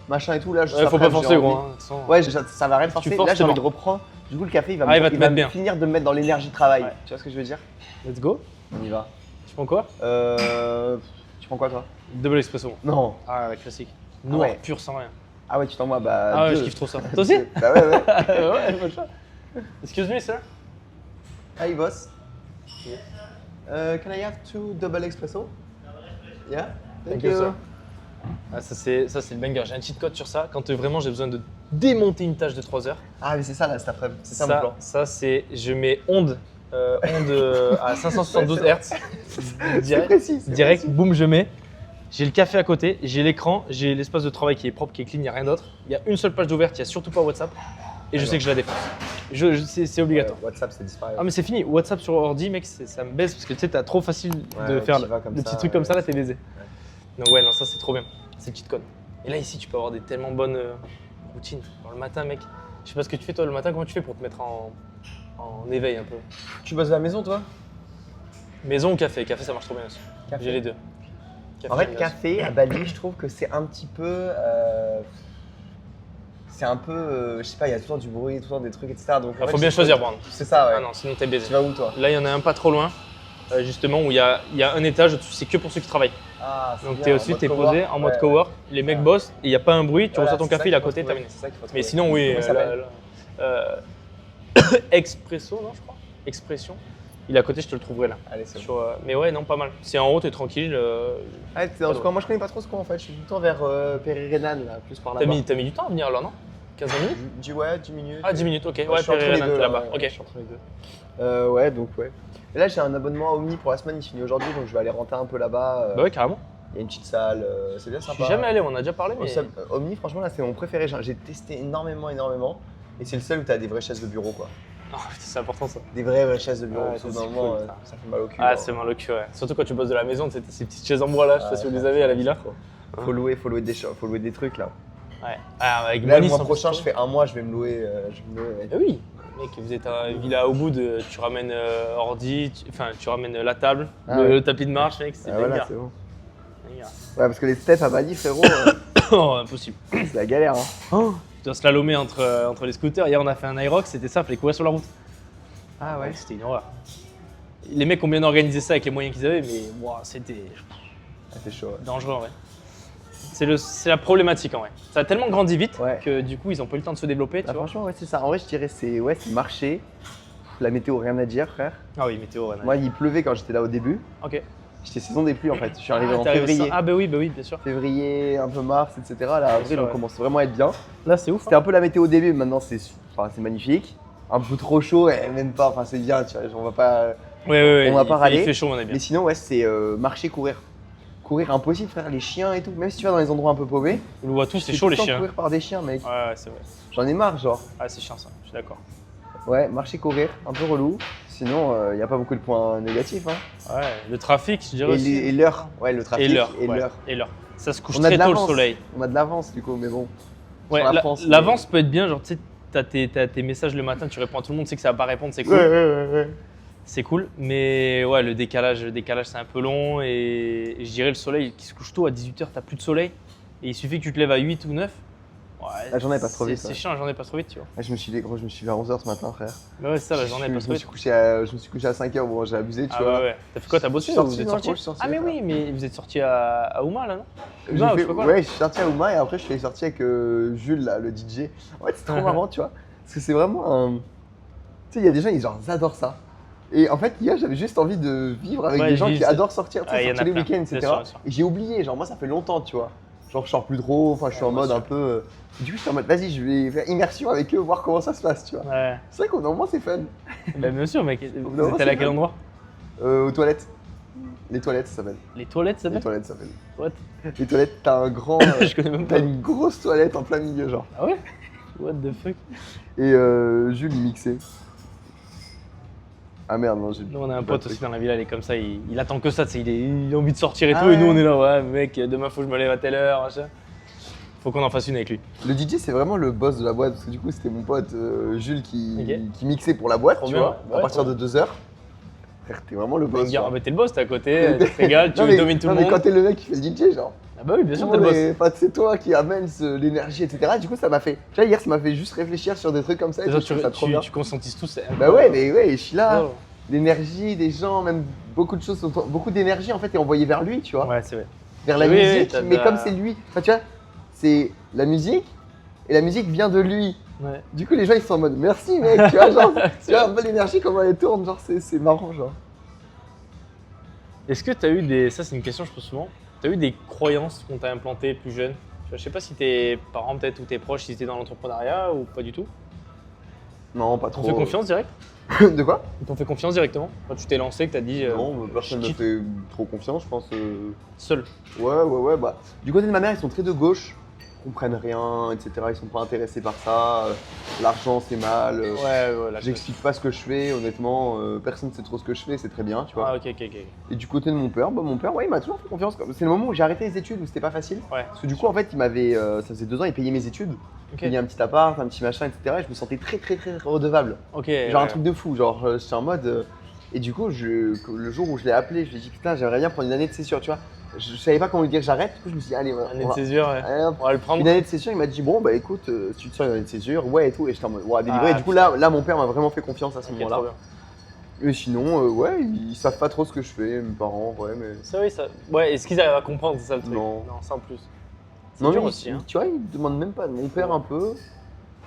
machin et tout. Là, Ouais, faut pas forcer, gros. Hein. Ouais, ça va rien de forcer. forces, Là, j'ai c'est envie de mort. reprendre. Du coup, le café, il va, Ah, il va te mettre me bien. finir de me mettre dans l'énergie de travail. Ouais. Tu vois ce que je veux dire? Let's go. On y va. Tu prends quoi? Tu prends quoi, toi? Double espresso. Non. Ah, ouais, classique. Noir, ouais. pur, sans rien. Ah ouais, tu t'envoies bah. Ah ouais, deux. je kiffe trop ça. Toi aussi? Bah ouais, ouais. Ouais, pas le choix. Excuse me, sir. Hi, boss. Can I have 2 double espresso? Yeah? Thank you, you. sir. Ah, ça c'est le banger. J'ai un cheat code sur ça. Quand vraiment j'ai besoin de démonter une tâche de 3 heures. Ah, mais c'est ça là, cet après-midi. C'est ça mon plan. Ça c'est, je mets onde à 572 Hz. C'est Direct, précis. c'est direct, précis. boum, je mets. J'ai le café à côté, j'ai l'écran, j'ai l'espace de travail qui est propre, qui est clean, il n'y a rien d'autre. Il y a une seule page d'ouverte, il n'y a surtout pas WhatsApp. Et je sais que je la défonce. C'est obligatoire. WhatsApp, c'est disparu. Ah mais c'est fini, WhatsApp sur ordi mec, ça me baise parce que tu sais, t'as trop facile de Ouais, faire tu vas comme le ça, petit truc comme ça, là ouais. t'es baisé. Donc ouais, non, ça c'est trop bien, c'est le cheat code. Et là ici, tu peux avoir des tellement bonnes routines. Genre, le matin mec, je sais pas ce que tu fais toi le matin, comment tu fais pour te mettre en éveil un peu? Tu bosses à la maison, toi? Maison ou café? Café ça marche trop bien aussi. Café. J'ai les deux. Café, En fait, j'aime bien aussi. café à Bali, je trouve que c'est un petit peu. C'est un peu. Je sais pas, il y a tout le temps du bruit, tout le temps des trucs, etc. Donc, en Il fait, faut bien je- choisir, Brand. C'est ça, ouais. Ah non, sinon t'es baisé. Tu vas où, toi? Là, il y en a un pas trop loin, justement, où il y a un étage au-dessus, c'est que pour ceux qui travaillent. Ah, Donc t'es au-dessus, t'es posé en mode Ouais. cowork, les mecs bossent, et il n'y a pas un bruit, tu Voilà, reçois ton c'est ça café, il est à qu'il faut côté, trouver, terminé. c'est ça qu'il faut Mais trouver. sinon, oui, Comment ça s'appelle Expresso, non, je crois. Expression. Il est à côté, je te le trouverai là. Allez, c'est bon. Mais ouais, non, pas mal. C'est en haut, t'es tranquille. Ah, t'es dans ce coin. Moi, je connais pas trop ce coin en fait. Je suis tout le temps vers Périrénane, là, plus par T'as là-bas. mis du temps à venir là, non 15 minutes? Ouais, 10 minutes. Ah, 10 minutes, ok. je Ouais, suis entre les Périrénane, deux, t'es là-bas. ouais, Ok. je suis entre les deux. Ouais, donc ouais. Et là, j'ai un abonnement à Omni pour la semaine, il finit aujourd'hui, donc je vais aller rentrer un peu là-bas. Bah ouais, carrément. Il y a une petite salle, c'est bien Je sympa. suis jamais allé, on a déjà parlé, mais. Omni, franchement, là, c'est mon préféré. J'ai testé énormément. Et c'est le seul où t'as des vraies chaises de bureau, quoi. Oh, putain, c'est important ça. Des vraies chaises de bureau. Ouais, parce que ça, c'est normalement, cool, ça. ça fait mal au cul. Ah, hein. c'est mal au cul, ouais. Surtout quand tu bosses de la maison, tu sais, t'as ces petites chaises en bois là, je sais pas si vous les avez à la villa. Faut louer des trucs là. Ouais. Ah, avec Là, le Mali, mois sans prochain, plus je fais un mois, je vais me louer. Eh oui, mec, vous êtes à Villa au bout de. Tu ramènes ordi, tu ramènes la table, Ah le ouais. tapis de marche, mec, c'est Voilà, banger. c'est bon. Banger. Ouais, parce que les steps à Bali, frérot, Oh, impossible. c'est la galère. Hein. Oh, tu dois slalomer entre les scooters. Hier, on a fait un Irox, c'était ça, fallait courir sur la route. Ah ouais. C'était une horreur. Les mecs ont bien organisé ça avec les moyens qu'ils avaient, mais wow, c'était C'est chaud. Ouais. dangereux en vrai. C'est la problématique en vrai. Ça a tellement grandi vite Ouais. que du coup, ils n'ont pas eu le temps de se développer. Tu Ah, vois. franchement, ouais, c'est ça. En vrai, je dirais c'est marché. La météo, rien à dire, frère. Ah oui, météo, ouais. Moi, il pleuvait quand j'étais là au début. Ok. J'étais saison des pluies en fait. Je suis arrivé en t'es arrivé février. ça- Ah bah oui, bien sûr. Février, un peu mars, etc. Là, avril, sûr, on ouais. commence vraiment à être bien. Là, c'est ouf. C'était un peu la météo au début, maintenant c'est magnifique. Un peu trop chaud, et même pas, enfin c'est bien, tu vois, on va pas. Ouais, On va pas râler. Il fait chaud, on est bien. Mais sinon, ouais, c'est marcher, courir. Courir impossible, frère, les chiens et tout. Même si tu vas dans les endroits un peu paumés, On le voit tous, c'est tu chaud peux les tout le temps chiens. courir par des chiens, mec. Ouais, c'est vrai. J'en ai marre, genre. Ah, c'est chiant ça, je suis d'accord. Ouais, marcher, courir, un peu relou. Sinon, il n'y a pas beaucoup de points négatifs. Hein. Ouais, le trafic, je dirais aussi. Et l'heure, ouais, le trafic Et l'heure. et ouais. l'heure. Et l'heure. Ça se couche On a très de tôt le l'avance. soleil. On a de l'avance du coup, mais bon. Ouais, Sur la France, mais- l'avance peut être bien, genre tu sais, t'as tes messages le matin, tu réponds à tout le monde, tu sais que ça va pas répondre, c'est cool. Ouais. C'est cool, mais ouais, le décalage c'est un peu long et je dirais le soleil qui se couche tôt à 18h, t'as plus de soleil et il suffit que tu te lèves à 8 ou 9. Ouais, La journée passe trop vite, C'est ouais. chiant, la journée passe trop vite, tu vois. Ah, je me suis levé à 11h ce matin, frère. Mais ouais, c'est ça, la journée passe je trop me vite. suis couché à 5h, bon, j'ai abusé, tu Ah vois. ouais. T'as fait quoi? T'as bossé Je suis ou vous sorti, êtes non, sorti? je suis sorti, Ah mais frère. oui, mais vous êtes sorti à Ouma là, non? J'ai Ouma, fait- je sais pas quoi, là. ouais, je suis sorti à Ouma et après je suis sorti avec Jules, là, le DJ. En fait, c'est trop marrant, tu vois. Parce que c'est vraiment un. Tu sais, il y a des gens, ils adorent ça. Et en fait, hier, j'avais juste envie de vivre avec Ouais, des gens vivre, qui c'est- adorent sortir, tu sais, Ah, y en a sortir les plein, week-ends, bien etc. sûr, bien sûr. Et j'ai oublié, genre, moi, ça fait longtemps, tu vois. Genre, je sors plus trop, enfin, je suis Ouais, en moi mode aussi. un peu. Du coup, je suis en mode, vas-y, je vais faire immersion avec eux, voir comment ça se passe, tu vois. Ouais, C'est vrai qu'au moment, c'est fun. bah bien sûr, mec. Non, Vous êtes c'est allé à quel bien. endroit? Aux toilettes. Les toilettes, ça s'appelle. Les toilettes, ça Les s'appelle? toilettes, ça s'appelle. What? Les toilettes, t'as un grand. Je connais même T'as pas. une grosse toilette en plein milieu, genre. Ah ouais? What the fuck? Et Jules, il mixait. Ah merde, non, j'ai. Nous, on a un pas pote de aussi truc. dans la villa, il est comme ça, il attend que ça, tu sais, il a envie de sortir et Ah tout, et nous ouais. on est là, ouais, mec, demain faut que je me lève à telle heure, machin. Faut qu'on en fasse une avec lui. Le DJ, c'est vraiment le boss de la boîte, parce que du coup, c'était mon pote Jules qui Ok. mixait pour la boîte, Trop tu bien, vois, ouais, à partir trop de 2h. Frère, t'es vraiment le boss. Banger, genre. ah bah t'es le boss, t'es à côté, tu te régales, tu Non, mais- domines tout non, le mais monde. quand t'es le mec qui fait le DJ, genre. Ah bah oui, bien sûr, tout t'es le le monde boss. est- enfin, c'est toi qui amène l'énergie, etc. Du coup, ça m'a fait. Tu vois, hier, ça m'a fait juste réfléchir sur des trucs comme ça. Et Les tout, autres, je trouve ça trop bien. tu conscientises tous. c'est Bah ouais, incroyable. mais ouais, je suis là. Oh. L'énergie des gens, même beaucoup de choses, beaucoup d'énergie en fait est envoyée vers lui, tu vois. Ouais, c'est vrai. Vers la Oui, oui, musique, t'as de mais la- comme c'est lui, enfin tu vois, c'est la musique et la musique vient de lui. Ouais. Du coup, les gens ils sont en mode merci mec, tu vois, genre, tu vois un peu l'énergie comment elle tourne, genre c'est marrant, genre. Est-ce que t'as eu des. Ça, c'est une question que je pose souvent. T'as eu des croyances qu'on t'a implantées plus jeune? Tu vois, je sais pas si tes parents, peut-être, ou tes proches, ils étaient dans l'entrepreneuriat ou pas du tout. Non, pas Ils t'ont trop. fait confiance direct? De quoi Ils t'ont fait confiance directement? Quand tu t'es lancé, que t'as dit. Non, personne je ne kiffe. fait trop confiance, je pense. Seul. Ouais, bah. Du côté de ma mère, ils sont très de gauche, ils comprennent rien, etc. Ils sont pas intéressés par ça. L'argent c'est mal. Ouais, là. J'explique pas ce que je fais, honnêtement, personne sait trop ce que je fais, c'est très bien, tu vois. Ah, ok. Et du côté de mon père, ouais, il m'a toujours fait confiance. C'est le moment où j'ai arrêté les études, où c'était pas facile. Ouais. Parce que du coup, en fait, il m'avait, ça faisait 2 ans, il payait mes études, il Ok. payait un petit appart, un petit machin, etc. Et je me sentais très redevable. Ok. Genre un ouais. truc de fou, genre j'étais en mode. Et du coup, le jour où je l'ai appelé, je lui ai dit putain, j'aimerais bien prendre une année de césure, tu vois. Je savais pas comment lui dire j'arrête, du coup, je me suis dit, allez, Année on de va- césure, ouais. allez, hop. On va le prendre. Une année de session, il m'a dit bon bah écoute, si tu te sens une année de césure, ouais et tout, et j'étais en mode ouais délivré. Ah, Et du coup là mon père m'a vraiment fait confiance à ce Ok, moment-là. trop bien. Et sinon ouais ils savent pas trop ce que je fais, mes parents, ouais mais. Ça, oui, ça. Ouais, est-ce qu'ils arrivent à comprendre, c'est ça le truc? Non. Non, sans plus. C'est Non dur mais aussi, hein. tu vois ils me demandent même pas, mon père un peu.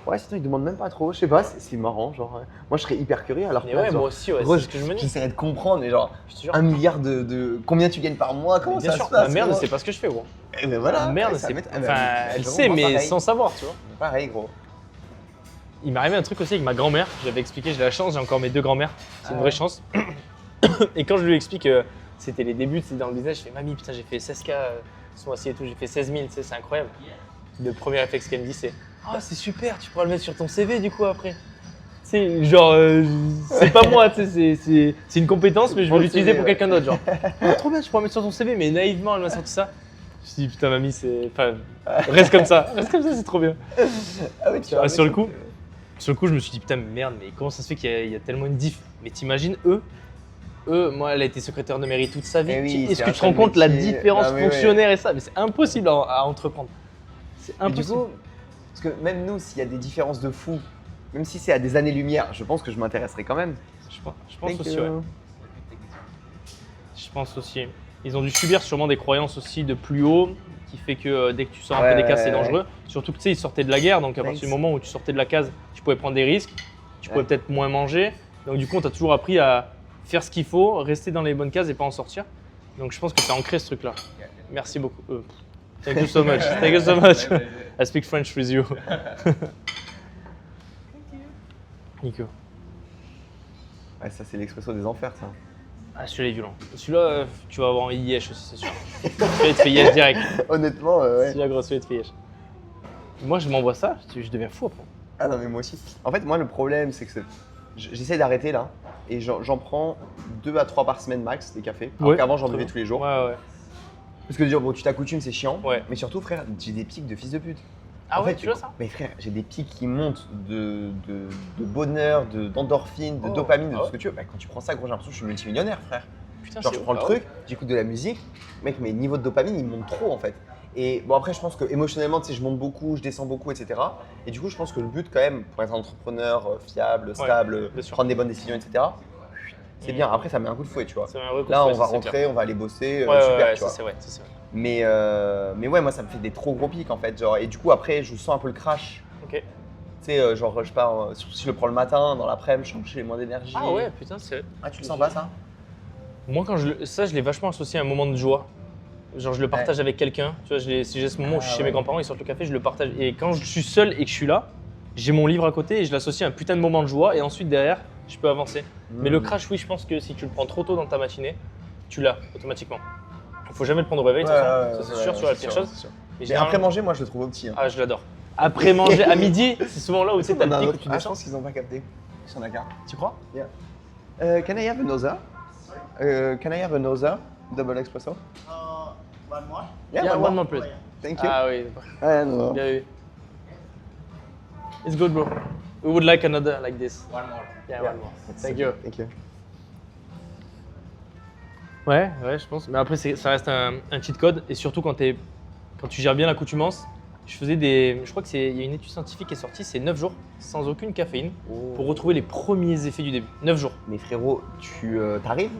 Ouais sinon ils demandent même pas trop, je sais pas, c'est marrant genre. Moi je serais hyper curieux à leur Mais place. ouais, genre, moi aussi, ouais, gros, c'est ce que je me dis. j'essaierais de comprendre, mais genre Je te jure. 1 milliard de. Combien tu gagnes par mois, comment Mais bien ça sûr, se passe ma mère ne comment- sait pas ce que je fais, gros. Eh ben voilà. Ma mère ouais, ne ça sait m'étonne. pas. Ah ben, Enfin, elle vraiment sait, mais pareil. sans savoir, tu vois. Pareil gros. Il m'est arrivé un truc aussi avec ma grand-mère. J'avais expliqué, j'ai la chance, j'ai encore mes 2 grand-mères. C'est Ah une ouais. vraie chance. Et quand je lui explique que c'était les débuts, c'est dans le business, je fais mamie, putain, j'ai fait 16K ce mois-ci et tout, j'ai fait 16 000, tu sais, c'est incroyable. Le premier réflexe qu'elle me dit, c'est ah, c'est super, tu pourras le mettre sur ton CV du coup après. C'est genre, c'est pas moi, tu sais, c'est une compétence, mais je Pour veux le l'utiliser CV, pour ouais. quelqu'un d'autre. Genre, ah, trop bien, tu pourras le mettre sur ton CV, mais naïvement, elle m'a sorti ça. Je me suis dit, putain, mamie, c'est. Enfin, reste comme ça, c'est trop bien. Ah oui, tu Ah, sur le coup, je me suis dit, putain, mais merde, mais comment ça se fait qu'il y a tellement une diff? Mais t'imagines, moi, elle a été secrétaire de mairie toute sa vie. Eh oui, Est-ce c'est que un tu te rends seul compte la métier. différence Ah, mais ouais. fonctionnaire et ça? Mais c'est impossible à entreprendre. C'est Mais du impossible. coup, parce que même nous, s'il y a des différences de fou, même si c'est à des années-lumière, je pense que je m'intéresserais quand même. Je pense Think, aussi, ouais. pense aussi. Ils ont dû subir sûrement des croyances aussi de plus haut qui fait que dès que tu sors un peu des cases, c'est dangereux. Surtout que tu sais, ils sortaient de la guerre, donc à partir du moment où tu sortais de la case, tu pouvais prendre des risques, tu pouvais peut-être moins manger. Donc du coup, on t'a toujours appris à faire ce qu'il faut, rester dans les bonnes cases et pas en sortir. Donc je pense que c'est ancré ce truc-là. Merci beaucoup. Thank you so much. Thank you so much. I speak French with you. Nico. Ouais, ça, c'est l'expresso des enfers, ça. Ah, celui-là est violent. Celui-là, tu vas avoir un yesh aussi, c'est sûr. Celui-là, il te fait yesh direct. Honnêtement, ouais. Celui-là, gros, celui-là, il te fait yesh. Moi, je m'envoie ça, je deviens fou après. Ah non, mais moi aussi. En fait, moi, le problème, c'est que j'essaie d'arrêter là. Et j'en prends 2 à 3 par semaine max, des cafés. Alors qu'avant, j'en buvais tous les jours. Ouais. Parce que dire, bon, tu t'accoutumes, c'est chiant. Ouais. Mais surtout, frère, j'ai des pics de fils de pute. Ah En ouais, fait, tu vois ça? Mais frère, j'ai des pics qui montent de bonheur, d'endorphine, de dopamine, de tout ce que tu veux. Bah, quand tu prends ça, gros, j'ai l'impression que je suis multimillionnaire, frère. Putain, Genre, c'est je prends le truc, j'écoute de la musique, mec, mes niveaux de dopamine, ils montent trop en fait. Et bon, après, je pense que émotionnellement, tu sais, je monte beaucoup, je descends beaucoup, etc. Et du coup, je pense que le but, quand même, pour être un entrepreneur fiable, stable, bien sûr. prendre des bonnes décisions, etc., c'est bien. Après, ça met un coup de fouet, tu vois. C'est un vrai coup de Là, fouet, on va c'est rentrer, clair. on va aller bosser, Ouais, super, ouais, tu vois. ça c'est vrai, ça c'est vrai. Mais ouais, moi, ça me fait des trop gros pics en fait. Genre, et du coup, après, je sens un peu le crash. Ok. Tu sais, genre, je pars, surtout si je le prends le matin, dans l'après-midi, je sens que j'ai moins d'énergie. Ah ouais, putain, c'est. Ah, tu le sens pas ça? Moi, quand ça, je l'ai vachement associé à un moment de joie. Genre, je le partage avec quelqu'un. Tu vois, si j'ai ce moment où je suis chez mes grands-parents, ils sortent le café, je le partage. Et quand je suis seul et que je suis là, j'ai mon livre à côté et je l'associe à un putain de moment de joie. Et ensuite, derrière, je peux avancer. Mais le crash, oui, je pense que si tu le prends trop tôt dans ta matinée, tu l'as automatiquement. Il faut jamais le prendre au réveil, de toute façon. Ça, c'est sûr, tu vois, la pire chose. Mais après manger, moi, je le trouve au petit. Hein. Ah, je l'adore. Après manger à midi, c'est souvent là où tu sais, t'as le pic où tu je descends. pense qu'ils n'ont pas capté. Ils sont d'accord. Tu crois? Can I have another? Can I have another double espresso? One more? Yeah, one more please. Thank you. Ah oui, Ah, non. bien vu. It's good, bro. We would like another like this. One more. Yeah, one more. Thank you. Thank you. Ouais, je pense. Mais après, ça reste un cheat code. Et surtout quand tu gères bien l'accoutumance. Je crois qu'il y a une étude scientifique qui est sortie, c'est 9 jours sans aucune caféine pour retrouver les premiers effets du début. 9 jours. Mais frérot, t'arrives?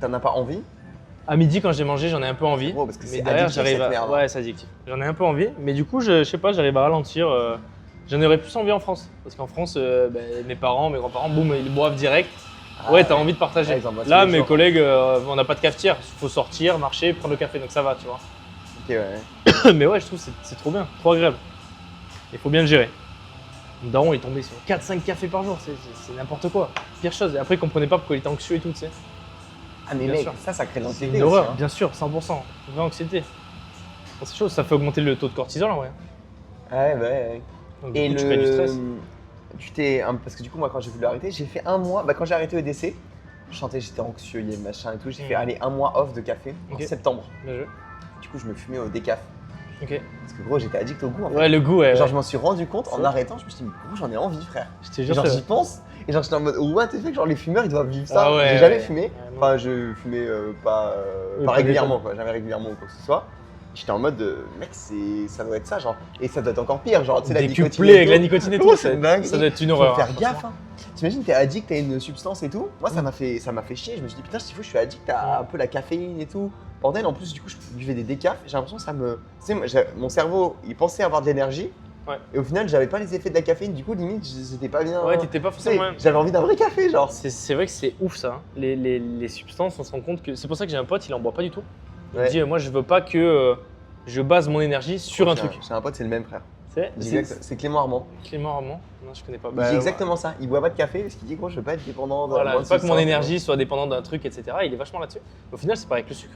T'en as pas envie? À midi, quand j'ai mangé, j'en ai un peu envie. Gros, parce que mais c'est derrière, addictif, j'arrive cette merde. Ouais, c'est addictif. J'en ai un peu envie. Mais du coup, je sais pas, j'arrive à ralentir. J'en aurais plus envie en France. Parce qu'en France, mes parents, mes grands-parents, boum, ils boivent direct. Ouais, t'as envie de partager. Ouais, ils en boivent Là, tous les mes jours. collègues, on n'a pas de cafetière. Il faut sortir, marcher, prendre le café. Donc ça va, tu vois. Ok, ouais. Mais ouais, je trouve que c'est trop bien, trop agréable. Il faut bien le gérer. Mon daron, il est tombé sur 4-5 cafés par jour, c'est n'importe quoi. Pire chose. Et après, il comprenait pas pourquoi il était anxieux et tout, tu sais. Ah, mais Bien mec, sûr. ça crée de C'est l'anxiété. une horreur, aussi, hein. bien sûr, 100%. Vraie anxiété. Bon, c'est chaud, ça fait augmenter le taux de cortisol en vrai. Ouais. Donc, du Et coup, tu crées du stress. parce que du coup, moi, quand j'ai voulu arrêter, j'ai fait un mois. Quand j'ai arrêté EDC, je sentais j'étais anxieux, il y avait machin et tout. J'ai fait aller un mois off de café en Ok. septembre. Bien joué. Du coup, je me fumais au décaf. Ok. Parce que gros, j'étais addict au goût en fait. Ouais, le goût, ouais. Genre, je m'en suis rendu compte en arrêtant, je me suis dit, mais gros, j'en ai envie, frère. Je te Et jure, genre, c'est- j'y pense. Et genre, j'étais en mode, what the fuck, genre, les fumeurs, ils doivent vivre ça. Ah ouais, J'ai jamais ouais. fumé. Ouais, moi- Enfin, je fumais pas pas régulièrement, quoi. Jamais régulièrement ou quoi que ce soit. J'étais en mode, mec, ça doit être ça, genre. Et ça doit être encore pire, genre, tu sais, la nicotine. Décuplé et avec tout. la nicotine et Oh, tout, c'est dingue. ça doit être une Faut horreur. faire hein, gaffe, hein. T'imagines, t'es addict à une substance et tout. Moi, ça m'a fait chier. Je me suis dit, putain, s'il faut, je suis addict à un peu la caféine et tout. Bordel, en plus, du coup, je buvais des décafs. J'ai l'impression que ça me. Tu sais, mon cerveau, il pensait avoir de l'énergie. Ouais. Et au final, j'avais pas les effets de la caféine. Du coup, limite, j'étais pas bien. Ouais, t'étais pas Tu sais, forcément. j'avais envie d'un vrai café, genre. C'est vrai que c'est ouf ça. Hein. Les substances, on se rend compte que. C'est pour ça que j'ai un pote, il en boit pas du tout. Il Ouais. dit, moi, je veux pas que je base mon énergie sur un truc. J'ai un pote, c'est le même frère. C'est C'est Clément Armand. Clément Armand. Non, je connais pas. Il Bah, dit exactement ça. Il boit pas de café parce qu'il dit, gros, je veux pas être dépendant de. Voilà, moi, je veux pas c'est que mon ça, énergie soit dépendante d'un truc, etc. Il est vachement là-dessus. Au final, c'est pareil avec le sucre.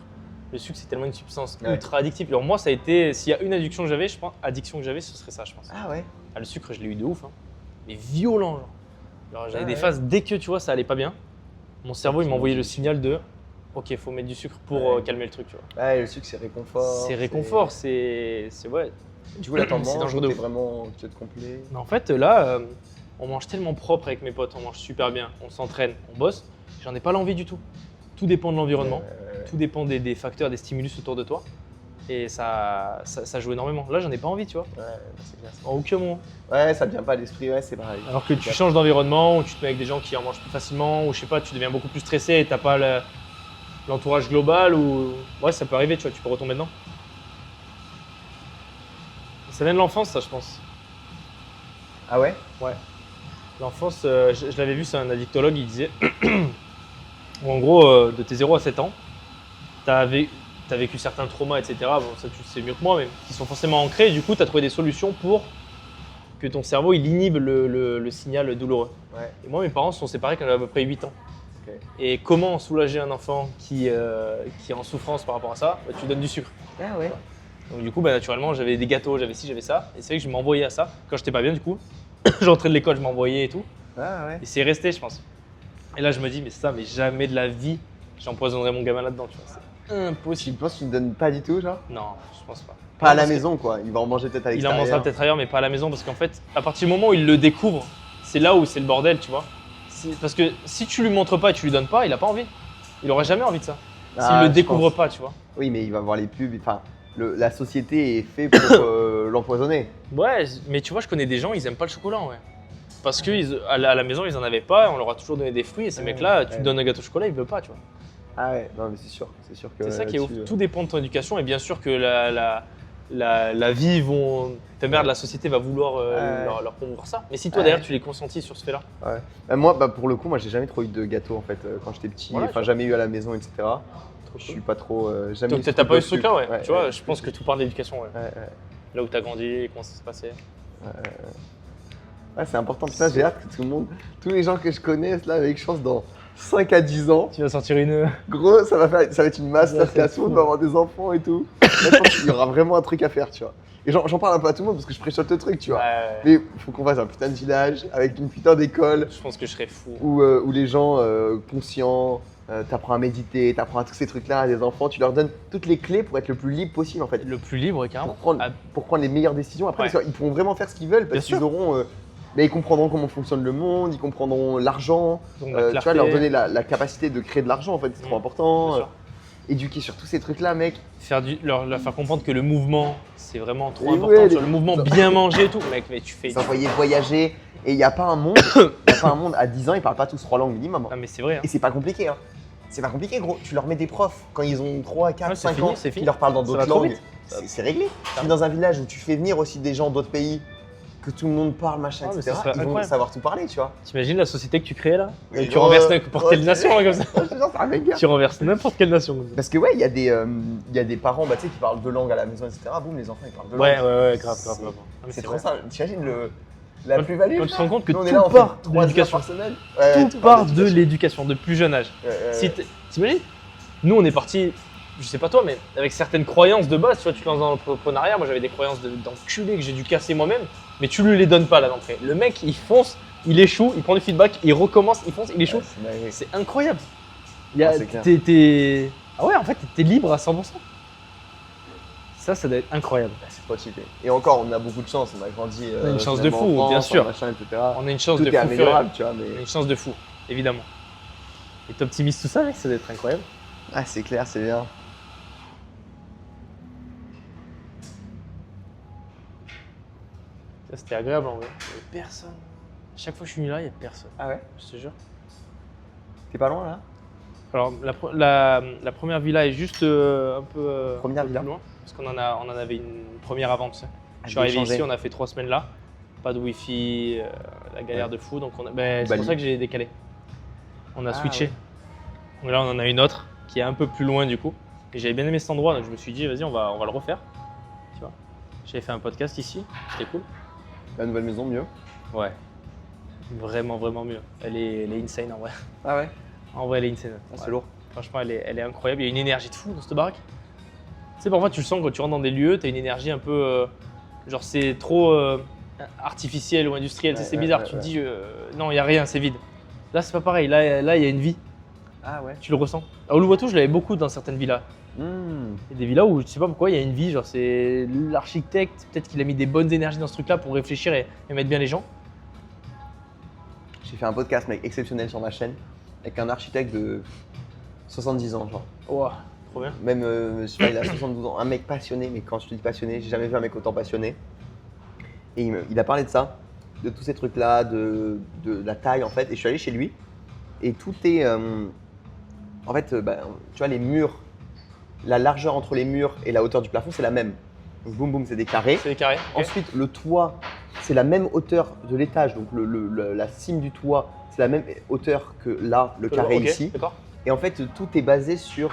Le sucre, c'est tellement une substance Ouais. ultra addictive. Alors moi, ça a été, s'il y a une addiction que j'avais, je pense, ce serait ça, je pense. Ah ouais. Ah, le sucre, je l'ai eu de ouf, hein. Mais violent, genre. Alors, j'avais Ah des ouais. phases, dès que tu vois, ça allait pas bien, mon cerveau, il m'envoyait le signal de, ok, faut mettre du sucre pour Ouais. calmer le truc, tu vois. Ouais, le sucre, c'est réconfort. C'est réconfort, c'est ouais. Du coup, là, t'en C'est manges, dangereux de t'es ouf. vraiment tu te complet. Mais en fait, là, on mange tellement propre avec mes potes, on mange super bien, on s'entraîne, on bosse. J'en ai pas l'envie du tout. Tout dépend de l'environnement, tout dépend des facteurs, des stimulus autour de toi. Et ça joue énormément. Là, j'en ai pas envie, tu vois, Ouais, c'est clair. en aucun moment. Ouais, ça vient pas à l'esprit, ouais, c'est pareil. Alors que tu changes d'environnement, ou tu te mets avec des gens qui en mangent plus facilement, ou je sais pas, tu deviens beaucoup plus stressé et t'as pas l'entourage global ou. Ouais, ça peut arriver, tu vois, tu peux retomber dedans. Ça vient de l'enfance, ça, je pense. Ah ouais? Ouais. L'enfance, je l'avais vu, c'est un addictologue, il disait. Où en gros, de tes 0 à 7 ans, t'as vécu certains traumas, etc. Bon, ça, tu le sais mieux que moi, mais qui sont forcément ancrés. Et du coup, tu as trouvé des solutions pour que ton cerveau il inhibe le signal douloureux. Ouais. Et moi, mes parents se sont séparés quand j'avais à peu près 8 ans. Ok. Et comment soulager un enfant qui est en souffrance par rapport à ça? Bah, tu lui donnes du sucre. Ah ouais. Donc du coup, bah, naturellement, j'avais des gâteaux, j'avais ci, j'avais ça. Et c'est vrai que je m'envoyais à ça. Quand j'étais pas bien, du coup, j'entrais de l'école, je m'envoyais et tout. Ah ouais. Et c'est resté, je pense. Et là, je me dis, mais jamais de la vie, j'empoisonnerai mon gamin là-dedans, tu vois. C'est Tu impossible. penses que tu ne donnes pas du tout, genre? Non, je pense pas. Pas à la Parce que maison, quoi. Il va en manger peut-être à Il en l'extérieur. mangera peut-être ailleurs, mais pas à la maison, parce qu'en fait, à partir du moment où il le découvre, c'est là où c'est le bordel, tu vois. Parce que si tu lui montres pas et tu lui donnes pas, il a pas envie. Il aurait jamais envie de ça. S'il Ah, le je découvre pense. pas, tu vois. Oui, mais il va voir les pubs. Enfin, la société est faite pour l'empoisonner. Ouais, mais tu vois, je connais des gens, ils aiment pas le chocolat, ouais. Parce qu'à la maison, ils en avaient pas, on leur a toujours donné des fruits, et ces Ouais, mecs-là, tu ouais. lui donnes un gâteau au chocolat, ils veulent pas, tu vois. Ah ouais, non, mais c'est sûr que. C'est ça qui est ouf. là-dessus, Tout dépend de ton éducation, et bien sûr que la vie ta mère de la société va vouloir Ouais. leur promouvoir ça. Mais si toi, Ouais. d'ailleurs, tu les consentis sur ce fait-là. ouais. Moi, pour le coup, moi, j'ai jamais trop eu de gâteau en fait quand j'étais petit. Voilà, Enfin, tu jamais eu à la maison, etc. Je suis pas trop. Jamais. Donc eu ce t'as pas eu ce truc truc-là, ouais. au-dessus. Tu vois, je pense que tout part de l'éducation, ouais. Ouais. Là où t'as grandi, comment ça se passait. Ouais, c'est important. Putain, j'ai hâte que tout le monde, tous les gens que je connaisse là, avec chance dans 5 à 10 ans, Tu vas sortir une. gros, ça va être une masterclass. Ouais, c'est Tout le monde fou. va avoir des enfants et tout. Là, je pense qu'il y aura vraiment un truc à faire, tu vois. Et j'en parle un peu à tout le monde parce que je préchote le truc, tu vois. Ouais. Mais il faut qu'on fasse un putain de village avec une putain d'école Je pense que je serais fou. où les gens conscients, t'apprends à méditer, t'apprends à tous ces trucs-là à des enfants, tu leur donnes toutes les clés pour être le plus libre possible en fait. Le plus libre, carrément. Ah, Pour prendre les meilleures décisions après, Ouais. parce qu'ils pourront vraiment faire ce qu'ils veulent Bien parce qu'ils sûr. auront. Mais ils comprendront comment fonctionne le monde, ils comprendront l'argent, donc, tu vois, clarté. leur donner la capacité de créer de l'argent en fait, c'est trop Bien important. sûr. Éduquer sur tous ces trucs-là, mec. Leur faire comprendre que le mouvement, c'est vraiment trop Et important. ouais, Tu vois, le mouvement bien manger et tout. Mec, mais tu fais. S'envoyer voyager. Et il n'y a pas un monde, à 10 ans, ils parlent pas tous 3 langues minimum. Ah, mais c'est vrai. Hein. Et c'est pas compliqué, hein. C'est pas compliqué, gros. Tu leur mets des profs quand ils ont 3, 4, Ouais, c'est 5 fini, ans, c'est qui fini. leur parlent dans Ça d'autres va trop langues. vite. C'est réglé. Tu es dans un village où tu fais venir aussi des gens d'autres pays, que tout le monde parle, machin, Ah, mais etc. ce serait Ils vont incroyable. savoir tout parler, tu vois. T'imagines la société que tu crées là? Mais Tu gros, renverses n'importe quelle gros, nation hein, comme ça. Je te jure, c'est un mec, gars. Tu renverses n'importe quelle nation comme ça. Parce que ouais, il y a des parents bah, tu sais, qui parlent deux langues à la maison, etc. Boum, les enfants ils parlent deux Ouais, langues. ouais, grave. C'est- Ah, mais C'est trop vrai. ça. T'imagines la Quand- plus-value. quand tu te rends compte que Nous, on est tout là, on part fait de 3 heures l'éducation. par semaine. Ouais, Tout part de l'éducation. l'éducation, de plus jeune âge. Si t'imagines, nous on est parti, je sais pas toi, mais avec certaines croyances de base, tu vois, tu te lances dans l'entrepreneuriat, moi j'avais des croyances d'enculé que j'ai dû casser moi-même, mais tu lui les donnes pas là d'entrée. Le mec il fonce, il échoue, il prend du feedback, il recommence, il fonce, il échoue. Ouais, c'est magnifique. C'est incroyable. Ah, c'est clair. Ah ouais, en fait, t'es libre à 100%. Ça doit être incroyable. C'est pas cheaté. Et encore, on a beaucoup de chance. On a grandi. On a une chance de finalement, fou, en France, bien sûr. Machin, etc. On a une chance Tout de est fou améliorable, tu vois. furieux. On a Mais une chance de fou, évidemment. Et t'optimises tout ça, mec, ça doit être incroyable. ah, c'est clair, c'est bien. Ça, c'était agréable en vrai. Il y avait personne. Chaque fois que je suis venu là, il y a personne. Ah ouais. Je te jure. T'es pas loin là. Alors, la première villa est juste un peu Première un peu villa. plus loin. Parce qu'on on en avait une première avant, tu sais. Je suis j'ai arrivé changé. ici, on a fait 3 semaines là. Pas de wifi, la galère Ouais. de fou. Donc c'est Bali. pour ça que j'ai décalé. On a Ah, switché. ouais. Donc là, on en a une autre qui est un peu plus loin du coup. Et j'avais bien aimé cet endroit, donc je me suis dit, vas-y, on va le refaire. Tu vois. J'avais fait un podcast ici, c'était cool. La nouvelle maison, mieux. Ouais. Vraiment, vraiment mieux. Elle est insane en vrai. Ah ouais. En vrai, elle est insane. Ah, c'est Ouais. lourd. Franchement, elle est incroyable. Il y a une énergie de fou dans cette baraque. Tu sais, parfois, tu le sens quand tu rentres dans des lieux, tu as une énergie un peu. Genre, c'est trop artificiel ou industriel. Tu sais, Ouais, c'est ouais, bizarre. ouais, Tu te ouais. dis, non, il n'y a rien, c'est vide. Là, c'est pas pareil. Là, il y a une vie. Ah ouais. Tu le ressens. À Uluwatu, je l'avais beaucoup dans certaines villas. Il y a des villas où je sais pas pourquoi il y a une vie. Genre, c'est l'architecte, peut-être qu'il a mis des bonnes énergies dans ce truc-là pour réfléchir et mettre bien les gens. J'ai fait un podcast, mec, exceptionnel sur ma chaîne, avec un architecte de 70 ans, genre. Wow, trop bien. Même, je sais pas, il a 72 ans. Un mec passionné, mais quand je te dis passionné, j'ai jamais vu un mec autant passionné. Et il a parlé de ça, de tous ces trucs-là, de la taille en fait. Et je suis allé chez lui, et tout est En fait, tu vois, les murs, la largeur entre les murs et la hauteur du plafond, c'est la même. Donc, boum, boum, c'est des carrés. C'est des carrés. ok. Ensuite, le toit, c'est la même hauteur de l'étage. Donc, la cime du toit, c'est la même hauteur que là, le carré Ok, ici. D'accord. Et en fait, tout est basé sur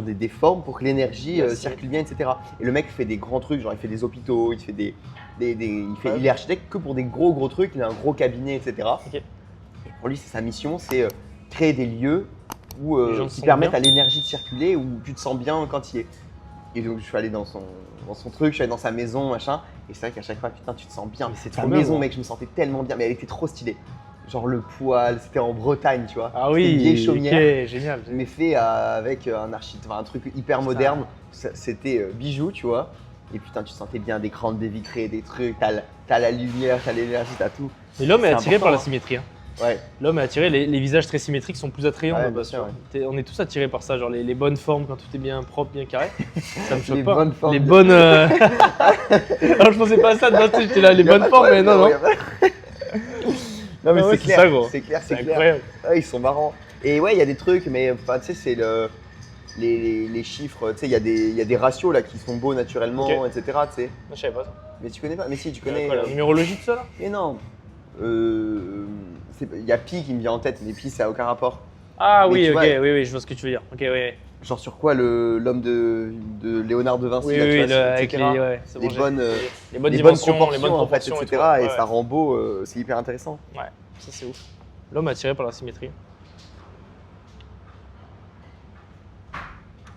des formes pour que l'énergie Merci. circule bien, etc. Et le mec fait des grands trucs, genre il fait des hôpitaux, il fait Ouais. il est architecte que pour des gros trucs, il a un gros cabinet, etc. Ok. Et pour lui, c'est sa mission, c'est créer des lieux où, Les gens se qui sentent permettent bien. à l'énergie de circuler, où tu te sens bien quand il y est. Et donc je suis allé dans son truc, je suis allé dans sa maison, machin. Et c'est vrai qu'à chaque fois, putain, tu te sens bien. Mais c'est Sa trop bien, maison, moi. mec, je me sentais tellement bien, mais elle était trop stylée. Genre le poêle, c'était en Bretagne, tu vois. Ah C'était oui, une vieille chaumière. ok, génial. Mais fait avec un truc hyper Putain. moderne. C'était bijou, tu vois. Et putain, tu sentais bien des grandes baies vitrées, des trucs, t'as la lumière, t'as l'énergie, t'as tout. Mais l'homme est C'est attiré important, par la hein. symétrie. hein. Ouais, L'homme est attiré, les visages très symétriques sont plus attrayants. Ouais, moi, bien parce sûr, que on est tous attirés par ça, genre les bonnes formes quand tout est bien propre, bien carré. Ça me choque Les pas. bonnes formes Les de- bonnes. Alors je pensais pas à ça, non, tu sais, j'étais là, les Y a bonnes pas de formes, mais problème, non, non. y a pas- Non mais Ah ouais, c'est c'est clair, ça, gros. c'est clair, C'est c'est clair. incroyable. Ouais, ils sont marrants. Et ouais, il y a des trucs, mais enfin, tu sais, c'est les chiffres, tu sais, il y a des ratios là qui sont beaux naturellement, Ok. etc. Tu sais. Non, je savais pas ça. Mais tu connais pas? Mais si, tu connais. Quoi, la numérologie, tout ça là Mais non. Il y a Pi qui me vient en tête, mais Pi ça a aucun rapport. Ah Mais oui, tu ok, vois- oui, je vois ce que tu veux dire. Ok, oui, Genre sur quoi l'homme de Léonard de Vinci, oui, là, tu oui, vois, avec etc. ouais, c'est les bon, j'ai- bonnes, les bonnes les bonnes dimensions, proportions, les bonnes en fait, proportions, etc. tout, Et ouais, ça rend beau, c'est hyper intéressant. Ouais, ça c'est ouf. L'homme est attiré par la symétrie.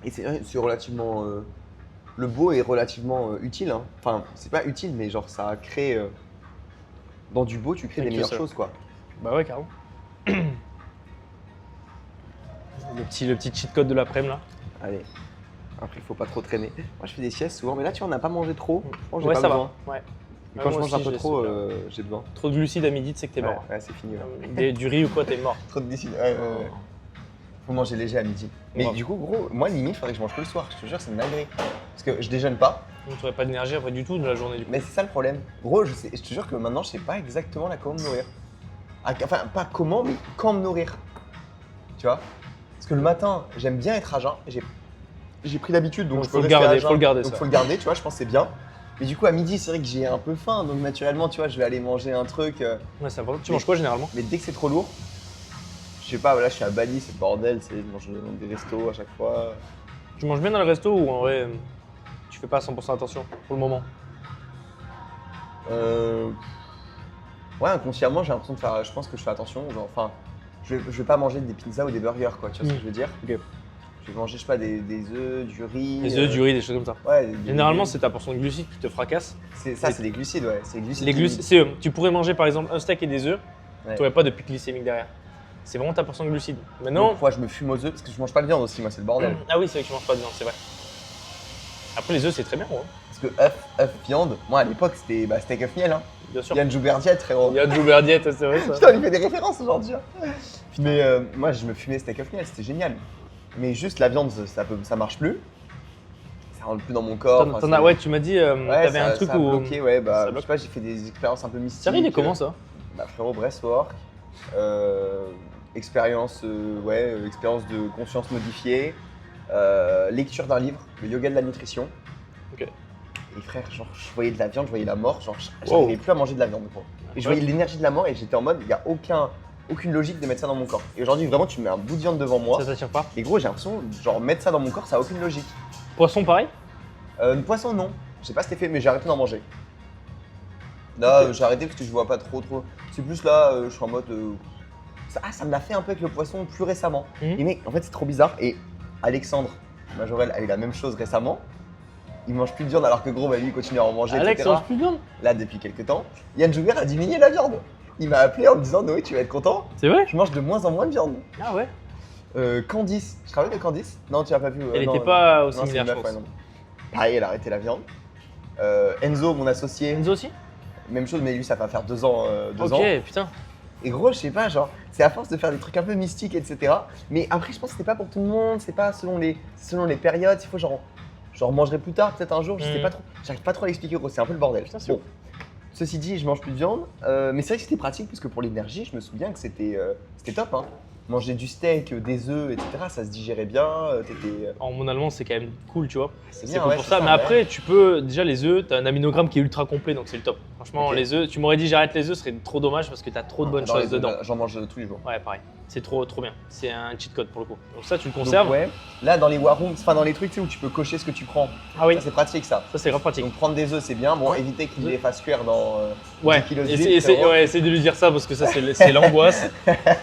Et c'est relativement. Le beau est relativement utile. Hein. Enfin, c'est pas utile, mais genre ça crée. Dans du beau, tu crées des Avec meilleures ça. choses, quoi. Bah ouais, carrément. le petit cheat code de l'après-midi là. Allez. Après, il faut pas trop traîner. Moi, je fais des siestes souvent, mais là, tu vois, on n'a pas mangé trop. Je pense que j'ai Ouais, pas ça besoin. va. Ouais. Et Ouais, quand je moi mange un aussi, peu j'ai trop, ce truc-là. j'ai besoin. Trop de glucides à midi, tu sais que t'es mort. Ouais, c'est fini. Ouais. Du riz ou quoi, t'es mort. Trop de décision. Ouais. Faut manger léger à midi. Mais Ouais. du coup, gros, moi, limite, il faudrait que je mange que le soir. Je te jure, c'est une dinguerie. Parce que je déjeune pas. Donc tu n'aurais pas d'énergie après du tout de la journée du coup. Mais c'est ça le problème. Gros, je te jure que maintenant, je sais pas exactement là comment me nourrir. Enfin, pas comment, mais quand me nourrir. Tu vois? Parce que le matin, j'aime bien être à jeun. J'ai pris l'habitude, donc Donc, je peux faut le rester garder, à jeun. faut le garder, Donc ça. faut le garder, tu vois, je pense que c'est bien. Mais du coup, à midi, c'est vrai que j'ai un peu faim, donc naturellement, tu vois, je vais aller manger un truc. Ouais, c'est important. Tu manges quoi généralement? Mais dès que c'est trop lourd, je sais pas, là, je suis à Bali, c'est le bordel, c'est je mange dans des restos à chaque fois. Tu manges bien dans le resto ou en vrai tu fais pas 100% attention pour le moment? Ouais, inconsciemment, j'ai l'impression de faire. Je pense que je fais attention. Genre, enfin, je vais pas manger des pizzas ou des burgers, quoi. Tu vois ce que je veux dire? Ok. Je vais manger, je sais pas, des œufs, du riz. Les œufs, du riz, des choses comme ça. Ouais. Généralement, c'est ta portion de glucides qui te fracasse. c'est des glucides, ouais. C'est des glucides. Les glucides, c'est tu pourrais manger par exemple un steak et des œufs, Ouais. tu n'aurais pas de pic glycémique derrière. C'est vraiment ta portion de glucides. Maintenant, Donc, je me fume aux œufs parce que je mange pas de viande aussi, moi, c'est le bordel. ah oui, c'est vrai que tu manges pas de viande, c'est vrai. Après, les œufs, c'est très bien, ouais. Parce que œuf, viande, moi à l'époque, c'était steak œuf miel. Hein. Bien sûr. Yann Jouberdiet, frérot. Il y a de Jouberdiette, c'est vrai ça. Putain, il fait des références aujourd'hui. Hein. Mais moi, je me fumais steak œuf miel, c'était génial. Mais juste la viande, ça marche plus. Ça rentre plus dans mon corps. T'en enfin, as, c'est- ouais, tu m'as dit, Ouais, t'avais ça- un truc ça a où. bloqué, ouais, ça je bloque. sais pas, j'ai fait des expériences un peu mystiques. C'est arrivé comment ça? Bah frérot, breathwork, expérience expérience de conscience modifiée, lecture d'un livre, le yoga de la nutrition. Ok. Et frère, genre je voyais de la viande, je voyais la mort, genre j'arrivais plus à manger de la viande, gros. Et je voyais l'énergie de la mort et j'étais en mode, il n'y a aucune logique de mettre ça dans mon corps. Et aujourd'hui, vraiment, tu mets un bout de viande devant moi. Ça t'attire pas? Et gros, j'ai l'impression, genre mettre ça dans mon corps, ça a aucune logique. Poisson, pareil? Poisson, non. Je sais pas cet effet, mais j'ai arrêté d'en manger. Là, Ok. j'ai arrêté parce que je vois pas trop. C'est plus là, je suis en mode. Ça me l'a fait un peu avec le poisson plus récemment. Mhm. Et mec, en fait, c'est trop bizarre. Et Alexandre Majorel a eu la même chose récemment. Il mange plus de viande alors que gros, bah, lui, il continue à en manger, Alex, etc. ça mange plus de viande? Là, depuis quelques temps, Yann Joubert a diminué la viande. Il m'a appelé en me disant Noé, tu vas être content. C'est vrai? Je mange de moins en moins de viande. Ah ouais? Candice, tu te rappelles de Candice? Non, tu l'as pas vu. Elle non, était pas aussi non, c'est similaire, une je meuf, pense. ouais, non. Pareil, elle a arrêté la viande. Enzo, mon associé, Enzo aussi? même chose, mais lui, ça va faire 2 ans. Ok, putain. Et gros, je sais pas, genre, c'est à force de faire des trucs un peu mystiques, etc. Mais après, je pense que c'était pas pour tout le monde, c'est pas selon les périodes. Il faut genre mangerai plus tard, peut-être un jour, je sais Mhm. pas trop. J'arrive pas trop à l'expliquer, gros, c'est un peu le bordel. Putain, c'est Bon. Ceci dit, je mange plus de viande, mais c'est vrai que c'était pratique parce que pour l'énergie, je me souviens que c'était top. Hein. manger du steak, des œufs, etc. Ça se digérait bien. En mon allemand, c'est quand même cool, tu vois. C'est C'est bien, cool ouais, pour c'est ça. ça, Mais ouais. après, tu peux. Déjà, les œufs, tu as un aminogramme qui est ultra complet, donc c'est le top. Franchement, Ok. les œufs, tu m'aurais dit j'arrête les œufs, ce serait trop dommage parce que tu as trop de bonnes J'adore choses les œufs, dedans. J'en mange tous les jours. Ouais, pareil. C'est trop bien. C'est un cheat code pour le coup. Donc ça, tu le Donc, conserves. ouais. Là, dans les war rooms, enfin dans les trucs tu sais, où tu peux cocher ce que tu prends. Ah oui, Ça, c'est pratique ça. ça c'est grave pratique. Donc prendre des œufs, c'est bien. Bon, Ouais. éviter qu'ils les fassent cuire dans Ouais, 10 kilos essaye, d'huile. frérot. essaye de lui dire ça parce que ça c'est l'angoisse.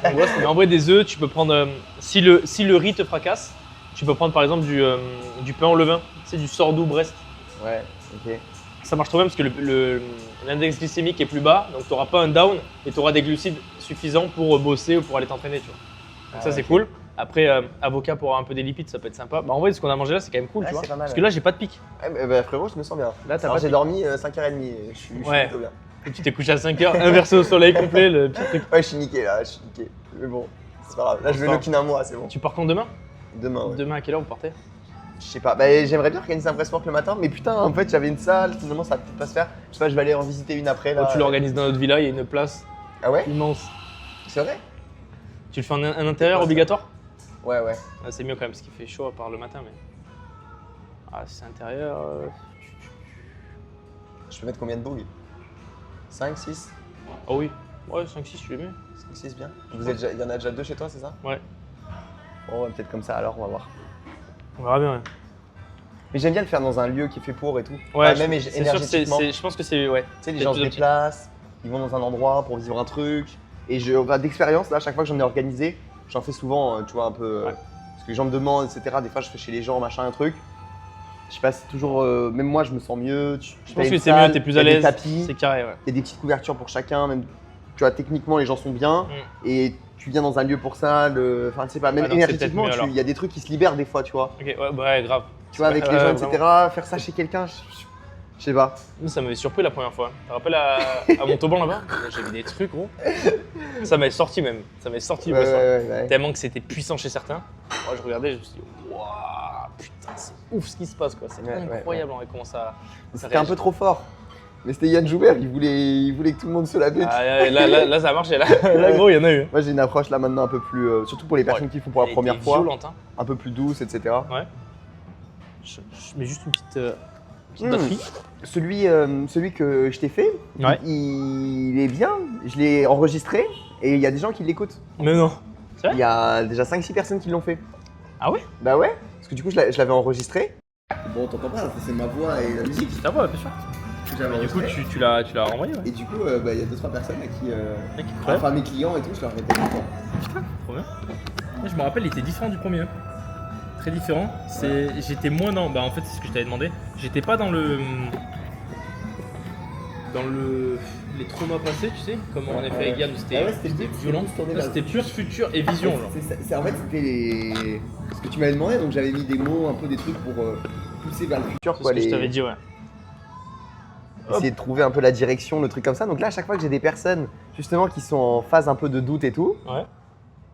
L'angoisse. Mais en vrai, des œufs, tu peux prendre. Si le riz te fracasse, tu peux prendre par exemple du pain au levain, tu sais, du sordou Brest. Ouais, ok. Ça marche trop bien parce que l'index glycémique est plus bas, donc tu n'auras pas un down et tu auras des glucides suffisants pour bosser ou pour aller t'entraîner. Tu vois. Donc ça, c'est ok. cool. Après, avocat pour avoir un peu des lipides, ça peut être sympa. Bah, en vrai, ce qu'on a mangé là, c'est quand même cool. Ouais, tu vois. c'est pas mal, Parce ouais. que là, j'ai pas de pic. Ouais, bah, frérot, je me sens bien. Là, t'as Alors, pas de j'ai pic. dormi 5h30 et je suis Ouais. plutôt bien. Et tu t'es couché à 5h, inversé au soleil complet, le petit truc. Ouais, je suis niqué là, je suis niqué. Mais bon, c'est pas grave. Là, je vais Enfin. lock in un mois, c'est bon. Tu pars quand demain Demain, ouais. Demain, à quelle heure vous partez Je sais pas. Bah, j'aimerais bien organiser un press sport le matin, mais putain, en fait, j'avais une salle, finalement, ça va peut-être pas se faire. Je sais pas, je vais aller en visiter une après là. Tu l'organises dans notre villa, il y a une place Ah ouais? immense. C'est vrai? Tu le fais en un intérieur quoi, ça obligatoire Ouais, ouais. Ah, c'est mieux quand même parce qu'il fait chaud à part le matin. Mais... Ah, si c'est intérieur. Je peux mettre combien de boules? 5, 6? Ah oui, ouais, 5-6, tu les mets. 5, 6 bien. Il y en a déjà 2 chez toi, c'est ça? Ouais, Bon, ouais, peut-être comme ça, alors on va voir. on verra bien. Ouais. Mais j'aime bien le faire dans un lieu qui est fait pour et tout. Ouais, Enfin, même c'est sûr que énergétiquement. je pense que c'est. Ouais. Tu sais, les c'est gens se plus déplacent, ils vont dans un endroit pour vivre un truc. Et d'expérience, là, à chaque fois que j'en ai organisé, j'en fais souvent, tu vois, un peu. Ouais. Parce que les gens me demandent, etc. Des fois, je fais chez les gens, machin, un truc. Je sais pas, c'est toujours. Même moi, je me sens mieux. Je pense que c'est mieux, t'es plus à l'aise. Tapis, C'est carré, ouais. il y a des petites couvertures pour chacun. Même, tu vois, techniquement, les gens sont bien. Mm. Et tu viens dans un lieu pour ça. Enfin, tu sais pas, même Ah, donc c'est peut-être énergétiquement, mieux, alors. il y a des trucs qui se libèrent des fois, tu vois. Ok, ouais, grave. Tu vois, avec les gens, etc. Faire ça chez quelqu'un, je sais pas. Nous, ça m'avait surpris la première fois. Tu te rappelles à Montauban là-bas J'ai vu des trucs, gros. Ça m'avait sorti même. Ça m'avait sorti. Ouais, moi, ça. ouais. Tellement que c'était puissant chez certains. Moi, je regardais, je me suis dit, waouh, putain, c'est ouf ce qui se passe, quoi. C'est Ouais, incroyable en vrai, comment ça. C'était un peu trop fort. Mais c'était Yann Joubert, il voulait que tout le monde se la bute. Ah, là, ça a marché. Là, gros, il y en a eu. Moi j'ai une approche là maintenant un peu plus, surtout pour les personnes qui font pour la Elle première était fois, violente, hein. un peu plus douce, etc. Ouais. Je mets juste une petite Hmm. batterie. Celui que je t'ai fait, Ouais. il est bien. Je l'ai enregistré et il y a des gens qui l'écoutent. Mais non. Il y a déjà 5-6 personnes qui l'ont fait. Ah ouais Bah ouais, parce que du coup je l'avais enregistré. Bon, t'entends pas, c'est ma voix et la musique. C'est ta voix, bien sûr. que j'avais Et du coup, enregistré. tu l'as renvoyé, ouais. Et du coup, bah, il y a 2-3 personnes à qui. Mec, incroyable. Enfin, mes clients et tout, je leur répète tout le temps. Trop bien. Je me rappelle, il était différent du premier. Très différent. J'étais moins dans. Bah, en fait, c'est ce que je t'avais demandé. J'étais pas dans le. Les traumas passés, tu sais, comme on a fait avec Yann, Ah ouais, c'était le but, violent. c'était tourné Là, vers- c'était pur futur et vision, genre. En fait, c'était ce que tu m'avais demandé, donc j'avais mis des mots, un peu des trucs pour pousser vers le futur. C'est Quoi, ce que je t'avais dit, ouais. Essayer de trouver un peu la direction, le truc comme ça. Donc là, à chaque fois que j'ai des personnes justement qui sont en phase un peu de doute et tout, Ouais.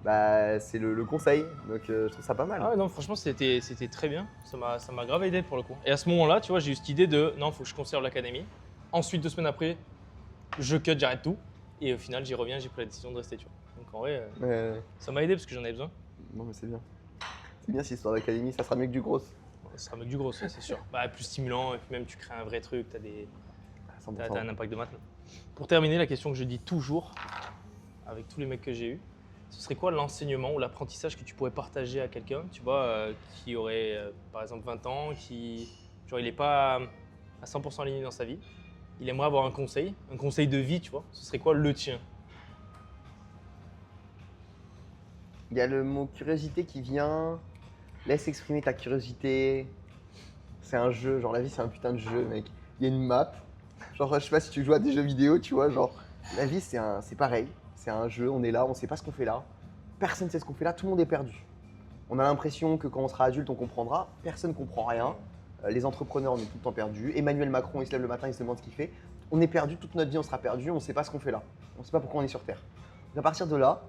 bah c'est le conseil. Donc je trouve ça pas mal. Ah ouais, non, franchement, c'était très bien. Ça m'a grave aidé pour le coup. Et à ce moment-là, tu vois, j'ai eu cette idée de non, faut que je conserve l'académie. Ensuite, 2 semaines après, je cut, j'arrête tout. Et au final, j'y reviens, j'ai pris la décision de rester, tu vois. Donc en vrai, ça m'a aidé parce que j'en avais besoin. Non mais c'est bien. C'est bien cette histoire d'académie, ça sera mieux que du gros. Ça sera mieux que du gros, ça, c'est sûr. Bah, plus stimulant, et puis même tu crées un vrai truc, t'as un impact de maths. Pour terminer, la question que je dis toujours, avec tous les mecs que j'ai eus, ce serait quoi l'enseignement ou l'apprentissage que tu pourrais partager à quelqu'un, tu vois, qui aurait par exemple 20 ans, qui genre il n'est pas à 100% aligné dans sa vie, il aimerait avoir un conseil de vie, tu vois, ce serait quoi le tien? Il y a le mot curiosité qui vient. Laisse exprimer ta curiosité. C'est un jeu, genre la vie c'est un putain de jeu, mec. Il y a une map. Genre je sais pas si tu joues à des jeux vidéo, tu vois, genre la vie c'est pareil. C'est un jeu, on est là, on sait pas ce qu'on fait là. Personne sait ce qu'on fait là, tout le monde est perdu. On a l'impression que quand on sera adulte on comprendra. Personne comprend rien. Les entrepreneurs on est tout le temps perdus. Emmanuel Macron il se lève le matin, il se demande ce qu'il fait. On est perdu, toute notre vie on sera perdu, on sait pas ce qu'on fait là. On sait pas pourquoi on est sur Terre. Donc à partir de là,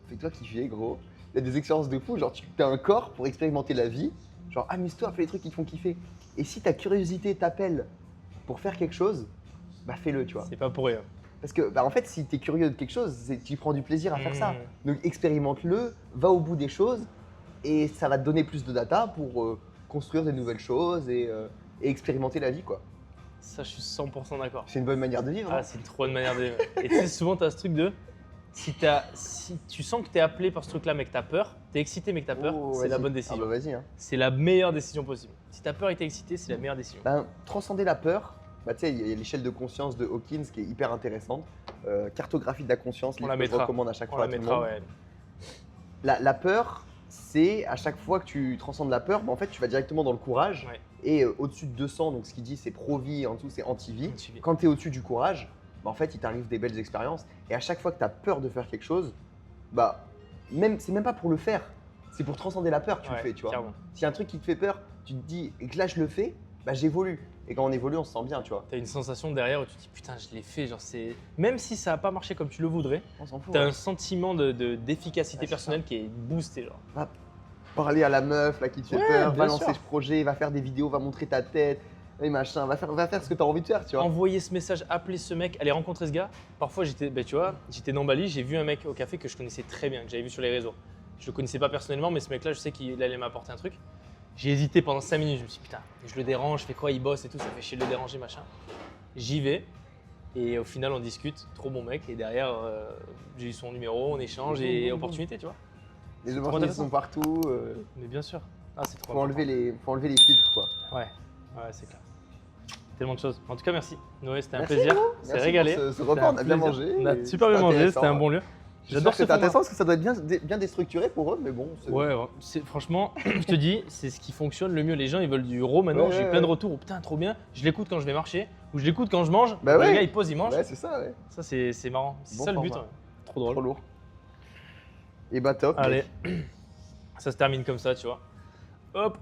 fais-toi kiffer, gros. Il y a des expériences de fou, genre tu as un corps pour expérimenter la vie. Genre amuse-toi, fais les trucs qui te font kiffer. Et si ta curiosité t'appelle pour faire quelque chose, bah fais-le, tu vois. C'est pas pour rien. Parce que, en fait, si tu es curieux de quelque chose, c'est que tu prends du plaisir à faire ça. Mmh. Donc, expérimente-le, va au bout des choses et ça va te donner plus de data pour construire des nouvelles choses et expérimenter la vie, quoi. Ça, je suis 100% d'accord. C'est une bonne manière de vivre. Ah, hein. c'est une trop bonne manière de vivre. Et tu sais, souvent, tu as ce truc de. Si tu sens que tu es appelé par ce truc-là, mais que tu as peur, tu es excité, mais que tu as peur, Oh, c'est la vas-y. bonne décision. Ah bah vas-y. Hein. C'est la meilleure décision possible. Si tu as peur et que tu es excité, c'est la meilleure décision. Transcender la peur, tu sais, il y a l'échelle de conscience de Hawkins qui est hyper intéressante. Cartographie de la conscience, On livre la que je mettra. recommande à chaque On fois la à tout le mettra, monde. ouais. La peur, c'est à chaque fois que tu transcendes la peur, en fait, tu vas directement dans le courage. Ouais. Et au-dessus de 200, donc ce qu'il dit, c'est pro-vie, en dessous, c'est anti-vie. Anti-vie. Quand tu es au-dessus du courage, en fait, il t'arrive des belles expériences. Et à chaque fois que tu as peur de faire quelque chose, c'est même pas pour le faire, c'est pour transcender la peur que tu le Ouais, fais, tu vois. clairement. S'il y a un truc qui te fait peur, tu te dis, et que là je le fais, j'évolue. Et quand on évolue, on se sent bien, tu vois. T'as une sensation derrière où tu te dis putain, je l'ai fait. Genre, même si ça n'a pas marché comme tu le voudrais, On s'en fout. t'as hein. un sentiment d'efficacité Ouais, c'est personnelle qui est boosté. Genre. Va parler à la meuf là, qui te fait Ouais, peur, bien va lancer sûr. ce projet, va faire des vidéos, va montrer ta tête, et machin, va faire ce que tu as envie de faire, tu vois. Envoyer ce message, appeler ce mec, aller rencontrer ce gars. Parfois, j'étais dans Bali, j'ai vu un mec au café que je connaissais très bien, que j'avais vu sur les réseaux. Je le connaissais pas personnellement, mais ce mec-là, je sais qu'il allait m'apporter un truc. J'ai hésité pendant 5 minutes, je me suis dit putain, je le dérange, je fais quoi, il bosse et tout, ça fait chier de le déranger, machin. J'y vais et au final, on discute, trop bon mec, et derrière, j'ai eu son numéro, on échange et opportunité, tu vois. Les opportunités intéressant. sont partout, Mais bien sûr. Ah, c'est trop faut enlever les filtres, quoi. Ouais, c'est clair. Tellement de choses. En tout cas, merci. Noé, c'était un Merci, plaisir. Hugo. C'est Merci régalé. pour ce C'était repas, un on a bien plaisir. mangé On a et super bien c'était mangé, intéressant, c'était un ouais. bon lieu. J'adore J'adore que ce c'est format. intéressant parce que ça doit être bien déstructuré pour eux, mais bon. Ouais. Franchement, je te dis, c'est ce qui fonctionne le mieux. Les gens, ils veulent du raw maintenant. Ouais, J'ai ouais, plein de ouais. retours. Oh, putain, trop bien. Je l'écoute quand je vais marcher ou je l'écoute quand je mange. Bah ouais. Les gars, ils posent, ils mangent. Ouais, c'est ça, ouais. Ça, c'est marrant. C'est Bon ça le but. format. Ouais. Trop drôle. Trop lourd. Et top. Allez, mec. ça se termine comme ça, tu vois. Hop,